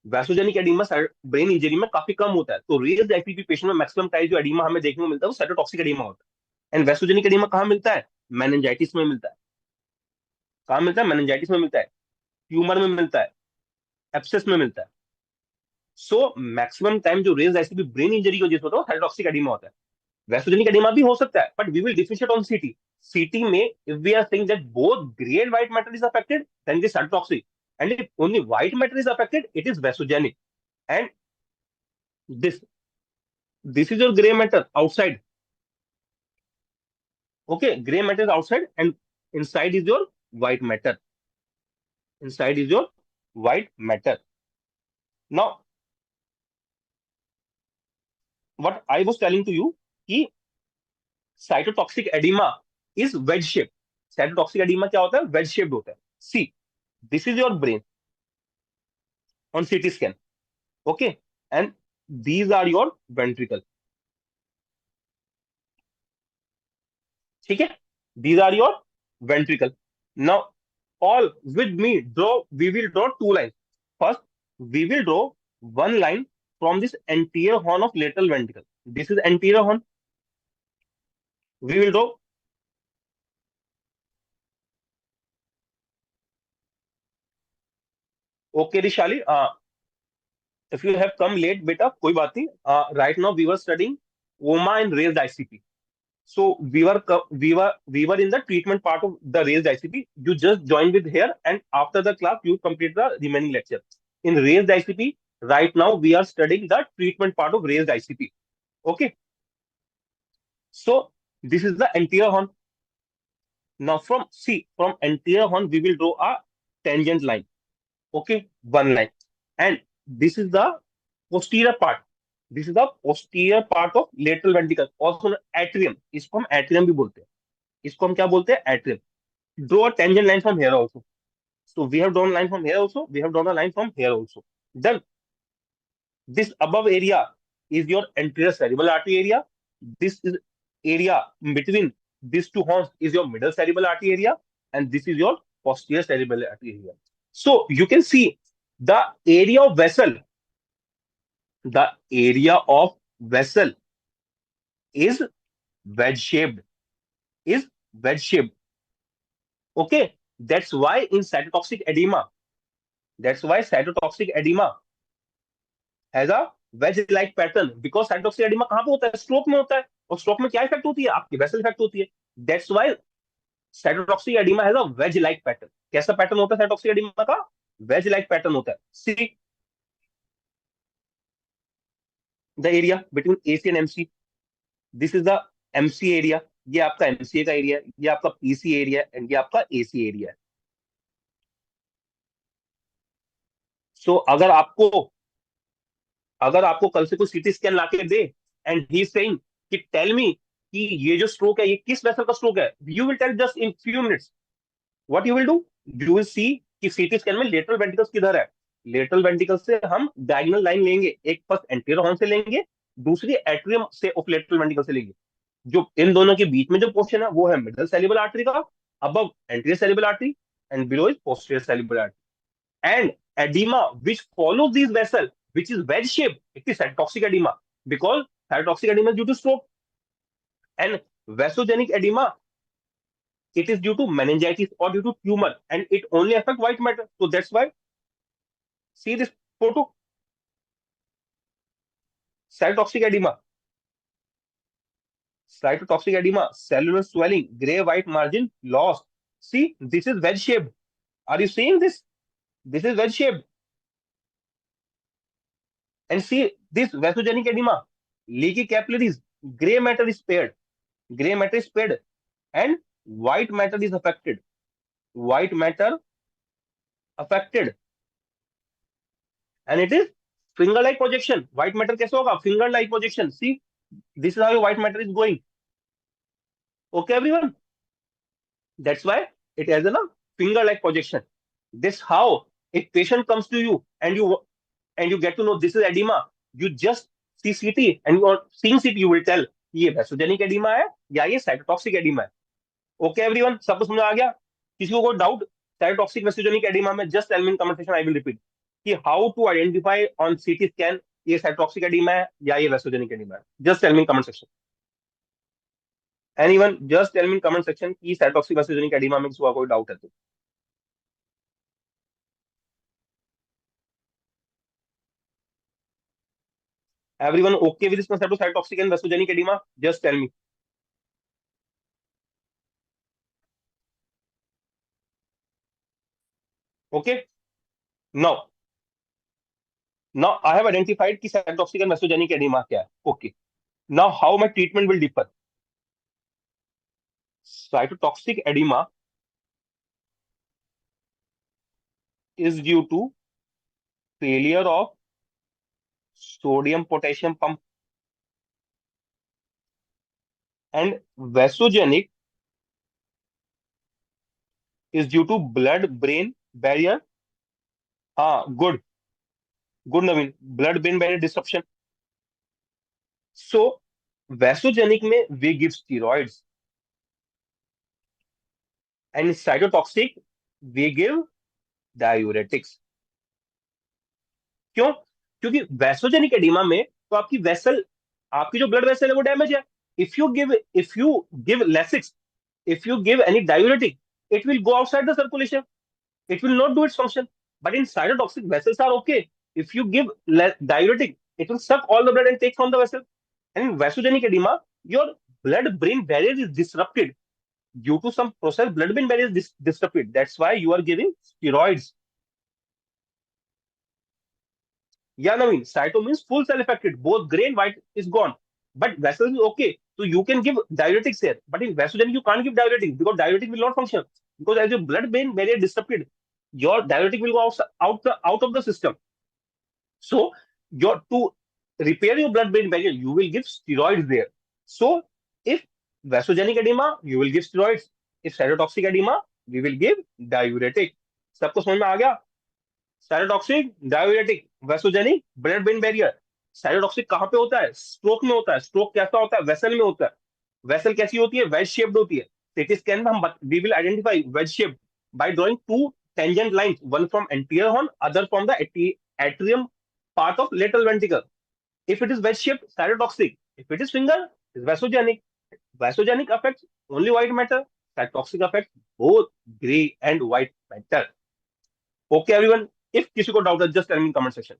Vasogenic oedema brain injury में काफी कम होता है। तो रेज्ड आईसीपी पेशेंट में मैक्सिमम टाइप जो एडिमा हमें देखने को मिलता है वो साइटोटॉक्सिक एडिमा होता है। एंड वैसोजेनिक एडिमा कहाँ मिलता है? मेनिंजाइटिस में मिलता है। कहाँ मिलता है? मेनिंजाइटिस में मिलता है, ट्यूमर में मिलता है, एब्सेस में मिलता है। सो मैक्सिमम टाइम जो रेज आईसीपी ब्रेन इंजरी की वजह से होता है वो हाइड्रोक्सिक एडिमा होता है। वैसोजेनिक एडिमा भी हो सकता है, but we will differentiate on CT. CT में if we are saying that both grey and white matter is affected, then it is hydroxic. And if only white matter is affected, it is vasogenic. And this this is your grey matter outside. Okay, grey matter is outside and inside is your white matter. Inside is your white matter. Now what I was telling to you कि cytotoxic oedema is wedge shape. Cytotoxic oedema क्या होता है? Wedge shaped होता है। See, this is your brain on CT scan. Okay. And these are your ventricle. ठीक है, these are your ventricle. Now all with me draw, we will draw two line. First we will draw one line from this anterior horn of lateral ventricle. This is anterior horn. We will draw. Okay, Rishali. If you have come late, beta, कोई बात नहीं. Right now we were studying OMA and raised ICP. So we were in the treatment part of the raised ICP. You just join with here, and after the class you complete the remaining lecture. In raised ICP, right now we are studying the treatment part of raised ICP. Okay. So this is the anterior horn. Now from anterior horn we will draw a tangent line. Okay, one line, and this is the posterior part. This is the posterior part of lateral ventricle, also known atrium. इसको हम atrium भी बोलते हैं. इसको हम क्या बोलते हैं? Atrium. Draw a tangent line from here also. So we have drawn a line from here also. We have drawn a line from here also. Then this above area is your anterior cerebral artery area. This is area between these two horns is your middle cerebral artery area, and this is your posterior cerebral artery area. So you can see the area of vessel. The area of vessel is wedge shaped. Is wedge shaped. Okay, that's why in cytotoxic edema, that's why cytotoxic edema has a wedge like pattern, because cytotoxic edema कहां पे होता है? Stroke में होता है. और stroke में क्या इफेक्ट होती है? आपकी वेसल इफेक्ट होती है. That's why cytotoxic edema has a wedge like pattern. कैसा पैटर्न होता है cytotoxic edema का? wedge like pattern होता है. See the area between AC and MC. This is the MC area. ये आपका MCA का एरिया है, ये आपका PC एरिया है, एंड ये आपका AC एरिया है. सो अगर आपको कल से कोई सीटी स्कैन लाके दे, एंड ही सेइंग कि टेल मी कि ये जो स्ट्रोक है ये किस वेसल का स्ट्रोक है, you will tell just in few minutes. What you will do? You will see कि सीटी स्कैन में लेटरल वेंट्रिकल्स किधर है. लेटरल वेंट्रिकल से हम डायगोनल लाइन लेंगे, एक फर्स्ट एंटीरियर हॉर्न से लेंगे, दूसरी एट्रियम से ऑफ लेटरल वेंट्रिकल से लेंगे. जो इन दोनों के बीच में जो पोर्शन है वो है मिडल सेरिब्रल आर्टरी का, above anterior cerebral artery, and below is posterior cerebral artery. And edema which follows these vessel, which is wedge shaped, it is cytotoxic edema, because cytotoxic edema is due to stroke. And vasogenic edema, it is due to meningitis or due to tumor, and it only affect white matter. So that's why, see this photo, cytotoxic edema, cellular swelling, gray white margin lost. See, this is wedge shaped. Are you seeing this? This is wedge shaped. And see this vasogenic edema, leaky capillaries, gray matter is paired, and white matter is affected. White matter affected, and it is finger like projection. White matter कैसे होगा? Finger like projection. See, this is how your white matter is going. Okay, everyone. That's why it has a finger like projection. This how if patient comes to you and you get to know this is edema, you just see CT, and you are seeing CT, you will tell ये vasogenic edema है या ये cytotoxic edema है. Okay, everyone, सब कुछ समझ आ गया? किसी को कोई डाउट cytotoxic vasogenic edema में? just tell me in comment section, I will repeat कि how to identify on CT scan ये cytotoxic edema है या ये vasogenic edema है. just tell me in comment section. Anyone, just tell me in comment section कि cytotoxic vasogenic edema में किसी को कोई डाउट है तो. Everyone okay with this concept of cytotoxic and vasogenic edema? Just tell me. Okay. Now I have identified कि cytotoxic and vasogenic edema क्या है. Okay. Now how my treatment will differ? Cytotoxic edema is due to failure of sodium potassium pump, and vasogenic is due to blood brain barrier. Good Naveen, blood brain barrier disruption. So vasogenic में we give steroids, and cytotoxic we give diuretics. क्यों? क्योंकि वैसोजेनिक oedema में तो आपकी vessel, आपकी जो blood vessel है वो डैमेज है. If you give Lasix, if you give any diuretic, it will go outside the circulation, it will not do its function. But in cytotoxic, vessels are okay. If you give diuretic, it will suck all the blood and take from the vessel. And in vasogenic edema, your blood-brain barrier is disrupted due to some process. Blood-brain barrier is disrupted. That's why you are giving steroids. Yeah, Naveen, cyto means full cell affected. Both gray and white is gone. But vessels is okay. So you can give diuretics here. But in vasogenic, you can't give diuretics because diuretic will not function. Because as your blood-brain barrier disrupted, your diuretic will go out of the system. So your to repair your blood-brain barrier, you will give steroids there. So if vasogenic edema, you will give steroids. If cytotoxic edema, we will give diuretic. सबको समझ में आ गया? Cytotoxic, diuretic, vasogenic, blood brain barrier. Cytotoxic कहाँ पे होता है? Stroke में होता है। स्ट्रोक कैसा होता है? वेसल में होता है। वेसल कैसी होती है? वेज शेप्ड होती है। सीटी स्कैन में हम we will identify wedge shaped by drawing two tangent lines, one from anterior horn, other from the atrium part of lateral ventricle. If it is wedge shaped, cytotoxic. If it is finger, it is vasogenic. Vasogenic affects only white matter. Cytotoxic affects both gray and white matter. Okay, everyone. If किसी को doubt है, just tell me in comment section.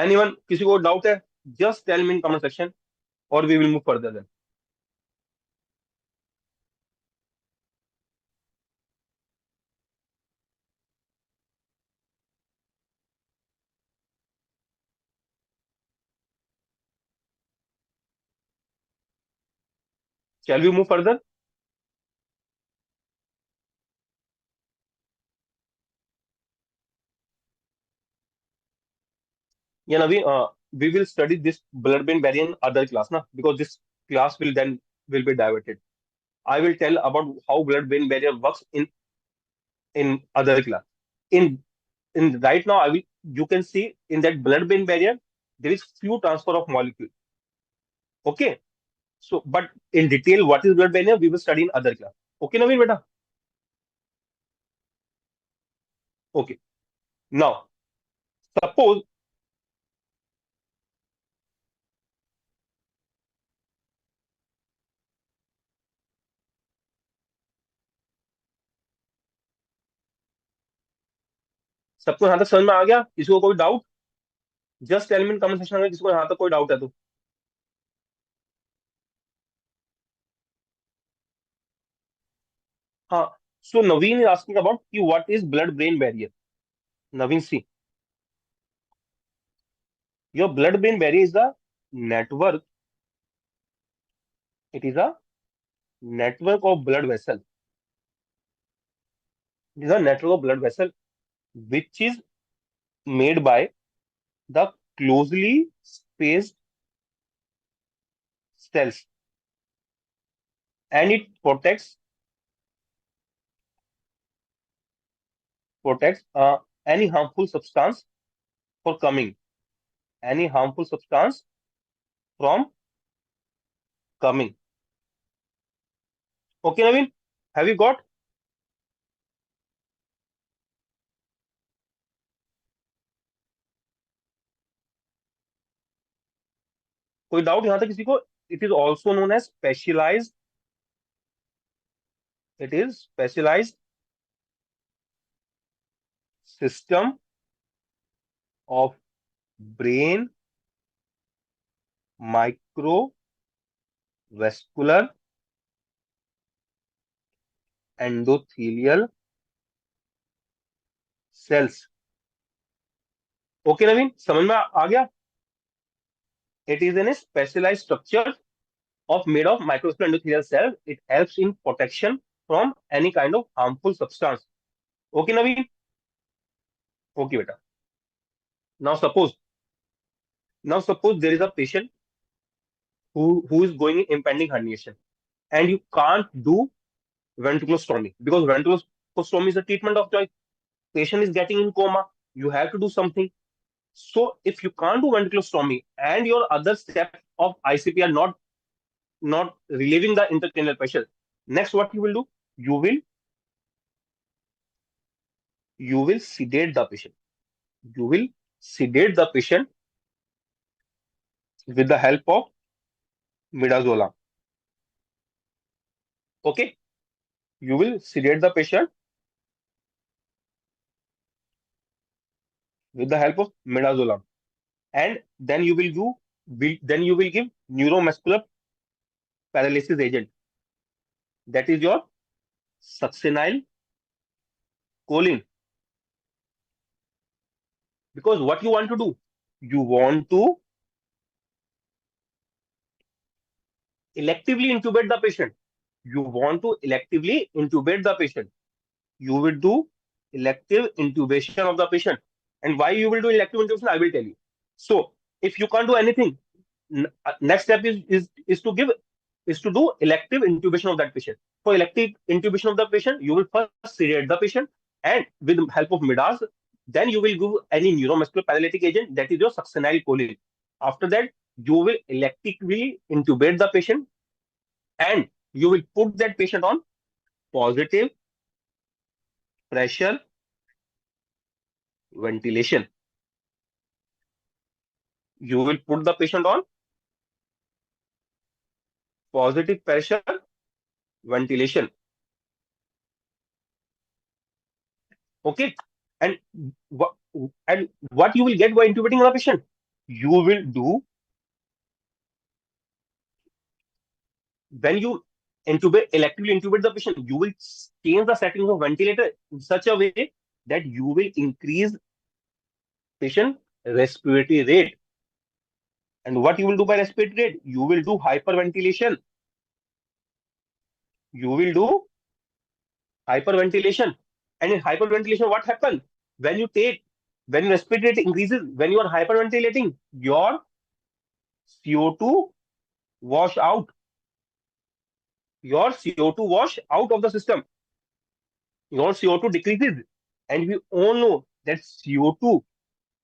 Anyone, किसी को doubt है, just tell me in comment section, or we will move further then. Shall we move further? Yeah, Navi, we will study this blood-brain barrier in other class, na? Because this class will be diverted. I will tell about how blood-brain barrier works in other class. In in right now, I will you can see in that blood-brain barrier there is few transfer of molecule. Okay, so but in detail, what is blood barrier we will study in other class. Okay, Naveen, beta. Okay, now suppose सबको यहाँ तक समझ में आ गया? किसी को कोई doubt? Just tell me in comment section में किसी को यहाँ तक कोई डाउट है तो। हाँ, so Naveen is asking about what is blood-brain barrier. Naveen, see, your blood-brain barrier is a network. It is a network of blood vessel. It is a network of blood vessel which is made by the closely spaced cells, and it protects any harmful substance for coming, any harmful substance from coming. Okay, Naveen, have you got? कोई doubt यहाँ तक किसी को? It is also known as specialized. It is specialized system of brain microvascular endothelial cells. Okay Naveen, समझ में आ गया? It is in a specialized structure of made of microvascular endothelial cells. It helps in protection from any kind of harmful substance. Okay, Naveen? Okay, beta. Now suppose, there is a patient who is going in impending herniation, and you can't do ventriculostomy because ventriculostomy is a treatment of choice. Patient is getting in coma. You have to do something. So if you can't do ventriculostomy and your other steps of ICP are not relieving the intracranial pressure, next what you will do? You will sedate the patient. You will sedate the patient with the help of midazolam. Okay, you will sedate the patient with the help of midazolam, and then you will give neuromuscular paralysis agent, that is your succinyl choline. Because what you want to do, you want to electively intubate the patient. You want to electively intubate the patient. You will do elective intubation of the patient. And why you will do elective intubation, I will tell you. So if you can't do anything, next step is to do elective intubation of that patient. For elective intubation of the patient, you will first sedate the patient, and with the help of midas, then you will give any neuromuscular paralytic agent, that is your succinyl choline. After that, you will electively intubate the patient, and you will put that patient on positive pressure ventilation. You will put the patient on positive pressure ventilation. Okay. And what and what you will get by intubating the patient? You will do when you electively intubate the patient, you will change the settings of ventilator in such a way that you will increase patient respiratory rate. And what you will do by respiratory rate? You will do hyperventilation. You will do hyperventilation. And in hyperventilation, what happens? When you take, when your respiratory rate increases, when you are hyperventilating, your CO2 wash out. Your CO2 wash out of the system. Your CO2 decreases. And we all know that CO2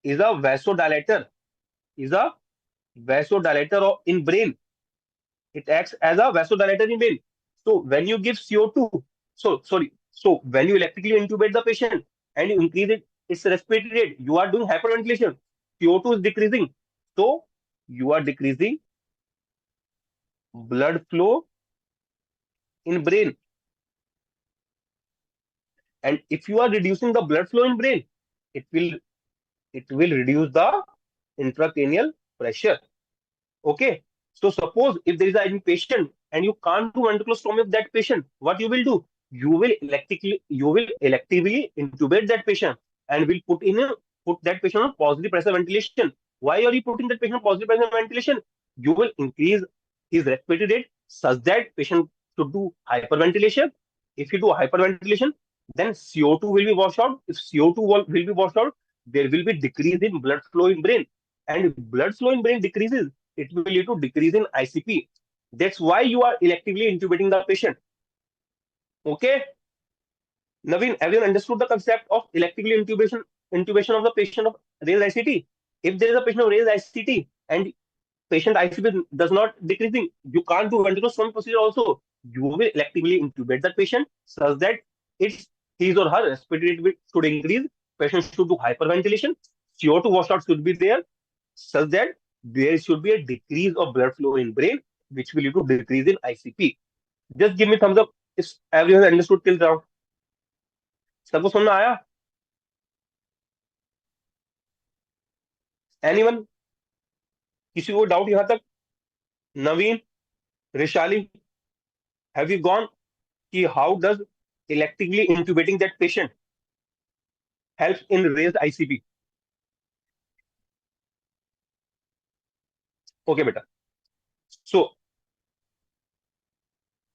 is a vasodilator, is a in brain. It acts as a vasodilator in brain. So when you give CO2, so when you electrically intubate the patient and you increase its respiratory rate, you are doing hyperventilation. CO2 is decreasing. So you are decreasing blood flow in brain. And if you are reducing the blood flow in brain, it will reduce the intracranial pressure. Okay. So suppose if there is any patient and you can't do ventriculostomy of that patient, what you will do? You will electively intubate that patient and will put that patient on positive pressure ventilation. Why are you putting that patient on positive pressure ventilation? You will increase his respiratory rate such that patient should do hyperventilation. If you do hyperventilation, then CO2 will be washed out. If CO2 will be washed out, there will be decrease in blood flow in brain. And if blood flow in brain decreases, it will lead to decrease in ICP. That's why you are electively intubating the patient. Okay, Naveen, everyone understood the concept of electively intubation of the patient of raised ICT. If there is a patient of raised ICT and patient ICP does not decreasing, you can't do ventricular procedure also. You will electively intubate that patient such that it's his or her respiratory rate should increase. Patient should do hyperventilation. CO2 washout should be there such that there should be a decrease of blood flow in brain, which will lead to decrease in ICP. Just give me thumbs up if everyone understood till now. सबको समझ में आया? Anyone? किसी को doubt यहाँ तक? नवीन, Rishali, have you gone? कि how does electively intubating that patient helps in raised ICP? Okay, beta. So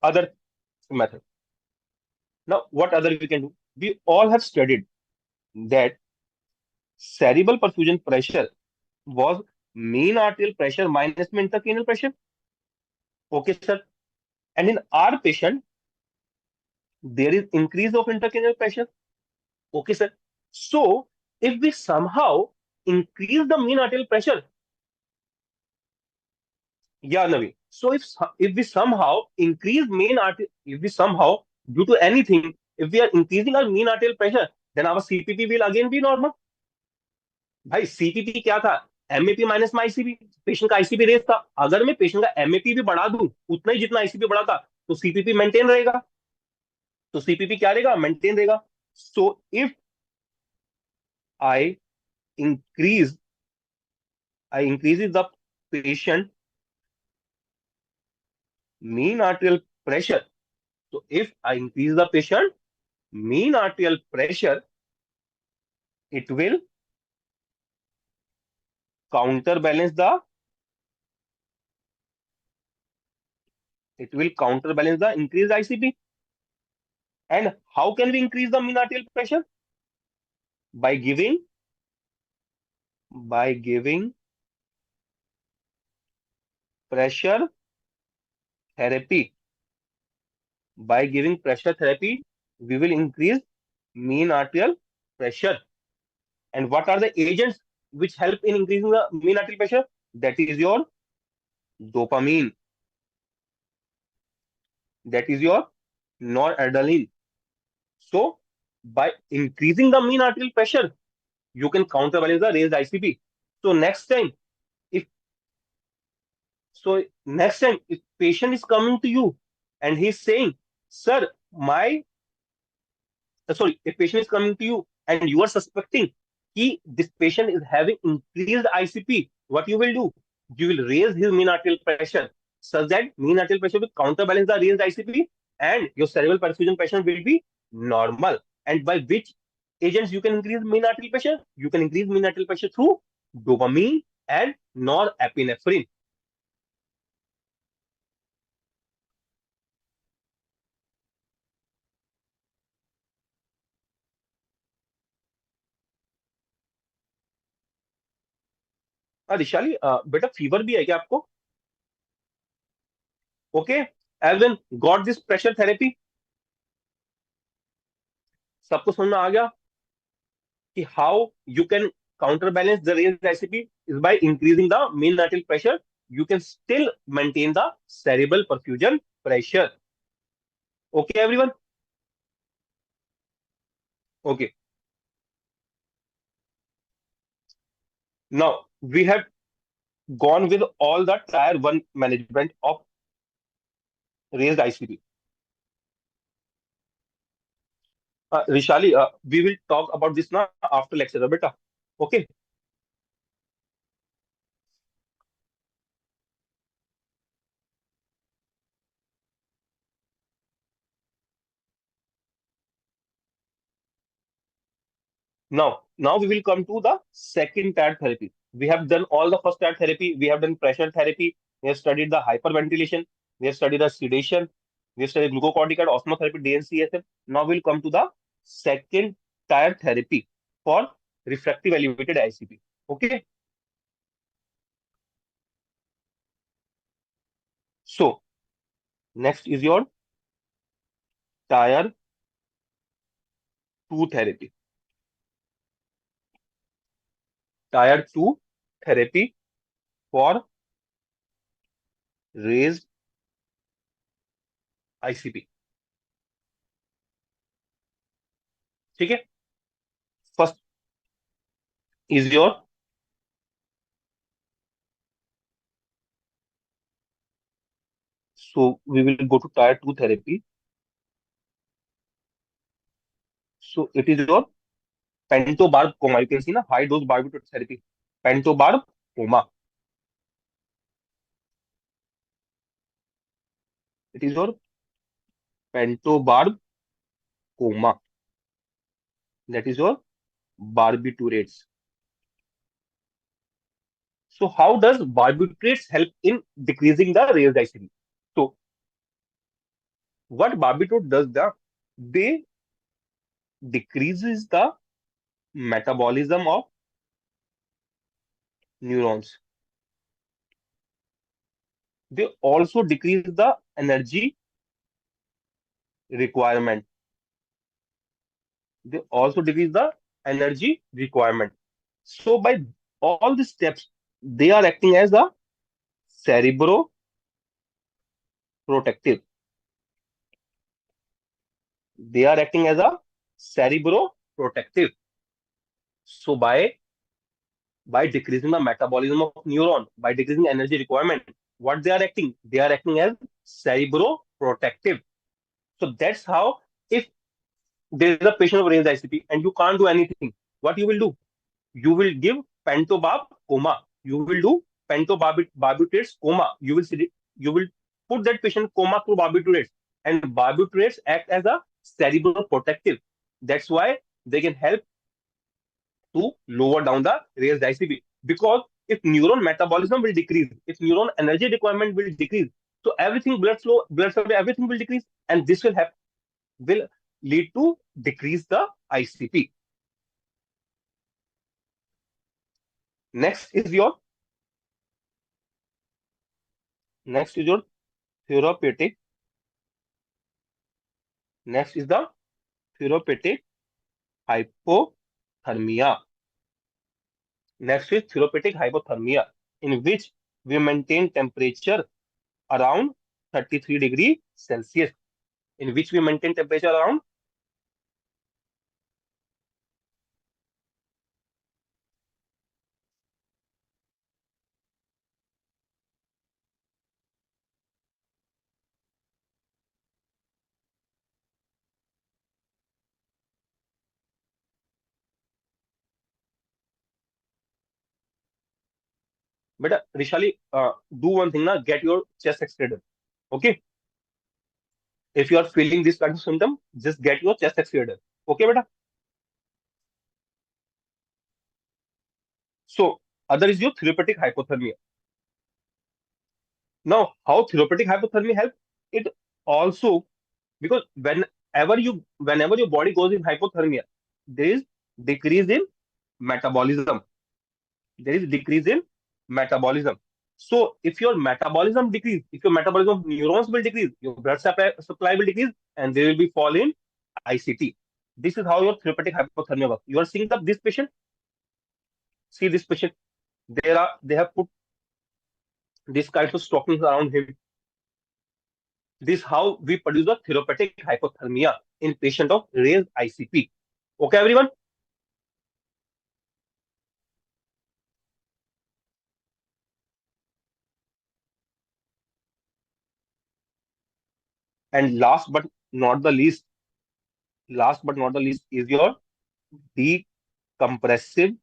other method. Now, what other we can do? We all have studied that cerebral perfusion pressure was mean arterial pressure minus mean intracranial pressure. Okay, sir. And in our patient, there is increase of intracranial pressure. Okay, sir. So if we somehow increase the mean arterial pressure, yeah, Navi. So if we somehow increase if we somehow due to anything, if we are increasing our mean arterial pressure, then our CPP will again be normal. भाई CPP क्या था? MAP minus में ICP. Patient का ICP race था. अगर मैं patient का MAP भी बढ़ा दूं उतना ही जितना आईसीपी बढ़ा था, तो सीपीपी मेंटेन रहेगा. तो सीपीपी क्या रहेगा? मेंटेन रहेगा. So if I increase, I increases the patient mean arterial pressure. So if I increase the patient mean arterial pressure, it will counterbalance the increased ICP. And how can we increase the mean arterial pressure? By giving pressure therapy. By giving pressure therapy, we will increase mean arterial pressure. And what are the agents which help in increasing the mean arterial pressure? That is your dopamine. That is your noradrenaline. So, by increasing the mean arterial pressure, you can counterbalance the raised ICP. So if next time if patient is coming to you and he's saying, "Sir, my if patient is coming to you and you are suspecting this patient is having increased ICP, what you will do? You will raise his mean arterial pressure such that mean arterial pressure will counterbalance the raised ICP and your cerebral perfusion pressure will be normal. And by which agents you can increase mean arterial pressure? You can increase mean arterial pressure through dopamine and norepinephrine. Rishali बेटा fever भी है क्या आपको? Okay, Elvin got this pressure therapy. सबको समझ में आ गया कि how you can counterbalance the raised ICP is by increasing the mean arterial pressure. You can still maintain the cerebral perfusion pressure. Okay, everyone? Okay. Now, we have gone with all the tier 1 management of raised ICP. Rishali, we will talk about this now after lecture, beta. Okay. Now we will come to the second tier therapy. We have done all the first tier therapy. We have done pressure therapy. We have studied the hyperventilation. We have studied the sedation. We have studied glucocorticoid, osmotherapy, DNCSF. Now we'll come to the second tier therapy for refractive elevated ICP. Okay. So next is your tier 2 therapy. Tier 2 therapy for raised ICP. ठीक है. First is your so we will go to tier 2 therapy. So it is your pentobarb coma. You can see na high dose barbiturate therapy. Pentobarb coma. It is your pentobarb coma. That is your barbiturates. So how does barbiturates help in decreasing the raised ICP? So what barbiturate does they decreases the metabolism of neurons. They also decrease the energy requirement. They also decrease the energy requirement. So by all these steps, they are acting as a cerebroprotective. They are acting as a cerebroprotective. So by decreasing the metabolism of neuron, by decreasing energy requirement, what they are acting? They are acting as cerebroprotective. So that's how if there is a patient of raised ICP and you can't do anything, what you will do? you will give pentobarb coma. You will do barbiturates coma. You will put that patient coma through barbiturates, and barbiturates act as a cerebral protective. That's why they can help to lower down the raised ICP. Because if neuron metabolism will decrease, if neuron energy requirement will decrease, so everything blood flow, blood supply, everything will decrease, and this will lead to decrease the ICP. Next is your next is your therapeutic. Next is the therapeutic hypothermia. Next is therapeutic hypothermia, in which we maintain temperature around 33 degree Celsius. In which we maintain temperature around. But Rishali, do one thing now. Get your chest x-ray done. Okay. If you are feeling this kind of symptom, just get your chest x-ray done. Okay, beta. So other is your therapeutic hypothermia. Now, how therapeutic hypothermia help? It also, because whenever your body goes in hypothermia, there is decrease in metabolism. There is decrease in metabolism. So if your metabolism decrease, if your metabolism of neurons will decrease, your blood supply will decrease, and they will be fall in ICT. This is how your therapeutic hypothermia works. You are seeing this patient. See this patient. They have put this kind of stockings around him. This is how we produce a therapeutic hypothermia in patient of raised ICP. Okay, everyone. And last but not the least is your decompressive,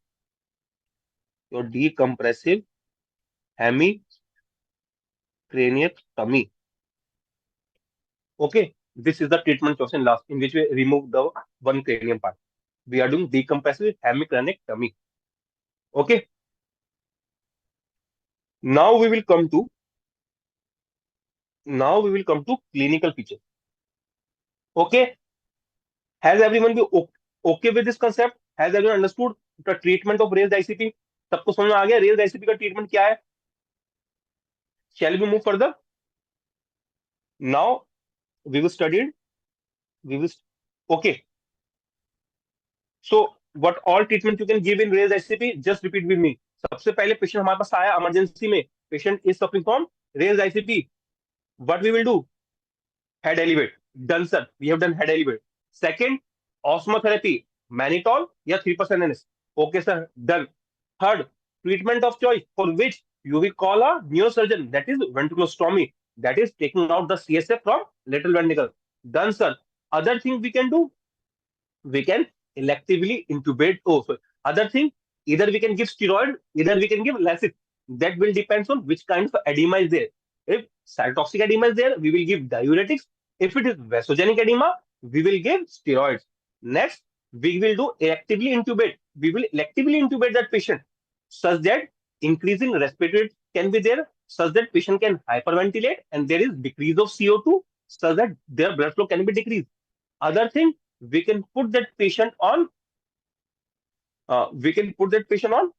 hemicraniectomy. Okay, this is the treatment question last, in which we remove the one cranium part. We are doing decompressive hemicraniectomy. Okay, now we will come to clinical features. Okay, has everyone been okay with this concept? Has everyone understood the treatment of raised ICP? सबको समझ में आ गया raised ICP का treatment क्या है? Shall we move further? Now we will study. We will. Okay. So what all treatment you can give in raised ICP? Just repeat with me. सबसे पहले पेशेंट हमारे पास आया इमरजेंसी में. Patient is suffering from raised ICP. What we will do? Head elevate. Done, sir. We have done head elevate. Second, osmotherapy. Mannitol या 3% NS. Okay, sir. Done. Third, treatment of choice for which you will call a neurosurgeon. That is ventriculostomy. That is taking out the CSF from lateral ventricle. Done, sir. Other thing we can do, we can electively intubate. Oh, sorry. Other thing, either we can give steroid, either we can give lasix. That will depends on which kind of edema is there. If cytotoxic edema is there, we will give diuretics. If it is vasogenic edema, we will give steroids. Next, we will do electively intubate. We will electively intubate that patient such that increasing respiratory can be there, such that patient can hyperventilate, and there is decrease of CO2, such that their blood flow can be decreased. Other thing, we can put that patient on we can put that patient on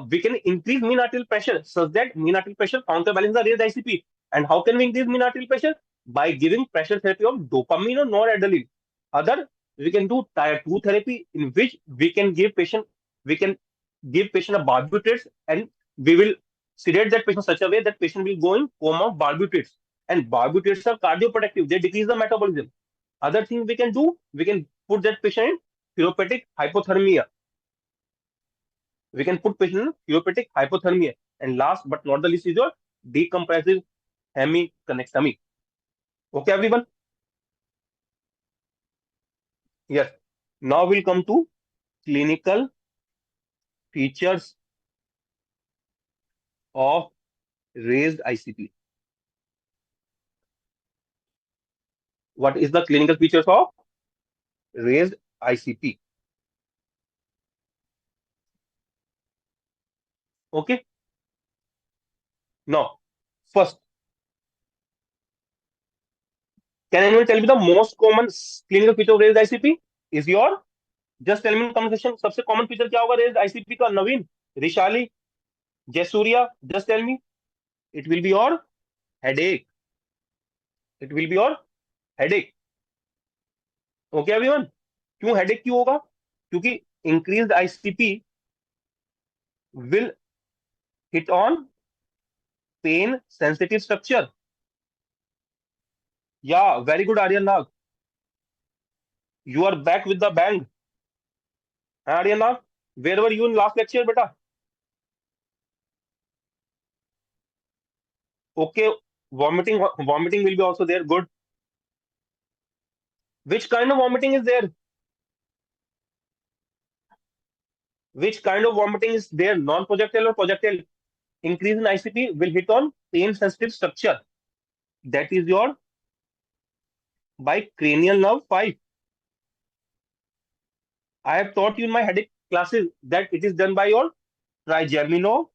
we can increase mean arterial pressure such that mean arterial pressure counterbalance the raised ICP. And how can we increase mean arterial pressure? By giving pressure therapy of dopamine or noradrenaline. Other, we can do tier 2 therapy, in which we can give patient a barbiturates, and we will sedate that patient such a way that patient will go in coma of barbiturates. And barbiturates are cardioprotective, they decrease the metabolism. Other thing we can do, we can put that patient in therapeutic hypothermia. We can put patient in therapeutic hypothermia. And last but not the least is your decompressive hemicraniectomy. Okay, everyone? Yes. Now we'll come to clinical features of raised ICP. What is the clinical features of raised ICP? Okay. Now, first, can anyone tell me the most common clinical feature of raised ICP? Is your just tell me in comment section सबसे common feature क्या होगा raised ICP का? नवीन, Rishali, Jayasuriya, just tell me. It will be your headache. It will be your headache. Okay, everyone? क्यों headache क्यों होगा? क्योंकि increased ICP will hit on pain sensitive structure. Yeah, very good, Aryan Nag. You are back with the bang. Aryan Nag, where were you in last lecture, beta? Okay, vomiting will be also there. Good. Which kind of vomiting is there? Which kind of vomiting is there? Non-projectile or projectile? Increase in ICP will hit on pain-sensitive structure. That is your by cranial nerve 5. I have taught you in my headache classes that it is done by your trigemino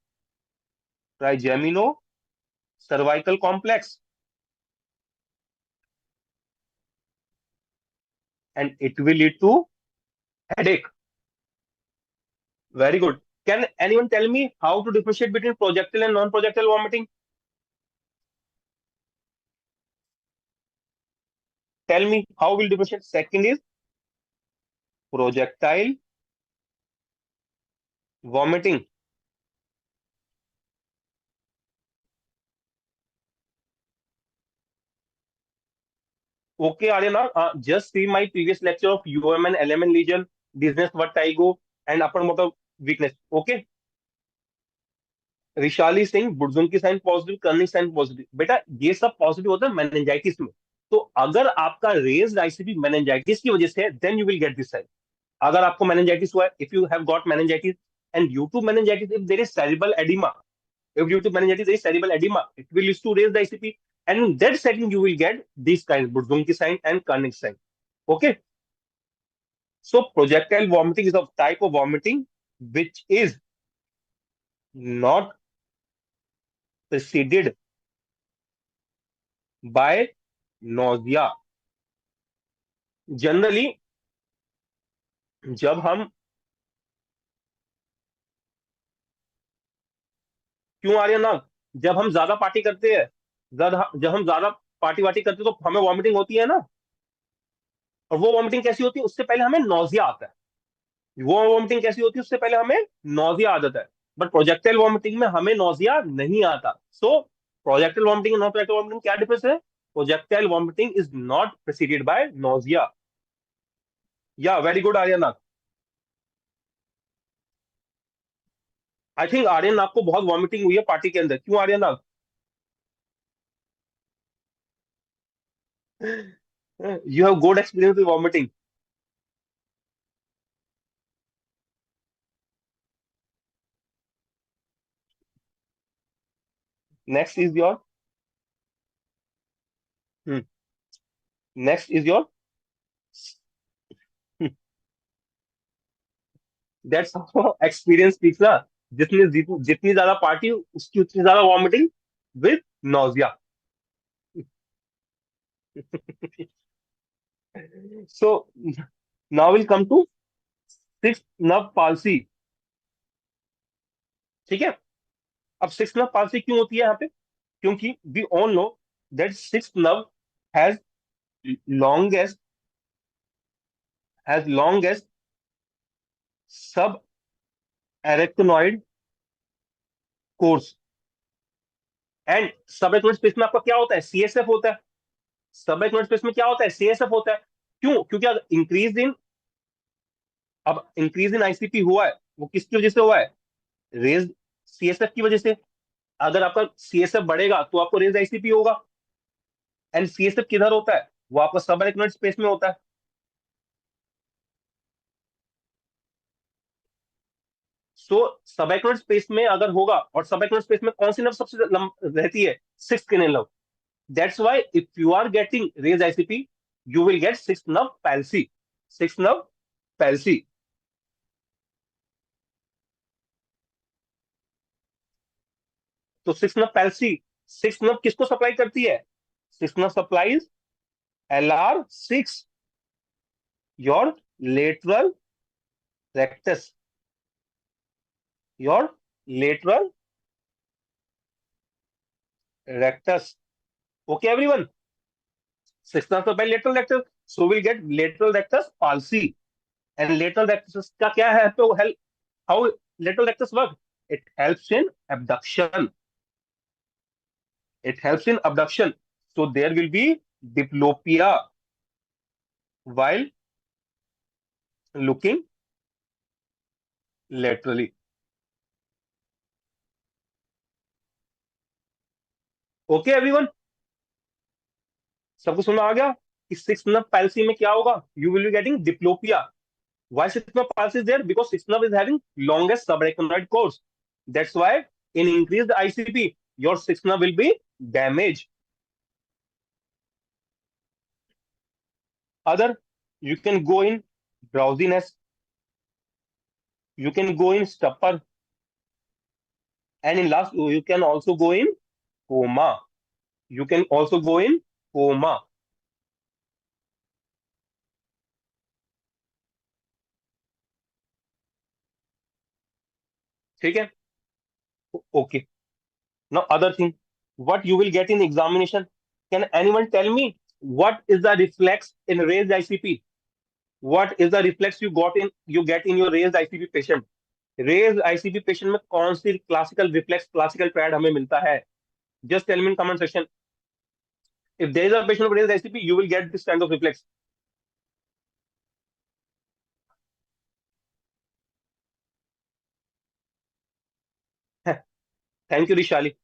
cervical complex, and it will lead to headache. Very good. Can anyone tell me how to differentiate between projectile and non-projectile vomiting? Tell me how will differentiate. Second is projectile vomiting. Okay, Arya, just see my previous lecture of UM and LMN lesion, dizziness, vertigo, and upper motor weakness. Okay. Rishali Singh Brudzinski की sign positive, Kernig sign positive. बेटा ये सब positive होता है meningitis में। तो अगर आपका रेज्ड आईसीपी मेनिंजाइटिस की वजह से है, then you will get this sign. अगर आपको मेनिंजाइटिस हुआ है, if you have got meningitis and due to meningitis if there is cerebral edema, if due to meningitis there is cerebral edema, it will lead to raised ICP, and in that setting you will get these kinds, Burzynski sign and Kernig sign. Okay, so projectile vomiting is a type of vomiting which is not preceded by nausea. Generally जब हम क्यों आ रहे हैं ना, जब हम ज्यादा party करते हैं, जब हम ज्यादा पार्टी वार्टी करते हैं तो हमें वॉमिटिंग होती है ना। और वो वॉमिटिंग कैसी होती है, उससे पहले हमें नोजिया आता है। वो वॉमिटिंग कैसी होती है, उससे पहले हमें नोजिया आ जाता है। बट प्रोजेक्टाइल वॉमिटिंग में हमें नोजिया नहीं आता। सो प्रोजेक्टाइल वॉमिटिंग और नॉन प्रोजेक्टाइल वॉमिटिंग क्या डिफरेंस है? Projectile vomiting is not preceded by nausea. Yeah very good Aryan. I think Aryan आपको बहुत वॉमिटिंग हुई है पार्टी के अंदर। क्यों Aryan? You have good experience with vomiting. Next is your hmm, next is your hmm, that's how experience speaks ना। जितनी ज्यादा पार्टी उसकी उतनी ज्यादा vomiting with nausea. So now we'll come to sixth nerve palsy. ठीक है, अब सिक्स नर्व पाल्सी क्यों होती है यहाँ पे? क्योंकि we all know that six nerve has longest longest सब एरेक्टोनॉइड कोर्स। एंड सब एरेक्टोनॉइड स्पेस में आपका क्या होता है? सीएसएफ होता है। सब एरेक्टोनॉइड स्पेस में क्या होता है? सीएसएफ होता है। क्यों? क्योंकि इंक्रीज इन आईसीपी हुआ है, वो किसकी वजह से हुआ है? रेज सीएसएफ की वजह से। अगर आपका सीएसएफ बढ़ेगा तो आपको रेज आईसीपी होगा। एंड सीएसएफ किधर होता है? वो आपका सब एरेक्टोनॉइड स्पेस में होता है। सो सबएक्यूनेट स्पेस में अगर होगा, और सबएक्यूनेट स्पेस में कौन सी नर्व सबसे रहती है? Six cranial nerve. That's why if you are getting raise ICP, you will get six nerve palsy. Six nerve palsy. तो six nerve palsy, six nerve किसको सप्लाई करती है? Six nerve supplies LR6, your lateral rectus, your lateral rectus. Okay, everyone. Sixth answer by lateral rectus. So we'll get lateral rectus palsy. And lateral rectus का क्या है? तो help how lateral rectus work? It helps in abduction. It helps in abduction. So there will be diplopia while looking laterally. Okay, everyone. सबको समझ आ गया कि six nerve palsy में क्या होगा? You will be getting diplopia. Why sixth nerve palsy is there? Because sixth nerve is having longest subarachnoid course. That's why in increased ICP, your sixth nerve will be damaged. Other, you can go in drowsiness, you can go in stupor, and in last, you can also go in coma. You can also go in coma. ठीक है? Okay. Now, other thing, what you will get in examination? Can anyone tell me what is the reflex in raised ICP? What is the reflex you get in your raised ICP patient? Raise ICP patient में कौन सी classical reflex, classical triad हमें मिलता है? Just tell me in comment section. If there is a patient with raise ICP, you will get this kind of reflex. Thank you Rishali.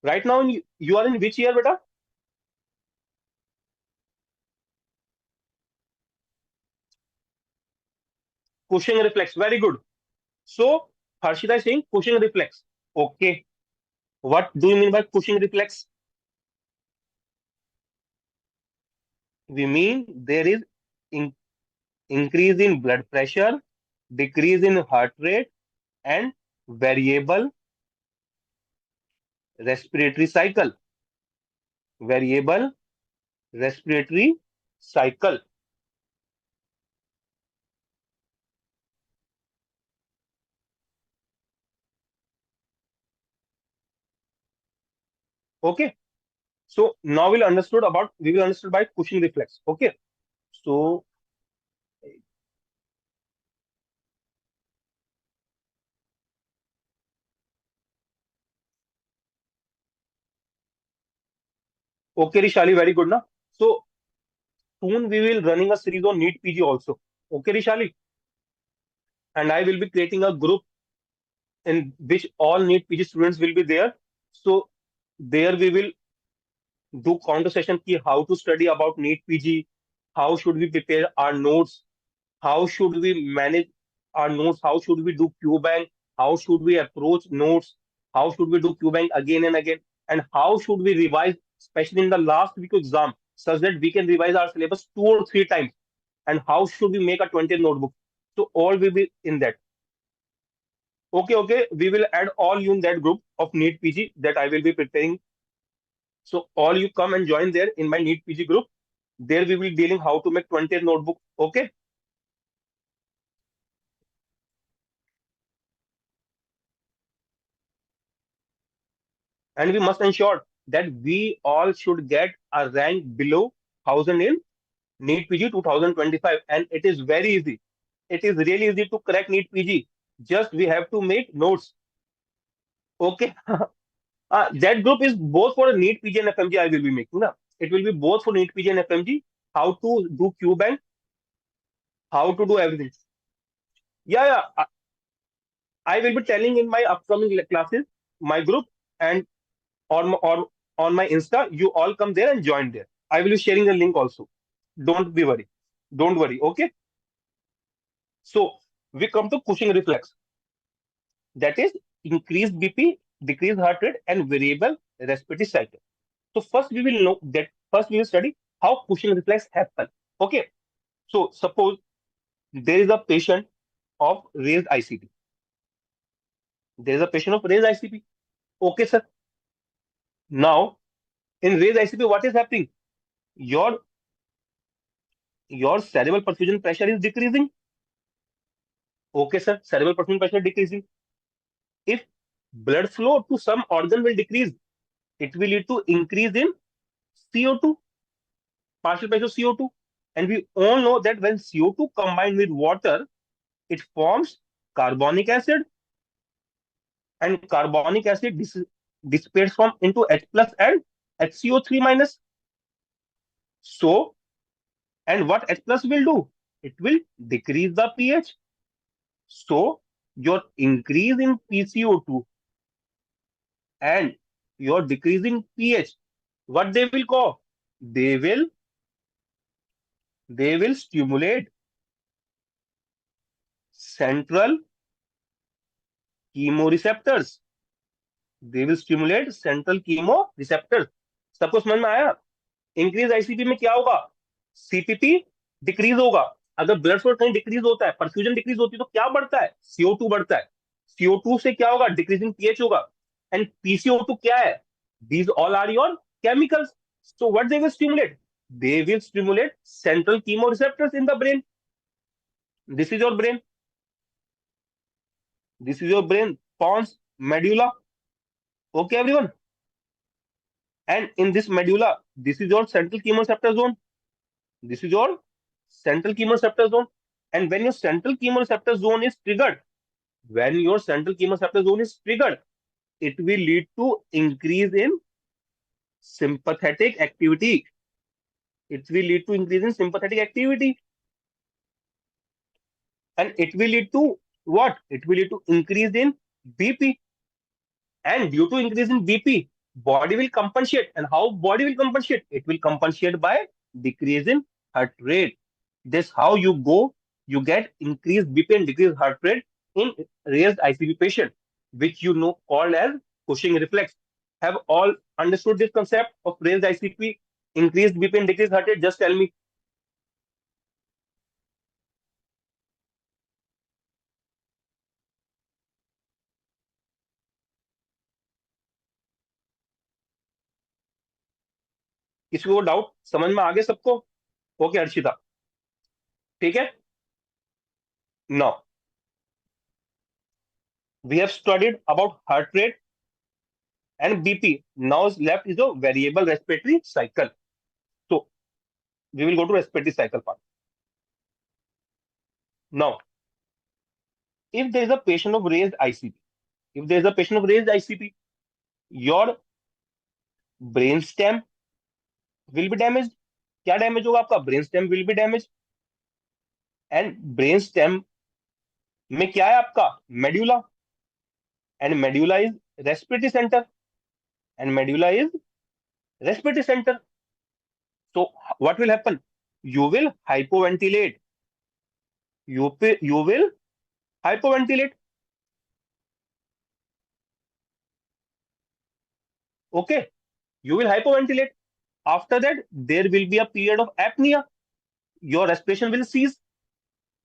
Right now you are in which year बेटा? Cushing reflex, very good. So Harshita is saying Cushing reflex. Okay, what do you mean by Cushing reflex? We mean there is in, increase in blood pressure, decrease in heart rate, and variable respiratory cycle. Variable respiratory cycle. Okay, so now we will understood by Cushing reflex. Okay, so okay Rishali, very good na. So soon we will running a series on NEET PG also. Okay Rishali, and I will be creating a group in which all NEET PG students will be there. So there we will do counter session ki how to study about NEET PG, how should we prepare our notes, how should we manage our notes, how should we do Q bank, how should we approach notes, how should we do Q bank again and again, and how should we revise, especially in the last week of exam, such that we can revise our syllabus 2 or 3 times, and how should we make a 20th notebook. So all will be in that. Okay, okay, we will add all you in that group of NEET PG that I will be preparing. So all you come and join there in my NEET PG group. There we will be dealing how to make 20th notebook. Okay. And we must ensure that we all should get a rank below 1000 in NEET PG 2025. And it is very easy. It is really easy to crack NEET PG. Just we have to make notes. Okay. That group is both for NEET PG and FMG. I will be making. Na? It will be both for NEET PG and FMG. How to do Q bank, how to do everything. Yeah, yeah. I will be telling in my upcoming classes, my group, and or on my Insta. You all come there and join there. I will be sharing the link also. Don't be worried. Don't worry. Okay. So we come to Cushing reflex, that is increased BP, decreased heart rate, and variable respiratory cycle. So first we will study how Cushing reflex happen. Okay. So suppose there is a patient of raised ICP. There is a patient of raised ICP. Okay, sir. Now in raised ICP, what is happening? Your your cerebral perfusion pressure is decreasing. Okay, sir. Cerebral perfusion pressure decreasing. If blood flow to some organ will decrease, it will lead to increase in CO2, partial pressure CO2. And we all know that when CO2 combined with water, it forms carbonic acid, and carbonic acid dissipates from into H plus and HCO3 minus. So, and what H plus will do? It will decrease the pH. So, your increase in PCO2 and your decreasing pH, what they will cause? They will they will stimulate central chemoreceptors. They will stimulate central chemoreceptors. सबको समझ में आया? Increase ICP में क्या होगा? CPP decrease होगा. अगर blood flow कहीं डिक्रीज होता है, परफ्यूजन डिक्रीज होती है, तो क्या बढ़ता है? CO2 बढ़ता है. CO2 से क्या होगा? डिक्रीजिंग पीएच होगा. एंड PCO2 क्या है? These all are your chemicals. So what they will stimulate? They will stimulate central chemoreceptors in the brain. This is your brain. This is your brain. Pons, medulla. Okay, everyone. And in this medulla, this is your central chemoreceptor zone. This is your central chemoreceptor zone. And when your central chemoreceptor zone is triggered, it will lead to increase in sympathetic activity. It will lead to increase in sympathetic activity. And it will lead to what? It will lead to increase in BP. And due to increase in BP, body will compensate. And how body will compensate? It will compensate by decrease in heart rate. This how you get increased BP and decreased heart rate in raised ICP patient, which you know called as Cushing reflex. Have all understood this concept of raised ICP, increased BP and decreased heart rate? Just tell me. किसी को doubt समझ में आ गया सबको? Okay Arshita, ठीक है. Now we have studied about heart rate and BP. Now left is a variable respiratory cycle. So we will go to respiratory cycle part. Now, if there is a patient of raised ICP, your brain stem will be damaged. क्या damage होगा आपका? Brain stem will be damage. And brain stem में क्या है आपका? Medulla. And medulla is respiratory centre. So what will happen? You will hypoventilate. You will hypoventilate. Okay. You will hypoventilate. After that, there will be a period of apnea. Your respiration will cease.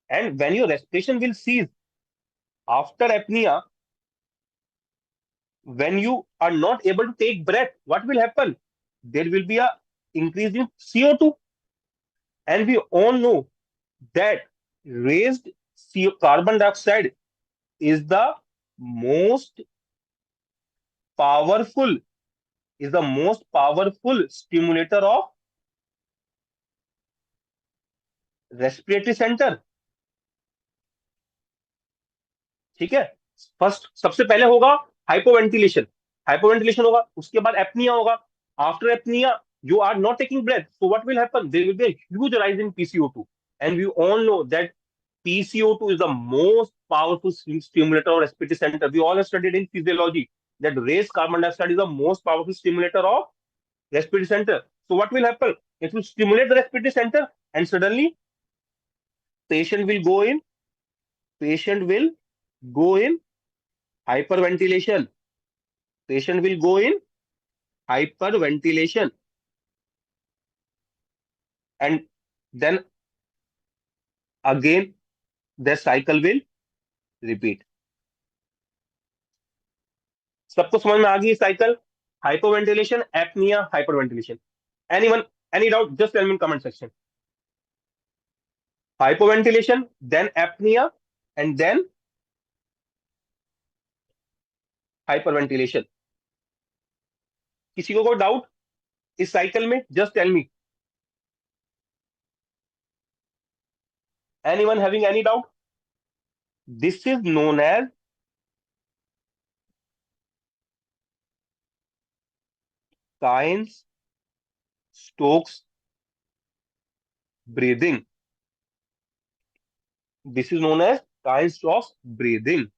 And when your respiration will cease, after apnea, when you are not able to take breath, what will happen? There will be a increase in CO2. And we all know that raised carbon dioxide is the most powerful stimulator of respiratory center. ठीक है. First सबसे पहले होगा hypoventilation होगा. उसके बाद apnoea होगा. After apnoea you are not taking breath. So what will happen? There will be a huge rise in PCO2. And we all know that PCO2 is the most powerful stimulator of respiratory center. We all have studied in physiology that raised carbon dioxide is the most powerful stimulator of respiratory center. So what will happen? It will stimulate the respiratory center and suddenly patient will go in patient will go in hyperventilation. Patient will go in hyperventilation, and then again the cycle will repeat. सबको समझ में आ गई cycle? Hypoventilation, apnoea, hyperventilation. Anyone, any doubt? Just tell me in comment section. Hypoventilation, then apnea, and then hyperventilation. किसी को कोई doubt इस cycle में? Just tell me. Anyone having any doubt? This is known as Stokes breathing. This is known as Stokes breathing.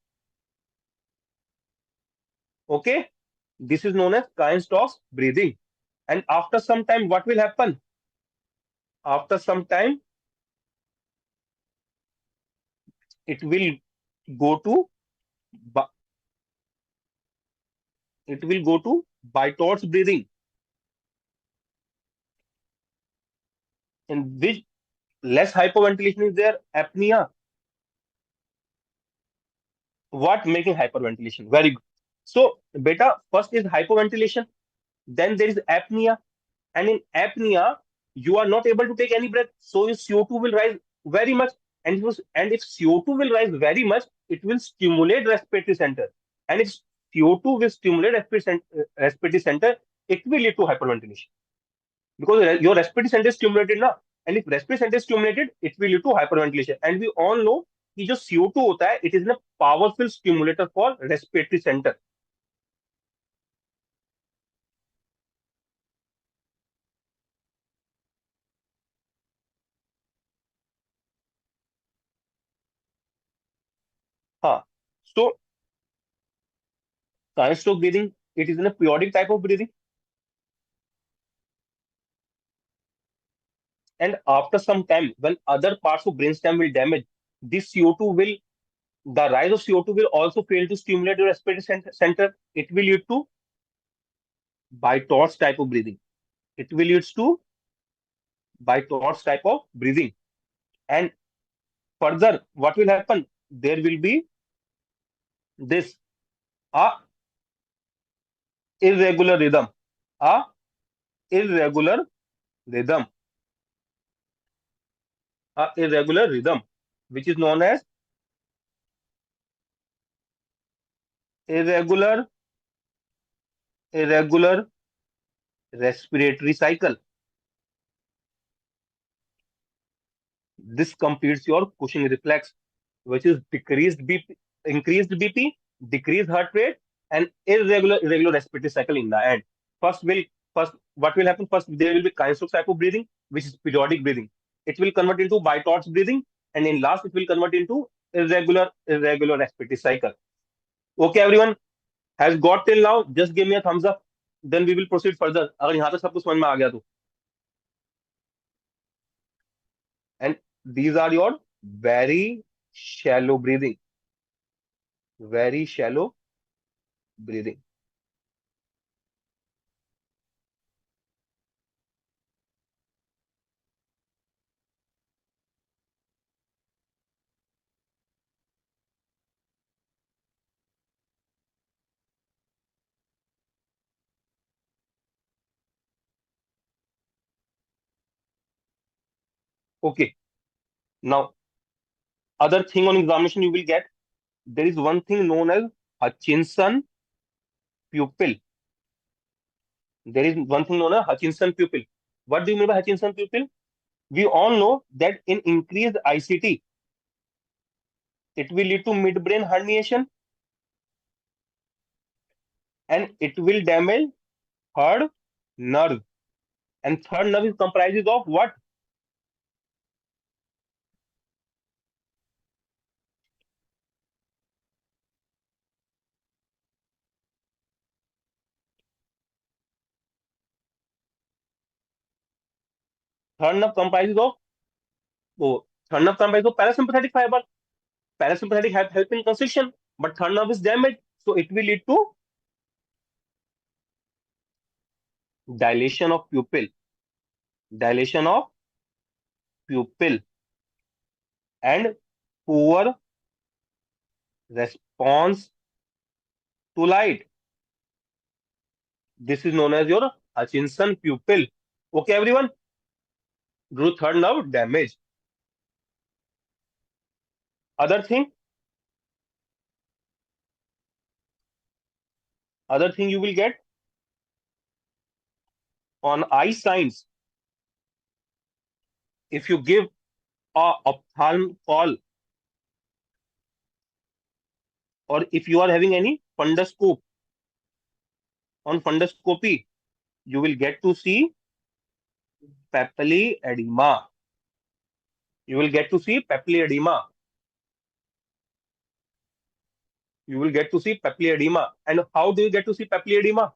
Okay, this is known as Stokes breathing. And after some time, what will happen? After some time, it will go to Bitort's breathing, in which less hyperventilation is there, apnea. What making hyperventilation? Very good. So, beta, first is hyperventilation, then there is apnea, and in apnea, you are not able to take any breath, so your CO2 will rise very much, and if CO2 will rise very much, it will stimulate respiratory center, and if CO2 will stimulate respiratory center, it will lead to hyperventilation, because your respiratory center is stimulated now, and if respiratory center is stimulated, it will lead to hyperventilation, and we all know कि जो CO2 होता है, it is a powerful stimulator for respiratory center. हाँ, so stroke breathing, it is in a periodic type of breathing, and after some time, when other parts of brainstem will damage, this CO2 will the rise of CO2 will also fail to stimulate your respiratory center. It will lead to Bitort's type of breathing. It will lead to Bitort's type of breathing, and further, what will happen? There will be this a irregular rhythm, a irregular rhythm, which is known as irregular respiratory cycle. This completes your Cushing reflex, which is increased BP, decreased heart rate, and irregular respiratory cycle in the end. First, what will happen? First, there will be Kinestroke type of breathing, which is periodic breathing. It will convert into Bitort's breathing, and in last, it will convert into irregular respiratory cycle. Okay, everyone has got till now. Just give me a thumbs up. Then we will proceed further. अगर यहाँ तक सब कुछ समझ में आ गया तो. And these are your very shallow breathing. Very shallow breathing. Okay. Now, other thing on examination you will get, there is one thing known as Hutchinson pupil. There is one thing known as Hutchinson pupil. What do you mean by Hutchinson pupil? We all know that in increased ICT, it will lead to midbrain herniation, and it will damage third nerve. And third nerve is comprises of what? Third nerve comprises of parasympathetic fiber. Parasympathetic help in constriction, but third nerve is damaged, so it will lead to dilation of pupil, dilation of pupil, and poor response to light. This is known as your Hutchinson pupil. Okay, everyone? Due to third nerve damage. Other thing, you will get on eye signs. If you give a ophthalm call, or if you are having any fundoscope, on fundoscopy, you will get to see papilledema. You will get to see papilledema. You will get to see papilledema. And how do you get to see papilledema?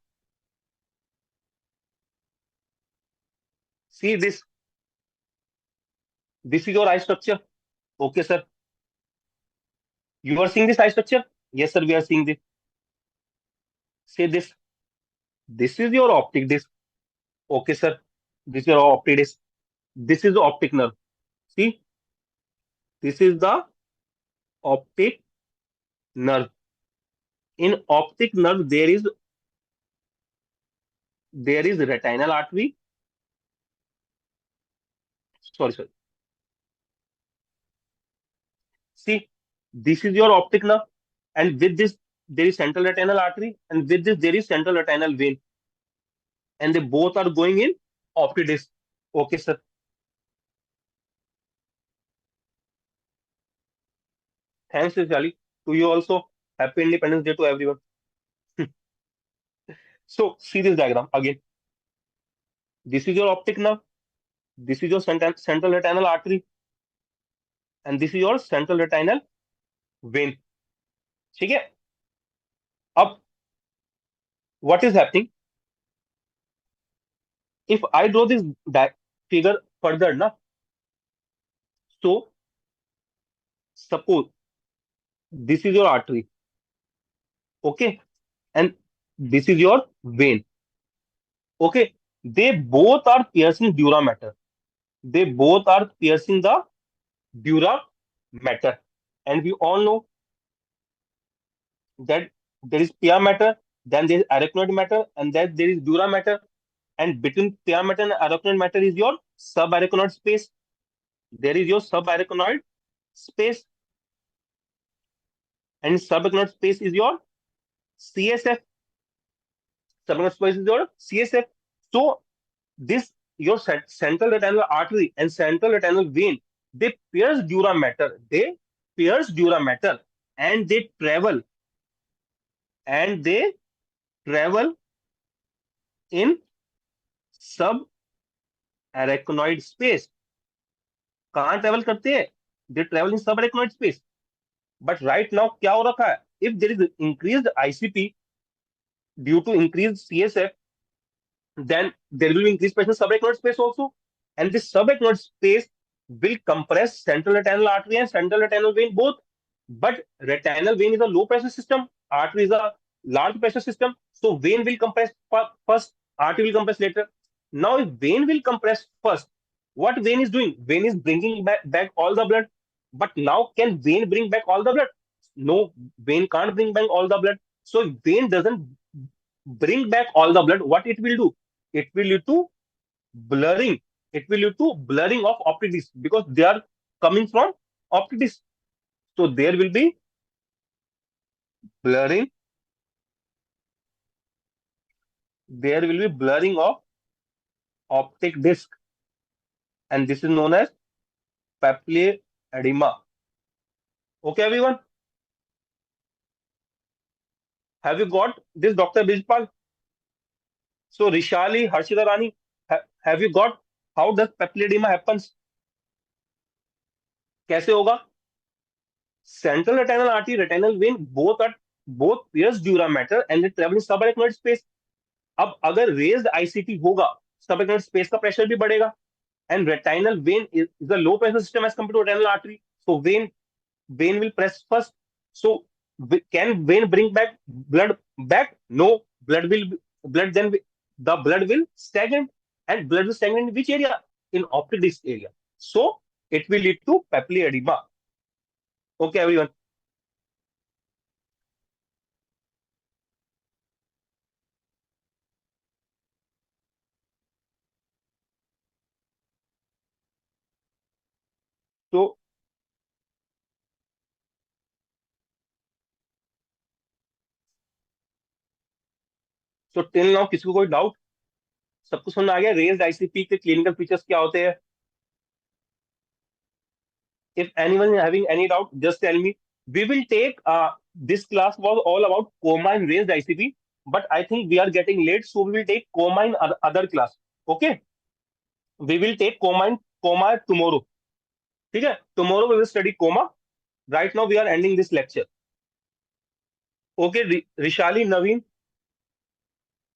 See this. This is your eye structure. Okay, sir. You are seeing this eye structure? Yes, sir, we are seeing this. Say this. This is your optic disc. Okay, sir. This is your optic disc. This is the optic nerve. See, this is the optic nerve. In optic nerve, there is retinal artery. Sorry. See, this is your optic nerve, and with this there is central retinal artery, and with this there is central retinal vein, and they both are going in optic disc. Okay, sir. Thanks, Charlie. To you also. Happy Independence Day to everyone. So, see this diagram again. This is your optic nerve. This is your central retinal artery, and this is your central retinal vein. ठीक है? अब what is happening? If I draw this figure further, na, so suppose this is your artery, okay, and this is your vein, okay. They both are piercing dura mater. They both are piercing the dura mater, and we all know that there is pia mater, then there is arachnoid matter, and then there is dura mater, and between pia mater and arachnoid matter is your subarachnoid space. There is your subarachnoid space, and subarachnoid space is your CSF. Subarachnoid space is your CSF. So this your central retinal artery and central retinal vein, they pierce dura mater. They pierce dura mater, and they travel in subarachnoid space. कहाँ travel करते हैं? They travel in subarachnoid space. But right now क्या हो रखा है? If there is increased ICP due to increased CSF, then there will be increased pressure in subarachnoid space also, and this subarachnoid space will compress central retinal artery and central retinal vein both. But retinal vein is a low pressure system, artery is a large pressure system, so vein will compress first, artery will compress later. Now, if vein will compress first, what vein is doing? Vein is bringing back all the blood. But now, can vein bring back all the blood? No, vein can't bring back all the blood. So, if vein doesn't bring back all the blood, what it will do? It will lead to blurring. It will lead to blurring of optic disc because they are coming from optic disc. So there will be blurring. There will be blurring of optic disc, and this is known as papilledema. Okay, everyone. Have you got this, Dr. Bijpal? So, Rishali, Harshita Rani, have you got how does papilledema happens? कैसे होगा? Central retinal artery, retinal vein, both pierce dura mater and they travel in subarachnoid space. अब अगर raised ICP होगा, subarachnoid space का pressure भी बढ़ेगा, and retinal vein is a low pressure system as compared to retinal artery. So vein Vein will press first. So can vein bring back blood back? No. Blood will blood then the blood will stagnate, and blood will stagnate in which area? In optic disc area. So it will lead to papilledema. Okay, everyone. So till now किसी को कोई doubt? सबको समझ आ गया raised ICP के clinical features क्या होते हैं? If anyone is having any doubt, just tell me. We will take this class was all about coma and raised ICP, but I think we are getting late, so we will take coma in other class. Okay, we will take coma tomorrow. ठीक है? Tomorrow we will study coma. Right now we are ending this lecture. Okay, Rishali, Naveen.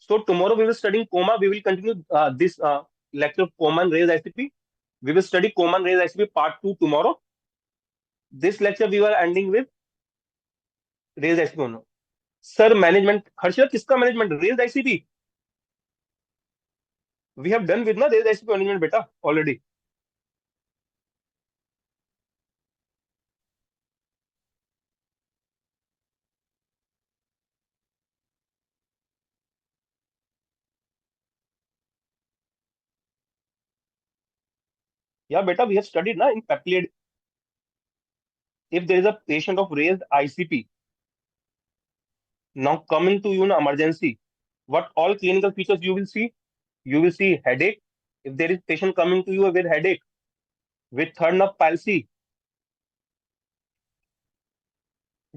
So tomorrow we will study coma. We will continue this lecture of coma and raised ICP. We will study coma and raised ICP part 2 tomorrow. This lecture we were ending with raised ICP. Sir management Harshad किसका management raised ICP we have done with ना raised ICP management बेटा already yeah बेटा we have studied ना in peptide if there is a patient of raised ICP now coming to you in emergency what all clinical features you will see headache if there is patient coming to you with headache with third nerve palsy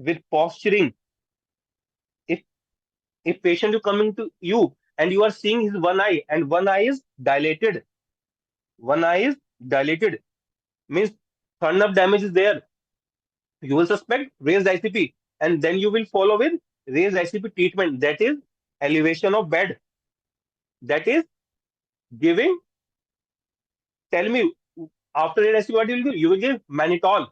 with posturing if patient is coming to you and you are seeing his one eye is dilated one eye is dilated means third nerve damage is there you will suspect raised ICP and then you will follow with raised ICP treatment that is elevation of bed that is giving tell me after raised ICP what you will do you will give mannitol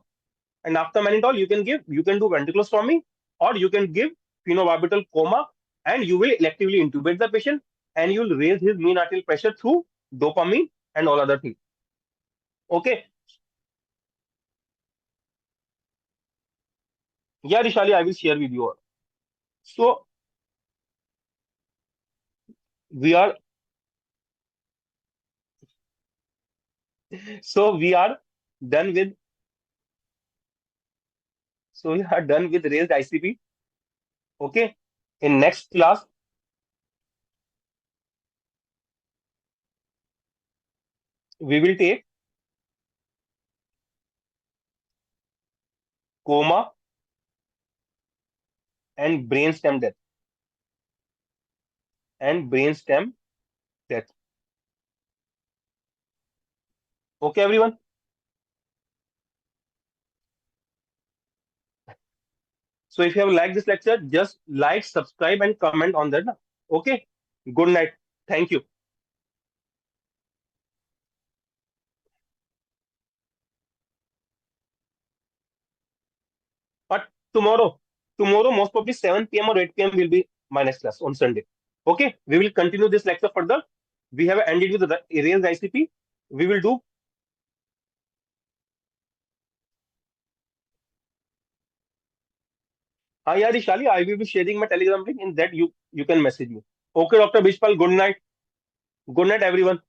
and after mannitol you can do ventriculostomy or you can give phenobarbital coma and you will electively intubate the patient and you will raise his mean arterial pressure through dopamine and all other things okay yeah Rishali I will share with you all so we are so we are done with so we are done with raised ICP. Okay. In next class, we will take coma and brainstem death. And brainstem death. Okay, everyone. So if you have liked this lecture, just like, subscribe, and comment on that. Okay. Good night. Thank you. But tomorrow, most probably 7 p.m. or 8 p.m. will be my next class on Sunday. Okay. We will continue this lecture further. We have ended with the raised ICP. We will do. Yeah, Rishali, I will be sharing my Telegram link in that you can message me. Okay, Dr. Bishpal, good night. Good night, everyone.